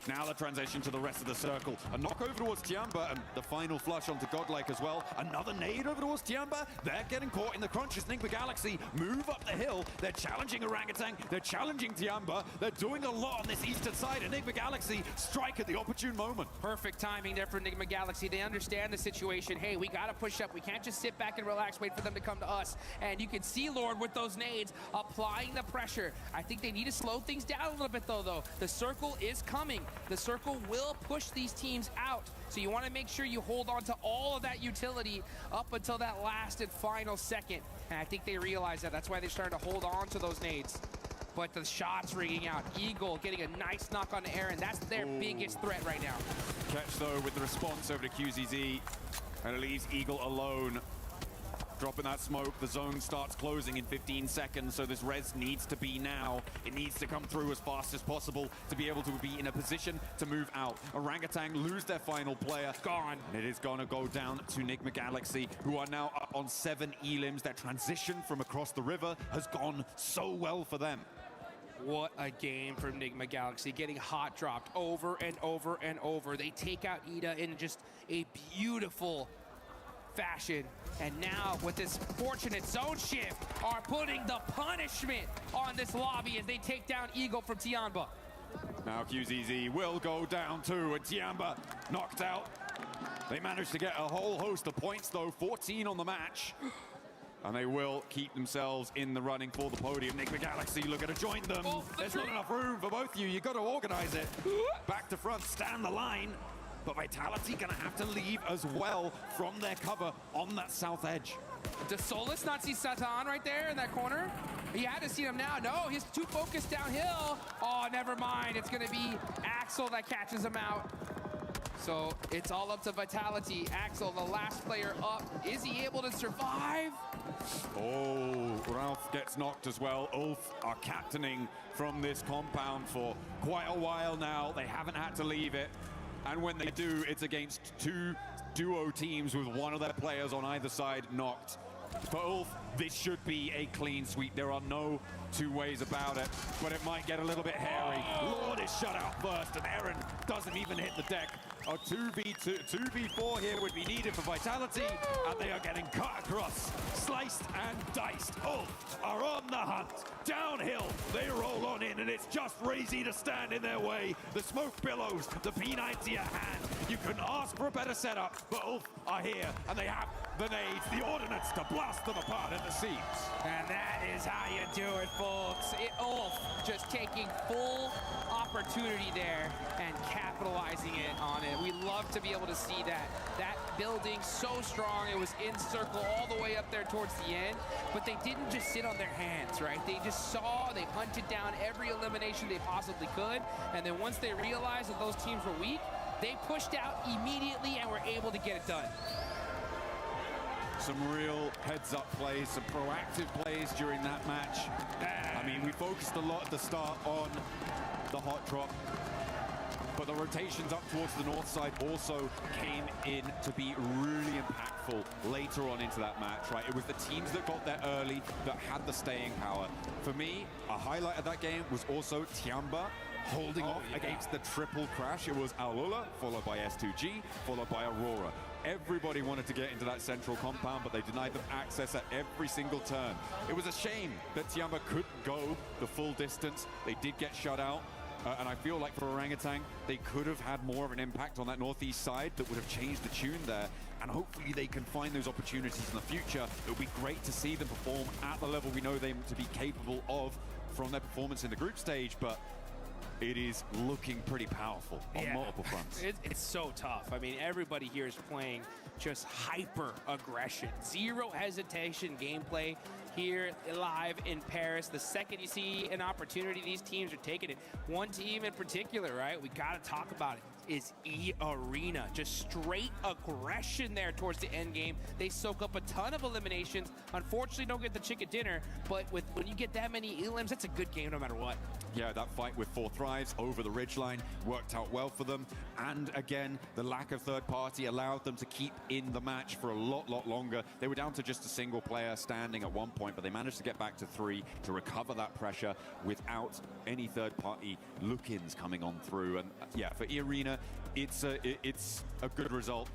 Now the transition to the rest of the circle. A knock over towards Tiamba and the final flush onto Godlike as well. Another nade over towards Tiamba. They're getting caught in the crunches. Enigma Galaxy move up the hill. They're challenging Orangutan. They're challenging Tiamba. They're doing a lot on this eastern side. Enigma Galaxy strike at the opportune moment. Perfect timing there for Enigma Galaxy. They understand the situation. Hey, we got to push up. We can't just sit back and relax, wait for them to come to us. And you can see Lord with those nades applying the pressure. I think they need to slow things down a little bit, though. The circle is coming. The circle will push these teams out. So you want to make sure you hold on to all of that utility up until that last and final second. And I think they realize that. That's why they're starting to hold on to those nades. But the shots ringing out. Eagle getting a nice knock on the air, and that's their biggest threat right now. Catch, though, with the response over to QZZ. And it leaves Eagle alone. Dropping that smoke, the zone starts closing in 15 seconds, so this res needs to be now. It needs to come through as fast as possible to be able to be in a position to move out. Orangutan lose their final player. Gone. And it is gonna go down to Enigma Galaxy, who are now up on 7 elims. Their transition from across the river has gone so well for them. What a game from Enigma Galaxy, getting hot dropped over and over and over. They take out Ida in just a beautiful fashion. And now with this fortunate zone shift are putting the punishment on this lobby as they take down Eagle from Tiamba. Now QZZ will go down too, and Tiamba knocked out. They managed to get a whole host of points though, 14 on the match. And they will keep themselves in the running for the podium. Enigma Galaxy looking to join them. There's not enough room for both of you. You've got to organize it. Back to front, stand the line. But Vitality gonna have to leave as well from their cover on that south edge. Does Solus not see Satan right there in that corner? He had to see him now. No, he's too focused downhill. Oh, never mind. It's gonna be Axel that catches him out. So it's all up to Vitality. Axel, the last player up. Is he able to survive? Oh, Ralph gets knocked as well. Ulf are captaining from this compound for quite a while now. They haven't had to leave it. And when they do, it's against 2 duo teams with one of their players on either side knocked. For Ulf, this should be a clean sweep. There are no two ways about it, but it might get a little bit hairy. Lord is shut out first, and Aaron doesn't even hit the deck. A 2v4 here would be needed for Vitality, and they are getting cut across, sliced and diced. Ulf are on the hunt. Downhill, they roll on in, and it's just Razy to stand in their way. The smoke billows, the P90 at hand. You couldn't ask for a better setup, but Ulf are here, and they have the nades, the ordnance to blast them apart at the seams. And that is how you do it, folks. Ulf just taking full opportunity there and capitalizing it on it. We love to be able to see that. That building so strong. It was in circle all the way up there towards the end, but they didn't just sit on their hands, right? They just saw, they hunted down every elimination they possibly could, and then once they realized that those teams were weak, they pushed out immediately and were able to get it done. Some real heads-up plays, some proactive plays during that match. I mean, we focused a lot at the start on the hot drop, but the rotations up towards the north side also came in to be really impactful later on into that match, right? It was the teams that got there early that had the staying power. For me, a highlight of that game was also Tiamba holding off against the triple crash. It was Aulula, followed by S2G, followed by Aurora. Everybody wanted to get into that central compound, but they denied them access at every single turn. It was a shame that Tiamba couldn't go the full distance. They did get shut out. And I feel like for Orangutan, they could have had more of an impact on that northeast side that would have changed the tune there. And hopefully they can find those opportunities in the future. It would be great to see them perform at the level we know them to be capable of from their performance in the group stage. But it is looking pretty powerful on multiple fronts. It's so tough. I mean, everybody here is playing just hyper aggression, zero hesitation gameplay here live in Paris. The second you see an opportunity, these teams are taking it. One team in particular, right? We got to talk about it. Is E-Arena. Just straight aggression there towards the end game. They soak up a ton of eliminations. Unfortunately, don't get the chicken dinner, but when you get that many elims, that's a good game no matter what. Yeah, that fight with 4 Thrives over the ridgeline worked out well for them. And again, the lack of third party allowed them to keep in the match for a lot longer. They were down to just a single player standing at one point, but they managed to get back to 3 to recover that pressure without any third party look-ins coming on through. And yeah, for E-Arena, it's a good result.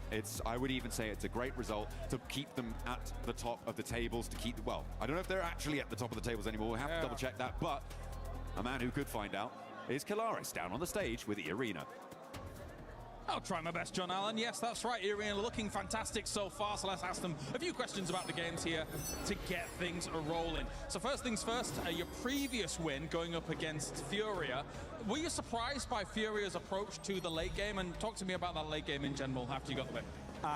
I would even say it's a great result to keep them at the top of the tables, to keep, well, I don't know if they're actually at the top of the tables anymore. We'll have to double check that, but a man who could find out is Kalaris down on the stage with E-Arena. I'll try my best, John Allen. Yes, that's right. E-Arena looking fantastic so far, so let's ask them a few questions about the games here to get things rolling. So first things first, your previous win going up against Furia. Were you surprised by Furia's approach to the late game? And talk to me about that late game in general after you got the win.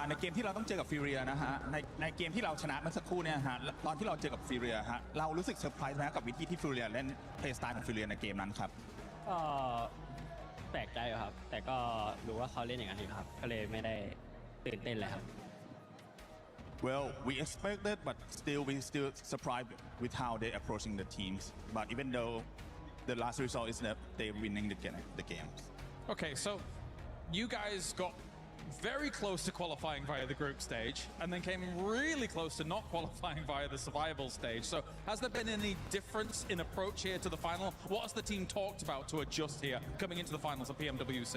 ในเกมที่เราต้องเจอกับฟิวเรียนะฮะในเกมที่เราชนะเมื่อสักครู่เนี่ยฮะตอนที่เราเจอกับฟิวเรียฮะเรารู้สึกเซอร์ไพรส์ไหมกับวิธีที่ฟิวเรียเล่นเพลย์สไตล์ของฟิวเรียในเกมนั้นครับก็แปลกใจครับแต่ก็รู้ว่าเขาเล่นอย่างนั้นอยู่ครับก็เลยไม่ได้ตื่นเต้นเลยครับ Well, we expected, but we still surprised with how they approaching the teams. But even though the last result is that they're winning the games. Okay, so you guys got very close to qualifying via the group stage and then came really close to not qualifying via the survival stage. So has there been any difference in approach here to the final? What has the team talked about to adjust here coming into the finals of PMWC?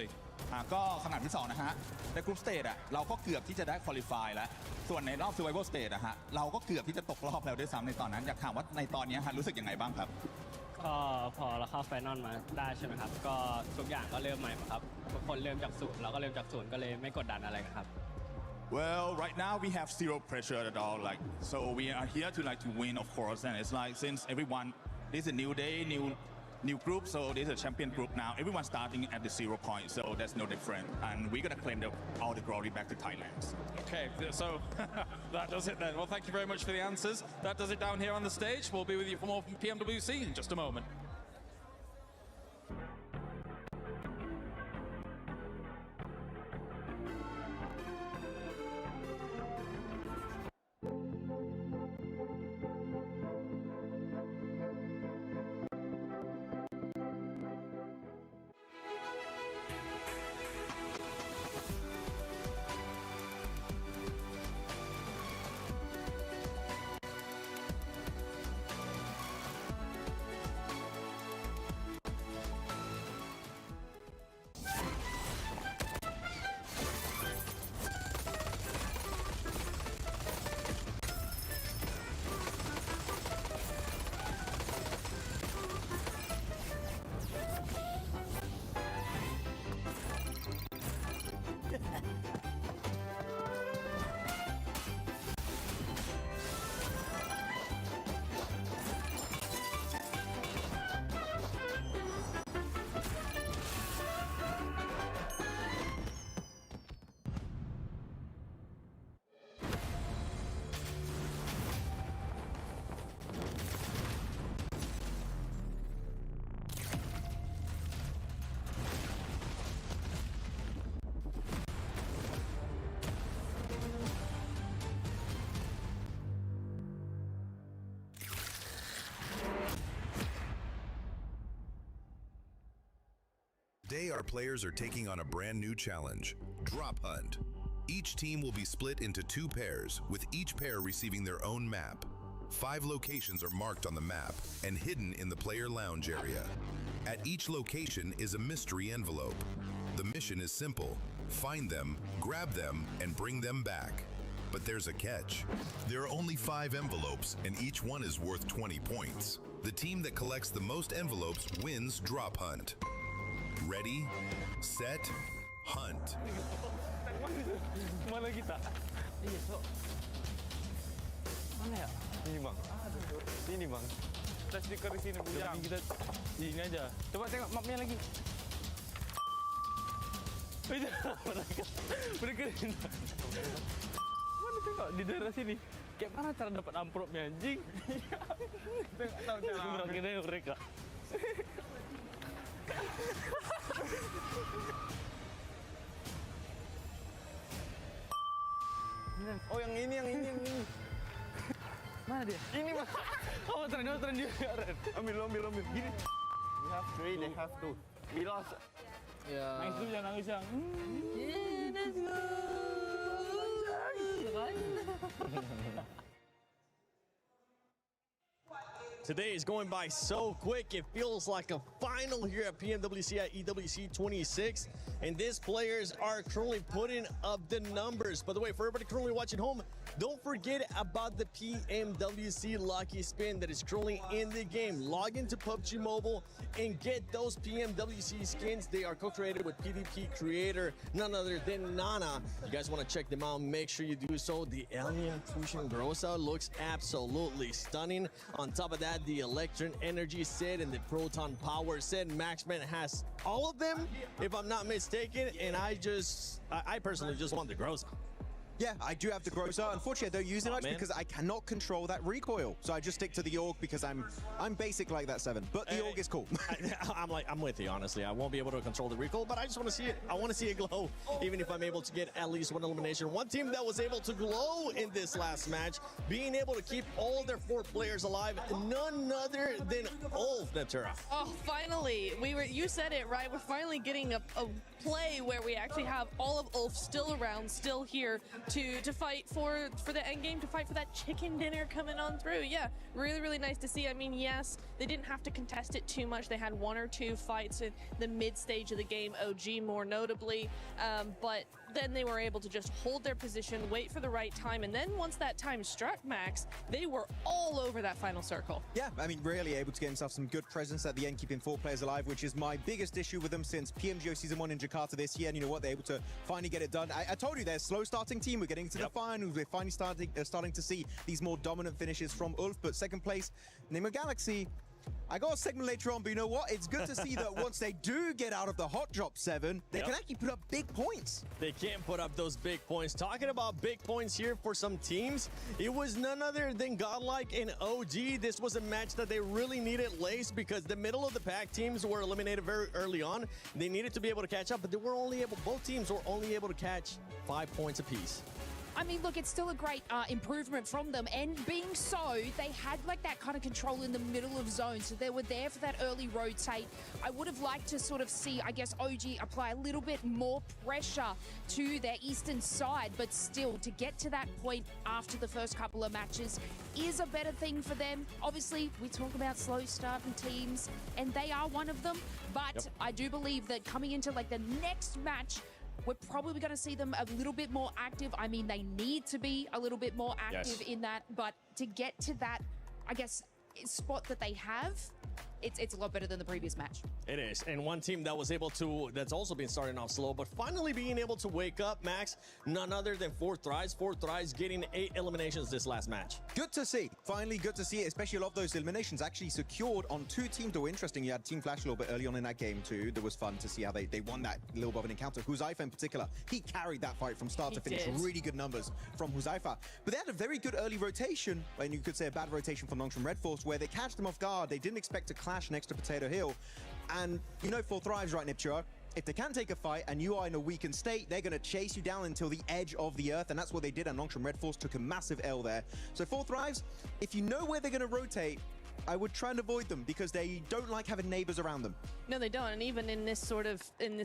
ก็ขนาดที่2นะฮะในกรุ๊ปสเตจเราก็เกือบที่จะได้ควอลิฟายแล้วส่วนในรอบ survival stage ฮะเราก็เกือบที่จะตกรอบแล้วด้วยซ้ำในตอนนั้นอยากถามว่าในตอนนี้ฮะรู้สึกยังไงบ้างครับก็พอเราเข้าไฟนอลมาได้ใช่ไหมครับก็ทุกอย่างก็เริ่มใหม่ครับทุกคนเริ่มจากศูนย์เราก็เริ่มจากศูนย์ก็เลยไม่กดดันอะไรครับ Well, right now we have zero pressure at all. So we are here to win, of course. And it's like since everyone, this is a new day, new group. So this is a champion group now. Everyone's starting at the 0 point, so that's no different. And we're gonna claim all the glory back to Thailand. Okay, so that does it then. Well, thank you very much for the answers. That does it down here on the stage. We'll be with you for more from PMWC in just a moment. Today, our players are taking on a brand new challenge, Drop Hunt. Each team will be split into 2 pairs, with each pair receiving their own map. 5 locations are marked on the map and hidden in the player lounge area. At each location is a mystery envelope. The mission is simple: find them, grab them, and bring them back. But there's a catch. There are only 5 envelopes, and each one is worth 20 points. The team that collects the most envelopes wins Drop Hunt. Ready, set, hunt. Mana kita? Iya, so. Mana ya? Ini bang. Sini bang. flash sticker di sini bujang. Kita di sini aja. Coba tengok mapnya lagi. Mereka mana tengok di daerah sini. Kayak mana cara dapat ampropnya anjing? Tengok tahu cara. Mereka. Oh yang ini. Mana dia? Ini mah. Oh tren dia. Ambil. Gini. We have 3, they have 2. We lost. Yeah. Nangis dulu jangan nangis yang. Let's go. Today is going by so quick. It feels like a final here at PMWC at EWC 26. And these players are currently putting up the numbers. By the way, for everybody currently watching home, don't forget about the PMWC Lucky Spin that is currently in the game. Log into PUBG Mobile and get those PMWC skins. They are co-created with PvP creator, none other than Nana. You guys want to check them out, make sure you do so. The Alien Fusion Grossa looks absolutely stunning. On top of that, the Electron Energy set and the Proton Power set. Maxman has all of them, if I'm not mistaken, and I personally just want the Grossa. Yeah, I do have the Grossa. Unfortunately, I don't use it much because I cannot control that recoil. So I just stick to the AUG because I'm basic like that, 7. But the AUG is cool. I'm with you, honestly. I won't be able to control the recoil, but I just want to see it. I want to see it glow, even if I'm able to get at least one elimination. One team that was able to glow in this last match, being able to keep all their 4 players alive, none other than Ulf, Natura. Oh, finally. You said it, right? We're finally getting a play where we actually have all of Ulf still around, still here to fight for the end game, to fight for that chicken dinner coming on through. Yeah, really nice to see. I mean, yes, they didn't have to contest it too much. They had 1 or 2 fights in the mid stage of the game, OG more notably, but then they were able to just hold their position, wait for the right time, and then once that time struck, Max, they were all over that final circle. Yeah, I mean, really able to get himself some good presence at the end, keeping 4 players alive, which is my biggest issue with them since PMGO Season 1 in Jakarta this year. And you know what? They're able to finally get it done. I told you they're a slow starting team. We're getting to the finals. We're finally starting to see these more dominant finishes from Ulf. But second place, Nemo Galaxy. I got a segment later on, but you know what? It's good to see that once they do get out of the hot drop 7, they can actually put up big points. They can put up those big points. Talking about big points here for some teams, it was none other than Godlike and OG. This was a match that they really needed lace because the middle of the pack teams were eliminated very early on. They needed to be able to catch up, but both teams were only able to catch 5 points apiece. I mean, look, it's still a great improvement from them. And being so, they had like that kind of control in the middle of zone. So they were there for that early rotate. I would have liked to sort of see, I guess, OG apply a little bit more pressure to their eastern side. But still, to get to that point after the first couple of matches is a better thing for them. Obviously, we talk about slow starting teams, and they are one of them. But I do believe that coming into like the next match, we're probably going to see them a little bit more active. I mean, they need to be a little bit more active in that, but to get to that, I guess, spot that they have, it's a lot better than the previous match. It is. And one team that was able to, that's also been starting off slow, but finally being able to wake up, Max, none other than 4Thrives. 4Thrives getting 8 eliminations this last match. Good to see. Finally, good to see it, especially a lot of those eliminations actually secured on 2 teams that were interesting. You had Team Flash a little bit early on in that game too. That was fun to see how they won that little bit of an encounter. Huzaifa in particular, he carried that fight from start to finish. Really good numbers from Huzaifa. But they had a very good early rotation, and you could say a bad rotation from Nongshim Red Force, where they catch them off guard. They didn't expect to clash next to Potato Hill. And you know 4Thrives, right, Niptura? If they can take a fight and you are in a weakened state, they're going to chase you down until the edge of the earth, and that's what they did, and Nongshim Red Force took a massive L there. So 4Thrives, if you know where they're going to rotate, I would try and avoid them because they don't like having neighbors around them. No, they don't. And even in this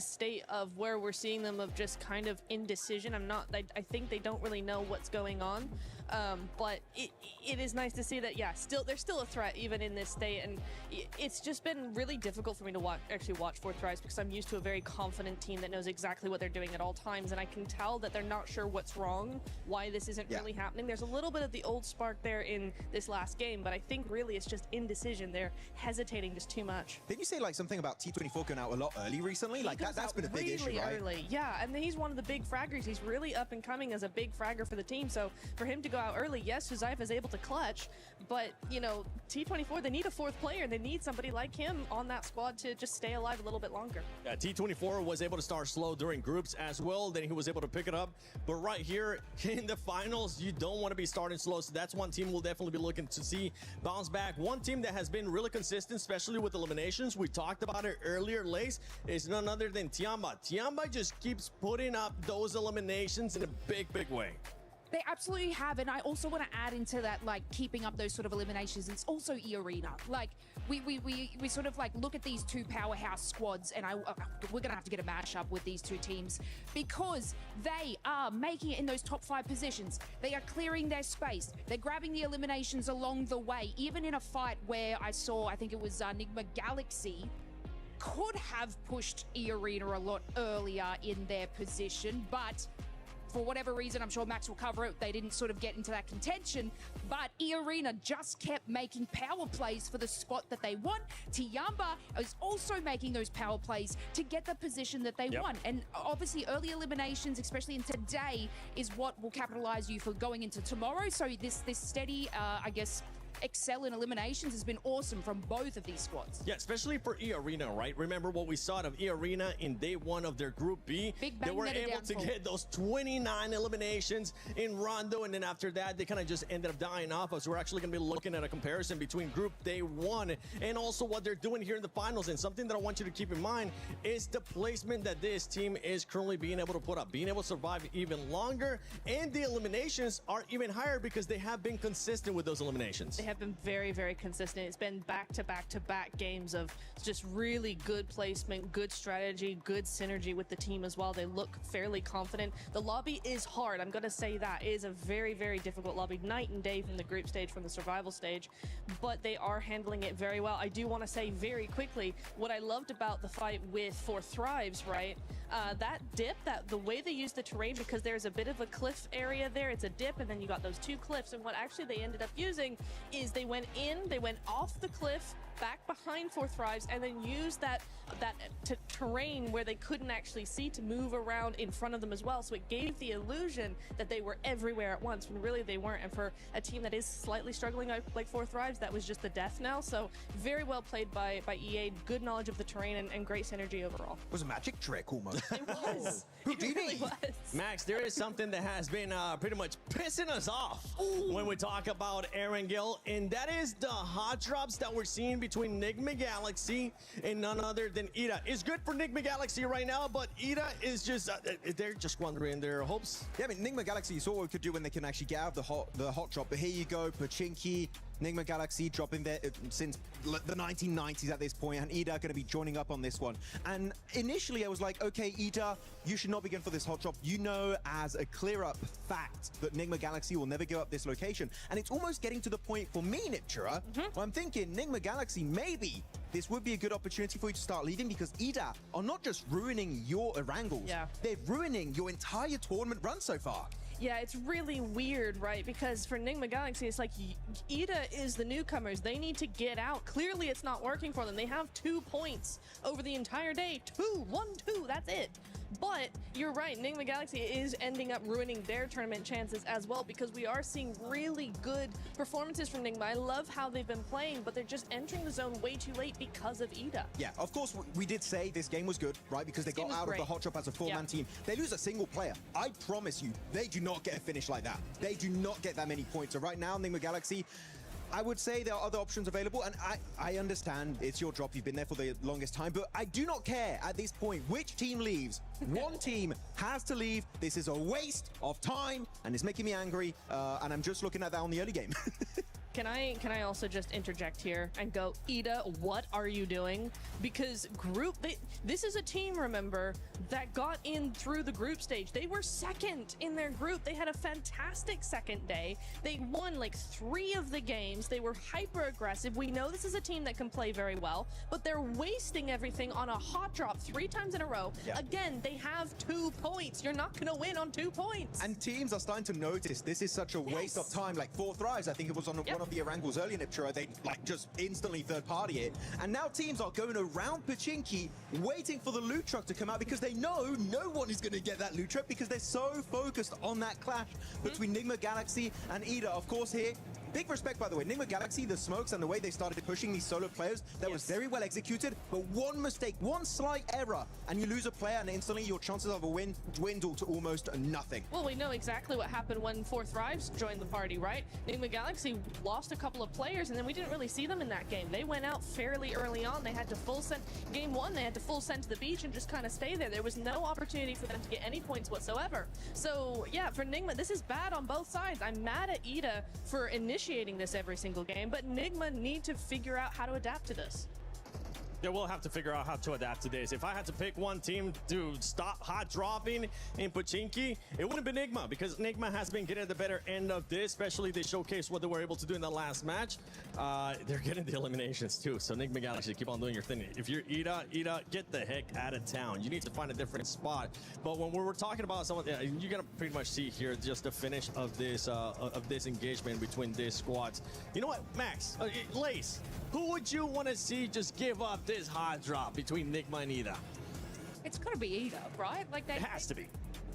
state of where we're seeing them of just kind of indecision, I think they don't really know what's going on. But it is nice to see that, they're still a threat even in this state. And it's just been really difficult for me to actually watch 4Thrives because I'm used to a very confident team that knows exactly what they're doing at all times. And I can tell that they're not sure what's wrong, why this isn't really happening. There's a little bit of the old spark there in this last game, but I think really it's just just indecision. They're hesitating just too much. Didn't you say like something about T24 going out a lot early recently? He Like goes that's out been a big really issue, right? early. Yeah, and he's one of the big fraggers. He's really up and coming as a big fragger for the team. So for him to go out early, yes, Josiah is able to clutch, but you know, T24, they need a fourth player. They need somebody like him on that squad to just stay alive a little bit longer. Yeah, T24 was able to start slow during groups as well. Then he was able to pick it up. But right here in the finals, you don't want to be starting slow. So that's one team we'll definitely be looking to see bounce back. One team that has been really consistent, especially with eliminations, we talked about it earlier, Lace, is none other than Tiamba. Tiamba just keeps putting up those eliminations in a big, big way. They absolutely have, and I also want to add into that, like, keeping up those sort of eliminations. It's also E-Arena. Like, we sort of like look at these two powerhouse squads, and we're gonna have to get a mashup with these two teams because they are making it in those top 5 positions. They are clearing their space. They're grabbing the eliminations along the way. Even in a fight where I think it was Enigma Galaxy could have pushed E-Arena a lot earlier in their position, but for whatever reason, I'm sure Max will cover it, they didn't sort of get into that contention, but E-Arena just kept making power plays for the spot that they want. Tiamba is also making those power plays to get the position that they want. And obviously early eliminations, especially in today, is what will capitalize you for going into tomorrow. So this steady, I guess, excel in eliminations has been awesome from both of these squads. Yeah, especially for E-Arena, right? Remember what we saw of E-Arena in day 1 of their Group B? They were able to get those 29 eliminations in Rondo, and then after that, they kind of just ended up dying off us. We're actually going to be looking at a comparison between Group Day 1 and also what they're doing here in the finals. And something that I want you to keep in mind is the placement that this team is currently being able to put up, being able to survive even longer, and the eliminations are even higher because they have been consistent with those eliminations. They have been very, very consistent. It's been back-to-back-to-back games of just really good placement, good strategy, good synergy with the team as well. They look fairly confident. The lobby is hard. I'm going to say that. It is a very, very difficult lobby, night and day from the group stage, from the survival stage, but they are handling it very well. I do want to say very quickly, what I loved about the fight with For Thrives, right? That dip, the way they use the terrain, because there's a bit of a cliff area there, it's a dip, and then you got those 2 cliffs, and what actually they ended up using is they went off the cliff, back behind For Thrives, and then used that terrain where they couldn't actually see to move around in front of them as well. So it gave the illusion that they were everywhere at once when really they weren't. And for a team that is slightly struggling like For Thrives, that was just the death knell. So very well played by EA. Good knowledge of the terrain and great synergy overall. It was a magic trick almost. It was. Houdini. It really was. Max, there is something that has been pretty much pissing us off when we talk about Erangel, and that is the hot drops that we're seeing between Enigma Galaxy and none other than Ida. It's good for Enigma Galaxy right now, but Ida is just, they're just squandering their hopes. Yeah, I mean, Enigma Galaxy, you saw what we could do when they can actually get out of the hot drop, but here you go, Pachinki, Enigma Galaxy dropping there since the 1990s at this point, and Ida going to be joining up on this one. And initially I was like, okay, Ida, you should not be going for this hot drop. You know as a clear-up fact that Enigma Galaxy will never go up this location. And it's almost getting to the point for me, Niptura, where I'm thinking, Enigma Galaxy, maybe this would be a good opportunity for you to start leaving, because Ida are not just ruining your Orangles, they're ruining your entire tournament run so far. Yeah, it's really weird, right? Because for Enigma Galaxy, it's like Ida is the newcomers. They need to get out. Clearly, it's not working for them. They have 2 points over the entire day. 1, 2, that's it. But you're right, Enigma Galaxy is ending up ruining their tournament chances as well, because we are seeing really good performances from Enigma. I love how they've been playing, but they're just entering the zone way too late because of Ida. Yeah, of course, we did say this game was good, right? Because they got out of the hot drop as a 4-man team. They lose a single player. I promise you, they do not get a finish like that. They do not get that many points. So right now, Enigma Galaxy, I would say there are other options available, and I understand it's your drop. You've been there for the longest time, but I do not care at this point which team leaves. One team has to leave. This is a waste of time, and it's making me angry, and I'm just looking at that on the early game. Can I also just interject here and go, Ida, what are you doing? Because this is a team, remember, that got in through the group stage. They were second in their group. They had a fantastic second day. They won like 3 of the games. They were hyper aggressive. We know this is a team that can play very well, but they're wasting everything on a hot drop 3 times in a row. Yeah. Again, they have 2 points. You're not gonna win on 2 points. And teams are starting to notice this is such a waste of time. Like For Thrives, I think it was on one of the Orangles early in Iptura, they like just instantly third party it. And now teams are going around Pachinki, waiting for the loot truck to come out because they know no one is going to get that loot truck because they're so focused on that clash between Nigma Galaxy and Ida. Of course here, big respect, by the way. Nigma Galaxy, the smokes and the way they started pushing these solo players, that was very well executed, but one mistake, one slight error, and you lose a player, and instantly your chances of a win dwindle to almost nothing. Well, we know exactly what happened when 4 Thrives joined the party, right? Nigma Galaxy lost a couple of players, and then we didn't really see them in that game. They went out fairly early on. They had to full send. Game 1, they had to full send to the beach and just kind of stay there. There was no opportunity for them to get any points whatsoever. So, yeah, for Nigma, this is bad on both sides. I'm mad at Ida for initiating this every single game, but Nigma need to figure out how to adapt to this. Yeah, we'll have to figure out how to adapt to this. If I had to pick one team to stop hot dropping in Pachinki, it wouldn't be Nigma, because Nigma has been getting the better end of this, especially they showcased what they were able to do in the last match. They're getting the eliminations too, so Nigma Galaxy, keep on doing your thing. If you're Ida, get the heck out of town. You need to find a different spot. But when we're talking about someone, you're gonna pretty much see here just the finish of this engagement between these squads. You know what, Max, Lace, who would you want to see just give up this hot drop between Nigma and Ida? It's got to be Ida, right? Like it has to be.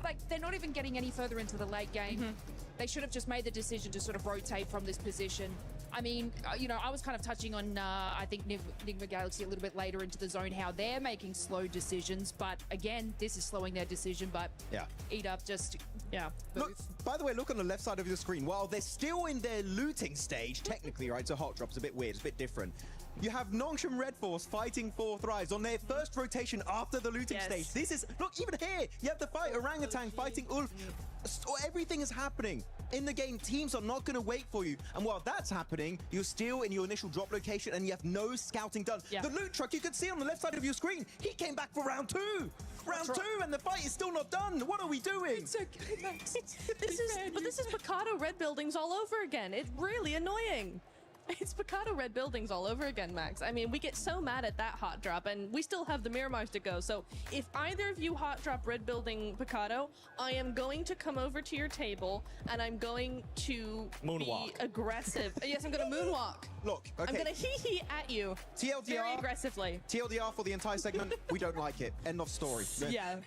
Like they're not even getting any further into the late game. They should have just made the decision to sort of rotate from this position. I mean, you know, I was kind of touching on, I think, Nigma Galaxy a little bit later into the zone, how they're making slow decisions. But again, this is slowing their decision. But yeah, Ida just, Look, by the way, look on the left side of your screen. While they're still in their looting stage, technically, right? So hot drop's a bit weird, it's a bit different. You have Nongshim Red Force fighting 4 Thrives on their first rotation after the looting stage. This is, look, even here, you have the fight Orangutan fighting Ulf. Everything is happening. In the game, teams are not going to wait for you. And while that's happening, you're still in your initial drop location and you have no scouting done. The loot truck, you can see on the left side of your screen, he came back for round 2. Round 2, and the fight is still not done. What are we doing? It's okay, Max. This is Picado red buildings all over again. It's really annoying. It's Picado red buildings all over again, Max. I mean, we get so mad at that hot drop, and we still have the Miramars to go. So if either of you hot drop red building Picado, I am going to come over to your table, and I'm going to moonwalk. Be aggressive. Yes, I'm going to moonwalk. Look, okay. I'm going to hee-hee at you. TLDR. Very aggressively. TLDR for the entire segment. We don't like it. End of story. Yeah.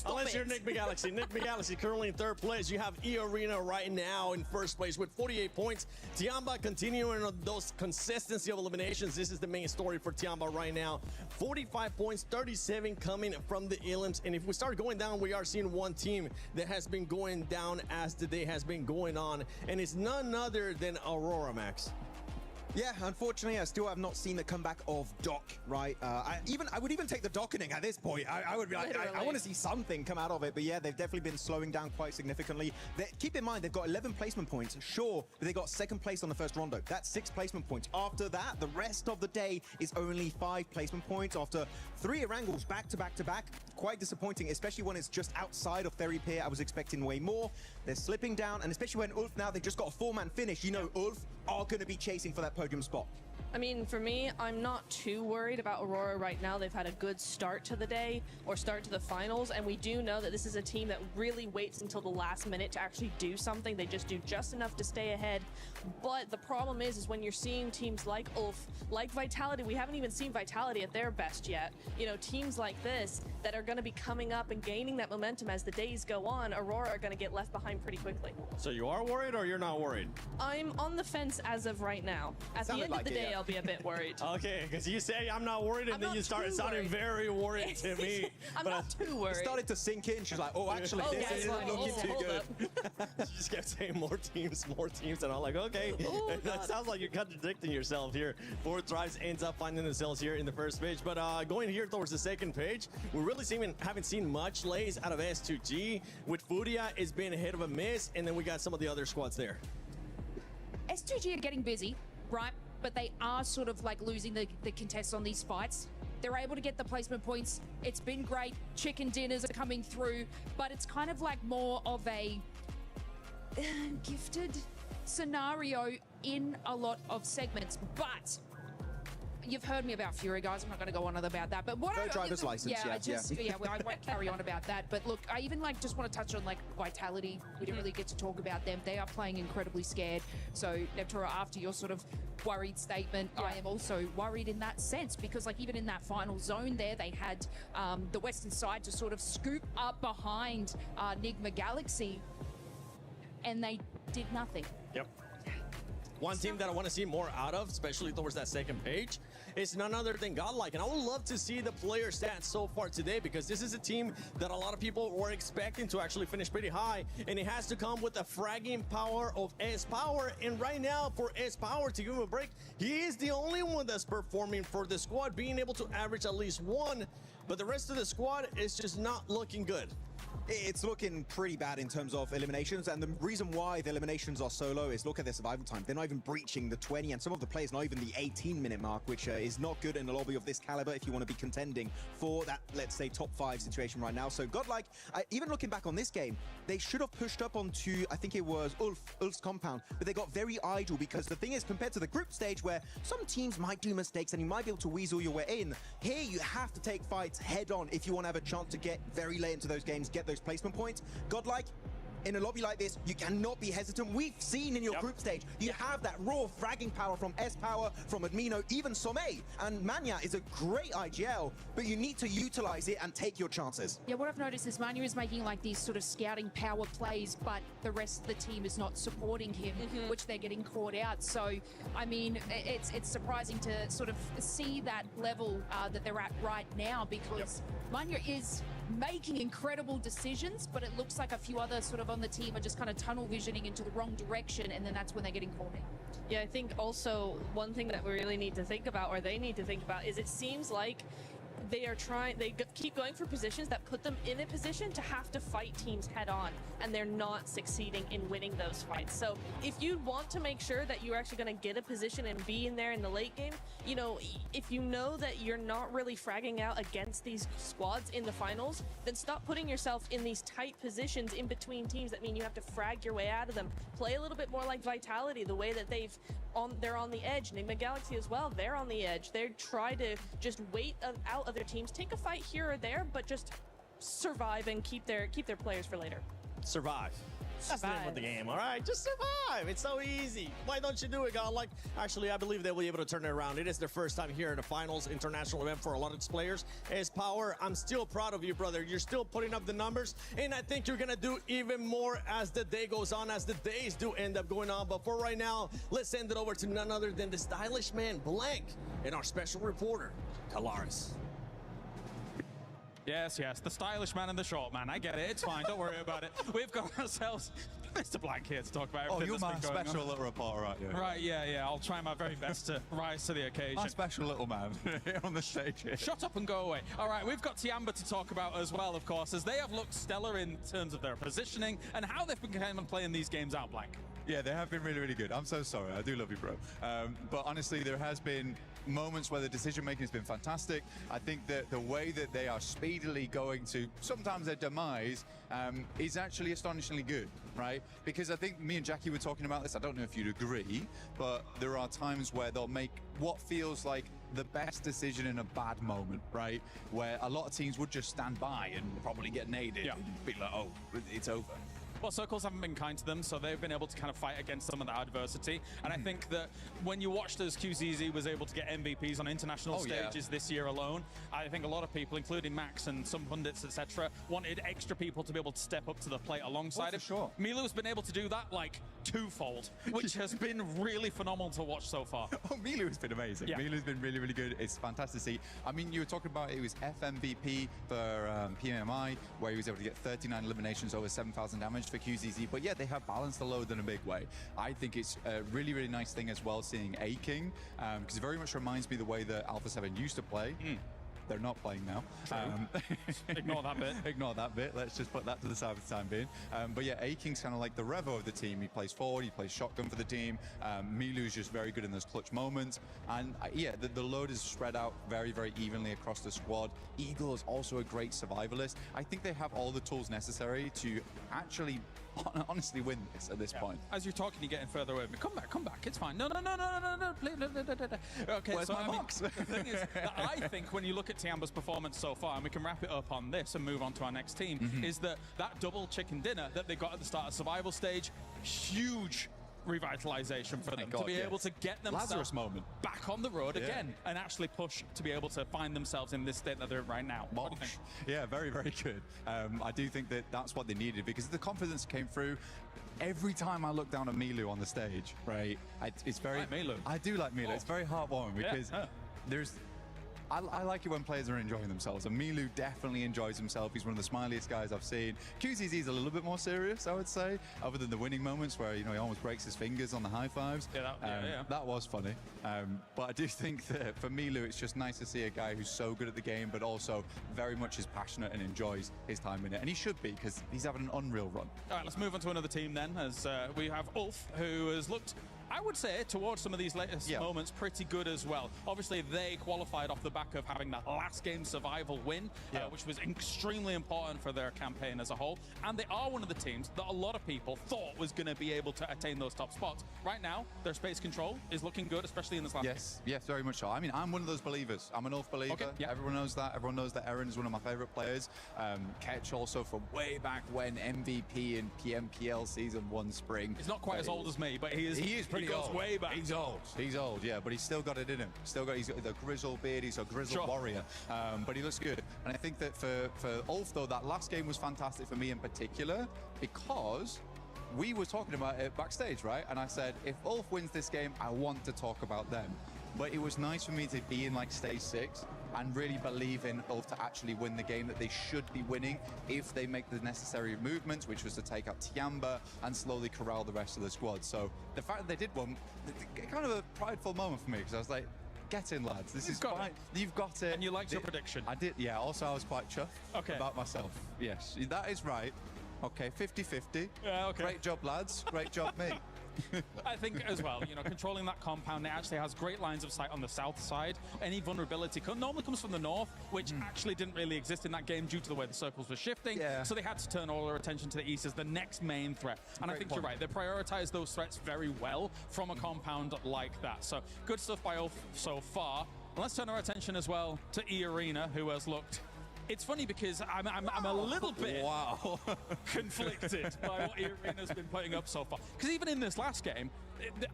Unless you're Nigma Galaxy. Nigma Galaxy currently in 3rd place. You have E-Arena right now in 1st place with 48 points. Tiamba continuing on those consistency of eliminations. This is the main story for Tiamba right now. 45 points, 37 coming from the Elims. And if we start going down, we are seeing one team that has been going down as the day has been going on. And it's none other than Aurora, Max. Yeah, unfortunately, I still have not seen the comeback of Doc, right? I would even take the dockening at this point. I would be like, I want to see something come out of it. But yeah, they've definitely been slowing down quite significantly. Keep in mind, they've got 11 placement points, sure, but they got 2nd place on the first rondo. That's 6 placement points. After that, the rest of the day is only 5 placement points after 3 Orangles back to back to back. Quite disappointing, especially when it's just outside of Ferry Pier. I was expecting way more. They're slipping down, and especially when Ulf now, they just got a 4-man finish. You know, Ulf are going to be chasing for that podium spot. I mean, for me, I'm not too worried about Aurora right now. They've had a good start to the day or start to the finals, and we do know that this is a team that really waits until the last minute to actually do something. They just do just enough to stay ahead. But the problem is when you're seeing teams like Ulf, like Vitality, we haven't even seen Vitality at their best yet. You know, teams like this that are going to be coming up and gaining that momentum as the days go on, Aurora are going to get left behind pretty quickly. So you are worried or you're not worried? I'm on the fence as of right now. At the end of the day, I'll be a bit worried. Okay, because you say I'm not worried, and then you started sounding very worried to me. I'm not too worried. It started to sink in. She's like, oh, actually, this isn't looking too good. She just kept saying more teams, and I'm like, okay. That sounds like you're contradicting yourself here. 4 Thrives ends up finding themselves here in the first page, but going here towards the second page, we really haven't seen much lays out of S2G. With Furia, it's been a hit of a miss, and then we got some of the other squads there. S2G are getting busy, right? But they are sort of like losing the contests on these fights. They're able to get the placement points. It's been great. Chicken dinners are coming through, but it's kind of like more of a gifted scenario in a lot of segments. But you've heard me about Fury, guys. I'm not going to go on about that. But what No driver's license. Well, I won't carry on about that. But look, I even just want to touch on Vitality. We didn't really get to talk about them. They are playing incredibly scared. So Neptura, after your sort of worried statement, I am also worried in that sense because even in that final zone there, they had the western side to sort of scoop up behind Nigma Galaxy, and they did nothing. Yep. One team that I want to see more out of, especially towards that second page, is none other than Godlike. And I would love to see the player stats so far today because this is a team that a lot of people were expecting to actually finish pretty high. And it has to come with the fragging power of S-Power. And right now, for S-Power to give him a break, he is the only one that's performing for the squad, being able to average at least one. But the rest of the squad is just not looking good. It's looking pretty bad in terms of eliminations, and the reason why the eliminations are so low is look at their survival time. They're not even breaching the 20, and some of the players not even the 18-minute mark, which is not good in a lobby of this caliber if you want to be contending for that, let's say, top 5 situation right now. So Godlike, even looking back on this game, they should have pushed up onto, I think it was Ulf's compound, but they got very idle because the thing is, compared to the group stage where some teams might do mistakes and you might be able to weasel your way in, here you have to take fights head on if you want to have a chance to get very late into those games, get those placement points. Godlike, in a lobby like this, you cannot be hesitant. We've seen in your group stage, you have that raw fragging power from S-Power, from Admino, even Somei. And Manya is a great IGL, but you need to utilize it and take your chances. Yeah, what I've noticed is Manya is making these sort of scouting power plays, but the rest of the team is not supporting him, which they're getting caught out. So, I mean, it's surprising to sort of see that level that they're at right now because Manya is making incredible decisions, but it looks like a few other sort of on the team are just kind of tunnel visioning into the wrong direction, and then that's when they're getting caught in. Yeah, I think also one thing that we really need to think about, or they need to think about, is it seems like they keep going for positions that put them in a position to have to fight teams head on, and they're not succeeding in winning those fights. So if you want to make sure that you're actually going to get a position and be in there in the late game, you know, if you know that you're not really fragging out against these squads in the finals, then stop putting yourself in these tight positions in between teams that mean you have to frag your way out of them. Play a little bit more like Vitality, the way that they're on the edge. Nigma Galaxy as well, they're on the edge. They try to just wait out other teams, take a fight here or there, but just survive and keep their players for later. Survive. That's the name of the game, all right? Just survive. It's so easy. Why don't you do it, Godlike? Actually, I believe they will be able to turn it around. It is their first time here in the finals international event for a lot of its players. S-Power, I'm still proud of you, brother. You're still putting up the numbers, and I think you're going to do even more as the day goes on, as the days do end up going on. But for right now, let's send it over to none other than the stylish man, Blank, and our special reporter, Kalaris. Yes, the stylish man and the short man. I get it. It's fine. Don't worry about it. We've got ourselves Mr. Blank here to talk about everything you're my that's been going special on. little reporter, aren't you? Right, yeah. I'll try my very best to rise to the occasion. My special little man here on the stage here. Shut up and go away. All right, we've got Tiamba to talk about as well, of course, as they have looked stellar in terms of their positioning and how they've been kind of playing these games out, Blank. Yeah, they have been really, really good. I'm so sorry. I do love you, bro. But honestly, there has been moments where the decision-making has been fantastic. I think that the way that they are speedily going to sometimes their demise is actually astonishingly good, right? Because I think me and Jackie were talking about this. I don't know if you'd agree, but there are times where they'll make what feels like the best decision in a bad moment, right? Where a lot of teams would just stand by and probably get naded and be like, oh, it's over. Well, Circles haven't been kind to them, so they've been able to kind of fight against some of that adversity. And I think that when you watched as QZZ was able to get MVPs on international stages this year alone, I think a lot of people, including Max and some pundits, etc., wanted extra people to be able to step up to the plate alongside him. Sure. Milu's been able to do that like twofold, which has been really phenomenal to watch so far. Oh, Milu's been amazing. Yeah. Milu's been really, really good. It's fantastic to see. I mean, you were talking about it was FMVP for PMWC, where he was able to get 39 eliminations over 7,000 damage for QZZ. But yeah, they have balanced the load in a big way. I think it's a really, really nice thing as well seeing A-King, because it very much reminds me the way that Alpha 7 used to play. They're not playing now. Ignore that bit. Ignore that bit. Let's just put that to the side for the time being. But yeah, A-King's kind of like the Revo of the team. He plays forward, he plays shotgun for the team. Milu's just very good in those clutch moments. And yeah, the load is spread out very, very evenly across the squad. Eagle is also a great survivalist. I think they have all the tools necessary to actually honestly win this at this point. As you're talking, you're getting further away. Come back. It's fine. No. Okay, Where's so my box? The thing is that I think when you look at Tiamba's performance so far, and we can wrap it up on this and move on to our next team, is that double chicken dinner that they got at the start of survival stage, huge revitalization for them to be able to get themselves back on the road again and actually push to be able to find themselves in this state that they're in right now. What do you think? Yeah, very, very good. I do think that that's what they needed, because the confidence came through. Every time I look down at Milu on the stage, right, it's very... Like Milu. I do like Milu. It's very heartwarming because there's... I like it when players are enjoying themselves, and Milu definitely enjoys himself. He's one of the smiliest guys I've seen. QZZ's a little bit more serious, I would say, other than the winning moments where, you know, he almost breaks his fingers on the high fives. That was funny. But I do think that for Milu, it's just nice to see a guy who's so good at the game, but also very much is passionate and enjoys his time in it. And he should be, because he's having an unreal run. All right, let's move on to another team then, as we have Ulf, who has looked, I would say, towards some of these latest moments, pretty good as well. Obviously, they qualified off the back of having that last game survival win, which was extremely important for their campaign as a whole. And they are one of the teams that a lot of people thought was going to be able to attain those top spots. Right now, their space control is looking good, especially in this last game. Yes, very much so. I mean, I'm one of those believers. I'm an Ulf believer. Everyone knows that. Everyone knows that Eren is one of my favorite players. Ketch also from way back when, MVP in PMPL Season 1 Spring. He's not quite as old as me, but he is pretty old. Way back. He's old, yeah, but he's still got it in him. He's got the grizzled beard, he's a grizzled warrior. But he looks good. And I think that for Ulf, though, that last game was fantastic for me in particular, because we were talking about it backstage, right? And I said, if Ulf wins this game, I want to talk about them. But it was nice for me to be in like stage 6 and really believe in Ulf to actually win the game that they should be winning if they make the necessary movements, which was to take out Tiamba and slowly corral the rest of the squad. So the fact that they did one, kind of a prideful moment for me, because I was like, get in, lads. This is fine. You've got it. And you liked your prediction. I did, yeah. Also, I was quite chuffed about myself. Yes, that is right. Okay, 50-50. Yeah, okay. Great job, lads. Great job, me. I think as well, you know, controlling that compound, it actually has great lines of sight on the south side. Any vulnerability normally comes from the north, which actually didn't really exist in that game due to the way the circles were shifting. So they had to turn all their attention to the east as the next main threat. And I think you're right. They prioritize those threats very well from a compound like that. So good stuff by Ulf so far. And let's turn our attention as well to E-Arena, who has looked... It's funny because I'm a little bit conflicted by what E-Arena's been putting up so far. Because even in this last game,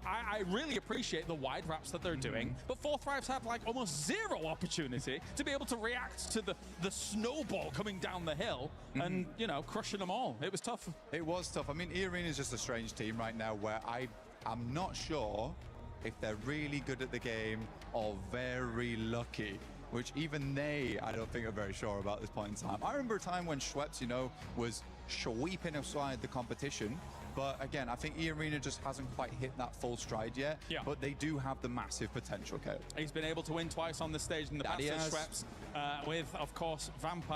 I really appreciate the wide wraps that they're doing, but Fourth Thrives have like almost zero opportunity to be able to react to the snowball coming down the hill and, you know, crushing them all. It was tough. It was tough. I mean, E-Arena is just a strange team right now where I'm not sure if they're really good at the game or very lucky, which even they, I don't think, are very sure about this point in time. I remember a time when Schweppes, you know, was sweeping aside the competition. But again, I think E-Arena just hasn't quite hit that full stride yet. But they do have the massive potential, Kale. He's been able to win twice on the stage in the past, Schweppes, with, of course, Vampire.